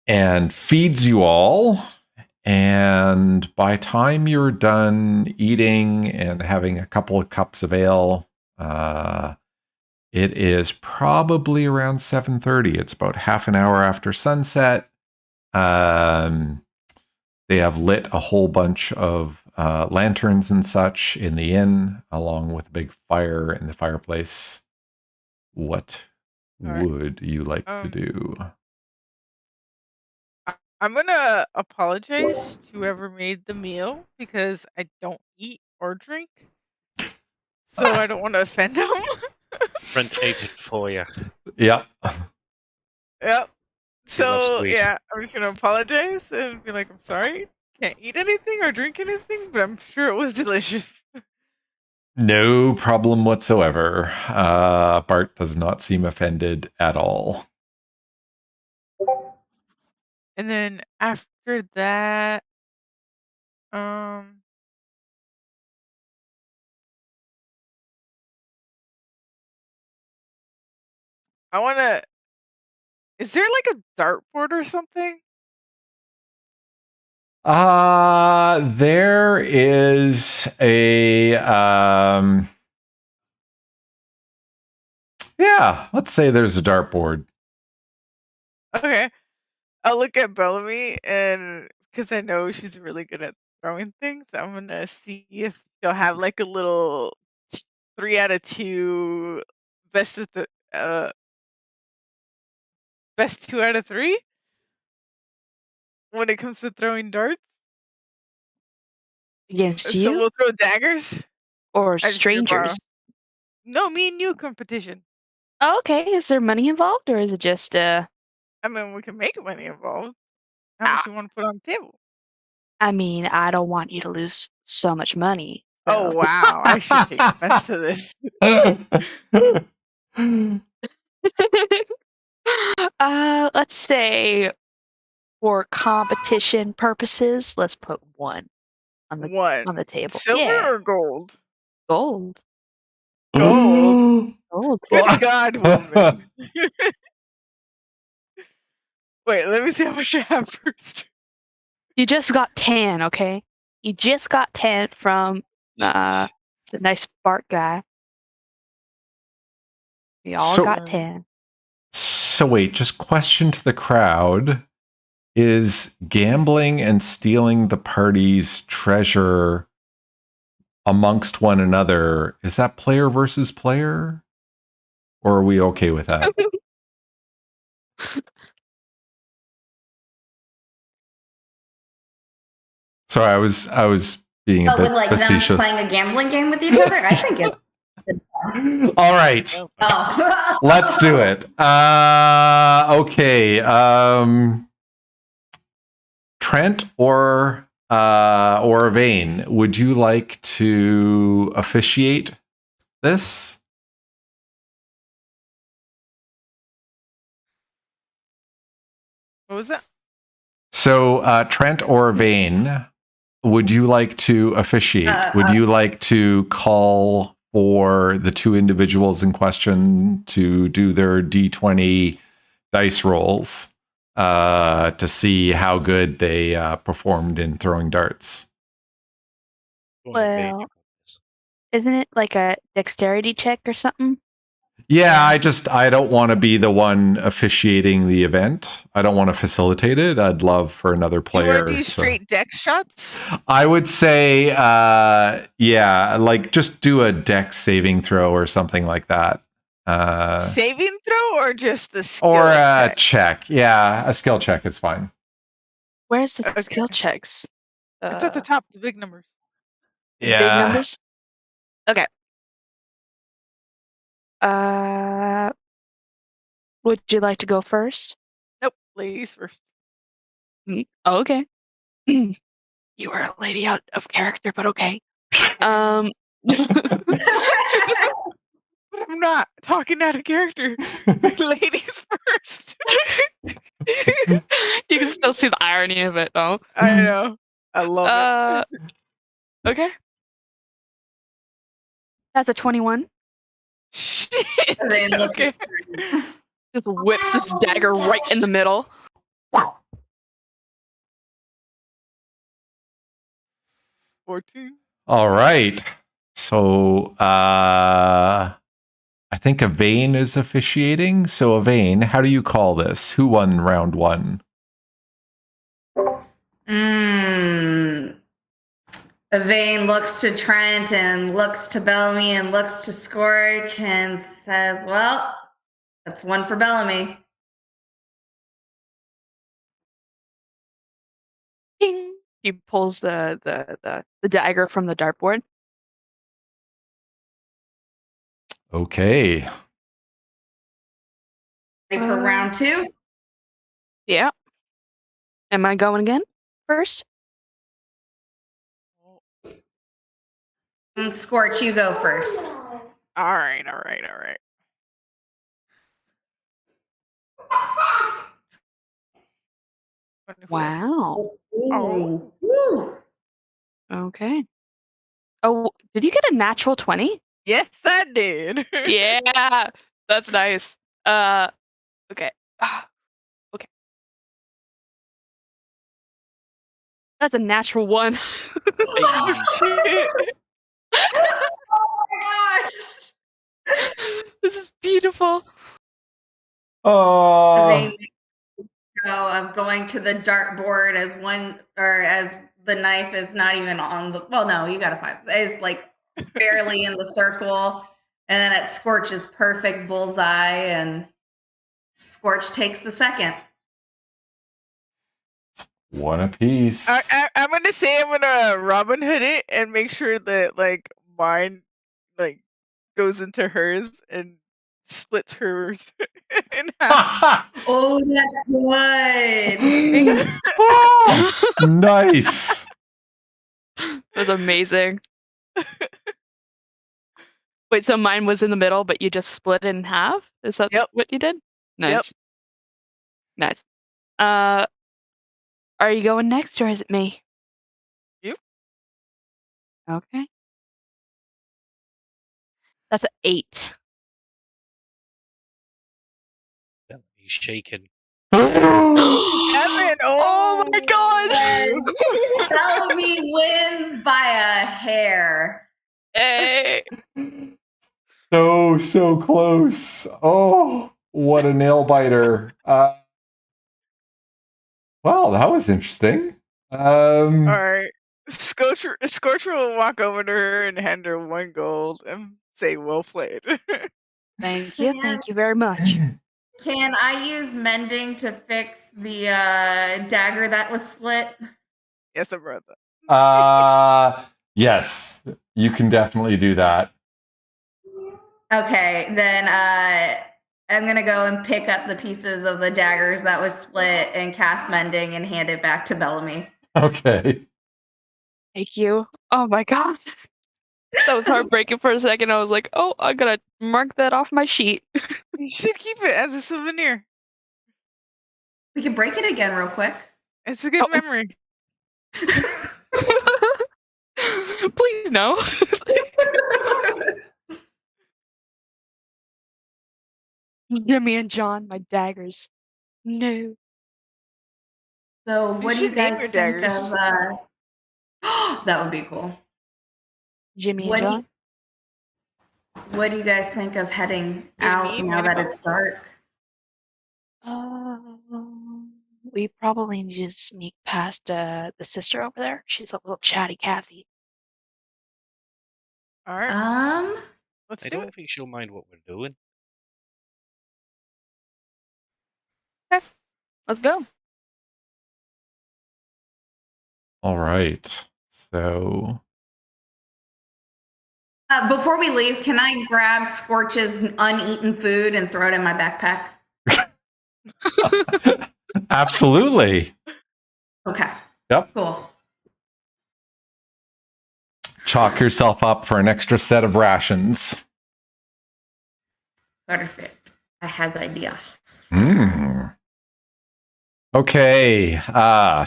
and feeds you all. And by time you're done eating and having a couple of cups of ale, it is probably around 7:30. It's about half an hour after sunset. They have lit a whole bunch of lanterns and such in the inn, along with a big fire in the fireplace. What All right. would you like to do? I'm gonna apologize to whoever made the meal because I don't eat or drink, so I don't want to offend them. Trent ate it for you. Yep. Yep. He loves So sweet. yeah, I'm just gonna apologize and be like, I'm sorry, can't eat anything or drink anything, but I'm sure it was delicious. No problem whatsoever. Bart does not seem offended at all. And then after that, I wanna. Is there like a dartboard or something? There is a yeah, let's say there's a dartboard. Okay, I'll look at Bellamy, and because I know she's really good at throwing things, I'm gonna see if she'll have like a little 3 out of 2 best of the best 2 out of 3 when it comes to throwing darts. Against So you we'll throw daggers. or I just need to borrow. strangers? No, me and you competition. Oh, okay. Is there money involved or is it just I mean, we can make money involved. How much you want to put on the table? I mean, I don't want you to lose so much money. Oh so- wow, I should take offense to this. Let's say for competition purposes, let's put 1 on the One. table. Silver Yeah, or gold? gold. Gold. Gold. Good God, woman. Wait, let me see how much I have first. You just got 10, okay? You just got 10 from the nice Bart guy. We all So- got 10. So wait, just question to the crowd. Is gambling and stealing the party's treasure amongst one another, is that player versus player? Or are we okay with that? Sorry, I was being a Oh, bit with like facetious. them playing a gambling game with each other? I think it's. All right, Oh. let's do it. Okay. Trent or Avaine, would you like to officiate this? What was that? So, Trent or Avaine, would you like to officiate? Would you like to call for the 2 individuals in question to do their D20 dice rolls to see how good they performed in throwing darts? Go on, Avaine, Well, you Isn't it like a dexterity check or something? Yeah, I don't want to be the one officiating the event. I don't want to facilitate it. I'd love for another Do you want player. to do straight dex shots? I would say, yeah, like just do a dex saving throw or something like that. Saving throw or just the skill Or a check? check. Yeah, a skill check is fine. Where's the Okay. skill checks? It's at the top, the big numbers. Big numbers? Okay. Would you like to go first? Nope, ladies first. Oh, okay. You are a lady out of character, but okay. But I'm not talking out of character. Ladies first. You can still see the irony of it, though. I know. I love it. Okay. That's a 21. Shit. They look Okay. Just whips this dagger right in the middle. 14. All right. So I think Avaine is officiating. So Avaine, how do you call this? Who won round 1? Avaine looks to Trent and looks to Bellamy and looks to Scorch and says, well, that's one for Bellamy. Ding. He pulls the dagger from the dartboard. Okay. Ready for round 2? Yeah. Am I going again first? And Scorch, you go first. All right. Wow. Oh. Okay. Oh, did you get a natural 20? Yes, I did. Yeah, that's nice. Okay. Okay. That's a natural 1. Oh, shit. Oh my gosh! This is beautiful. Avaine Oh. makes a go of going to the dartboard as the knife is not even on the. Well, no, you got a 5. It's like barely in the circle, and then it Scorch's perfect bullseye, and Scorch takes the second. One apiece. I'm gonna say I'm gonna Robin Hood it and make sure that like mine like goes into hers and splits hers in half. Oh, that's good. Nice. That was amazing. Wait, so mine was in the middle, but you just split it in half? Is that what you did? Nice. Nice. Are you going next, or is it me? You. Okay. That's an 8. He's shaken. 7. Oh my god! Bellamy wins by a hair. Hey. So close. Oh, what a nail biter. Well, that was interesting. All right. Scorch will walk over to her and hand her 1 gold and say, "Well played." Thank you. Thank you very much. Can I use mending to fix the dagger that was split? Yes, I brought that. Yes, you can definitely do that. Okay, then I'm gonna go and pick up the pieces of the daggers that was split and cast mending and hand it back to Bellamy. Okay. Thank you. Oh my god. That was heartbreaking for a second. I was like, oh, I'm gonna mark that off my sheet. You should keep it as a souvenir. We can break it again real quick. It's a good memory. Please no. Jimmy and John, my daggers. No. So what do you should name guys your think daggers. of that would be cool. Jimmy What and do you- John? What do you guys think of heading Hey, out me, now that Monica. it's dark? We probably need to sneak past the sister over there. She's a little chatty Cathy. All right, let's I do don't it. think she'll mind what we're doing. Let's go. All right. So Before we leave, can I grab Scorch's uneaten food and throw it in my backpack? absolutely. Okay. Yep. Cool. Chalk yourself up for an extra set of rations. Perfect. I has idea. Okay,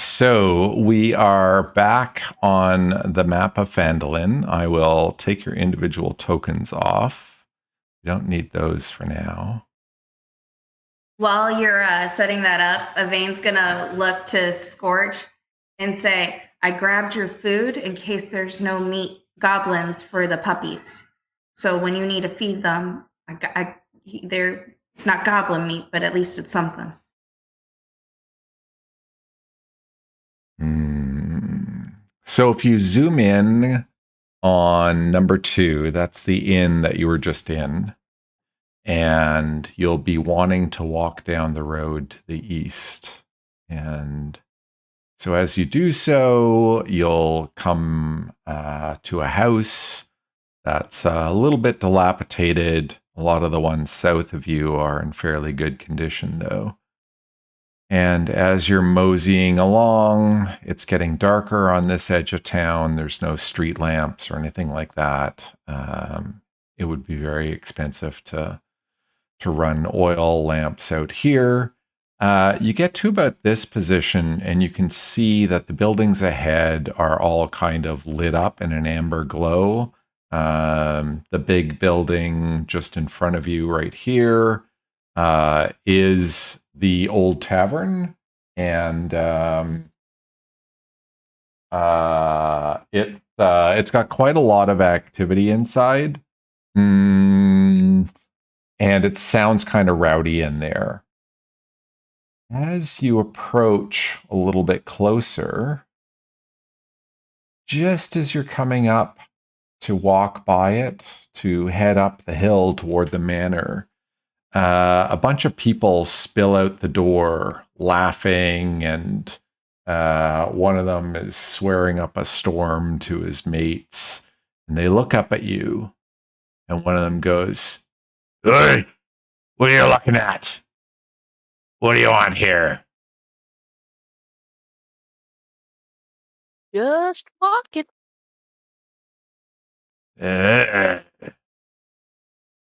so we are back on the map of Phandalin. I will take your individual tokens off. You don't need those for now. While you're setting that up, Avaine's gonna look to Scorch and say, I grabbed your food in case there's no meat goblins for the puppies. So when you need to feed them, it's not goblin meat, but at least it's something. So if you zoom in on number 2, that's the inn that you were just in, and you'll be wanting to walk down the road to the east. And so as you do so, you'll come to a house that's a little bit dilapidated. A lot of the ones south of you are in fairly good condition, though. And as you're moseying along, it's getting darker on this edge of town. There's no street lamps or anything like that. It would be very expensive to run oil lamps out here. You get to about this position, and you can see that the buildings ahead are all kind of lit up in an amber glow. The big building just in front of you right here is the old tavern, and it's got quite a lot of activity inside, and it sounds kind of rowdy in there. As you approach a little bit closer, just as you're coming up to walk by it, to head up the hill toward the manor, a bunch of people spill out the door laughing, and one of them is swearing up a storm to his mates. And they look up at you, and one of them goes, "Hey, what are you looking at? What do you want here?" Just walking.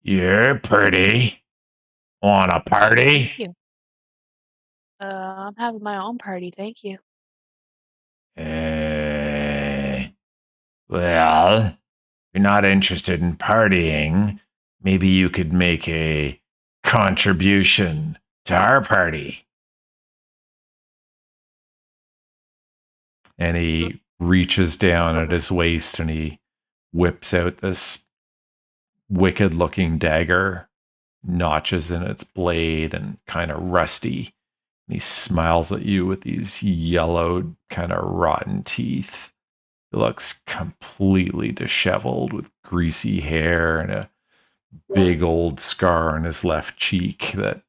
You're pretty. Want a party? Thank you. I'm having my own party, thank you. Well, if you're not interested in partying, maybe you could make a contribution to our party. And he reaches down at his waist and he whips out this wicked looking dagger, notches in its blade and kind of rusty. And he smiles at you with these yellowed, kind of rotten teeth. He looks completely disheveled with greasy hair and a big old scar on his left cheek that,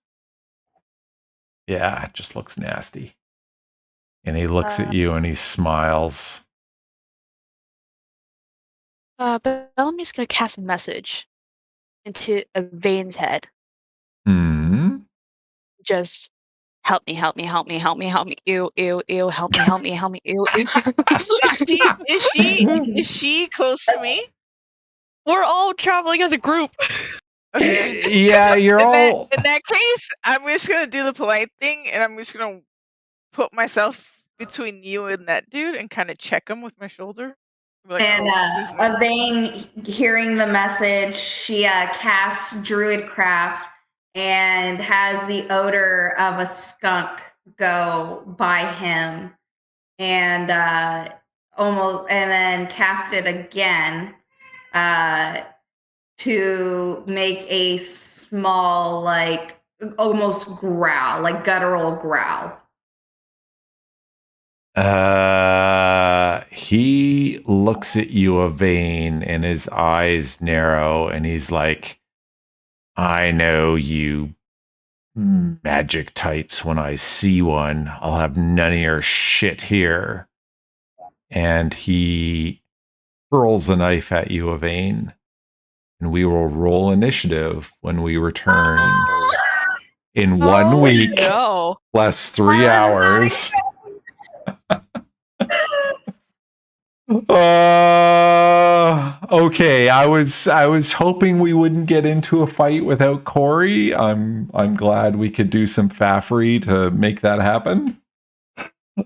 yeah, just looks nasty. And he looks at you and he smiles. Bellamy's gonna cast a message into Avaine's head. Just help me, help me, help me, help me, help me, ew, ew, ew, help me, help me, help me, ew, ew. Is she close to me? We're all traveling as a group. Okay. Yeah, you're all. In that case, I'm just gonna do the polite thing, and I'm just gonna put myself between you and that dude, and kind of check him with my shoulder. Like, And excuse me. Avaine, hearing the message, she casts Druidcraft and has the odor of a skunk go by him, and and then cast it again. to make a small, like, almost growl, like guttural growl. He looks at you, Avaine, and his eyes narrow, and he's like, I know you magic types when I see one. I'll have none of your shit here. And he hurls a knife at you, Avaine, and we will roll initiative when we return in 1 week, No. plus 3 hours. Okay. I was hoping we wouldn't get into a fight without Corey. I'm glad we could do some faffery to make that happen.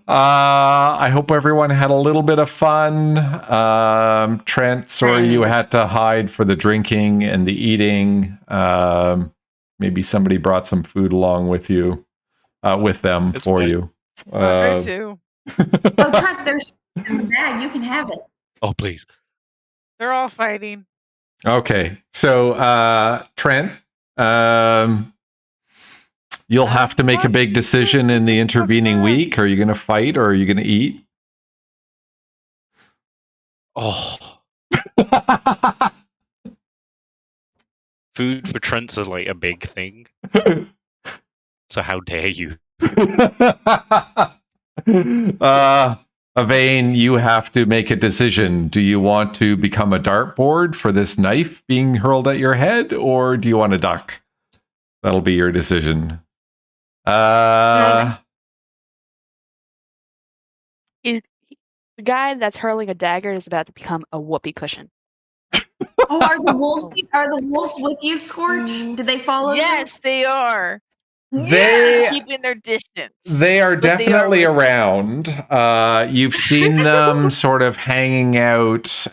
I hope everyone had a little bit of fun. Trent, sorry you had to hide for the drinking and the eating. Maybe somebody brought some food along with you, with them It's for fine. you. Me too. Oh, Trent, there's in the bag. You can have it. Oh, please. They're all fighting. Okay, so Trent, you'll have to make a big decision in the intervening week. Are you going to fight or are you going to eat? Oh, food for Trent's is like a big thing. So how dare you? Avaine, you have to make a decision. Do you want to become a dartboard for this knife being hurled at your head, or do you want to duck? That'll be your decision. The guy that's hurling a dagger is about to become a whoopee cushion. Oh, are the wolves with you, Scorch? Did they follow you? Yes, they are. They Keeping their distance. They are But they are definitely with- around. You've seen them sort of hanging out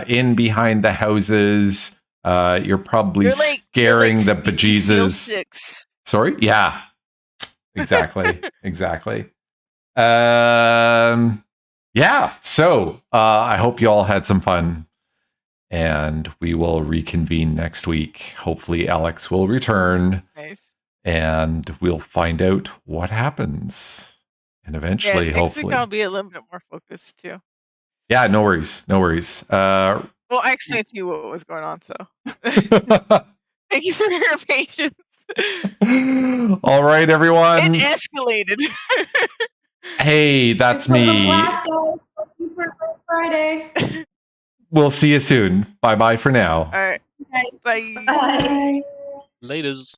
in behind the houses. You're probably scaring the bejesus. Six. Sorry? Yeah. Exactly. Exactly. Yeah. So I hope you all had some fun. And we will reconvene next week. Hopefully Alex will return. Nice. And we'll find out what happens. And eventually, next hopefully. week I'll be a little bit more focused too. Yeah, no worries. No worries. Well, I explained to you what was going on, so thank you for your patience. All right, everyone. It escalated. Hey, that's Put the me. blast, guys. Thank you for Friday. We'll see you soon. Bye-bye for now. All right. Guys, Bye. bye. Laters.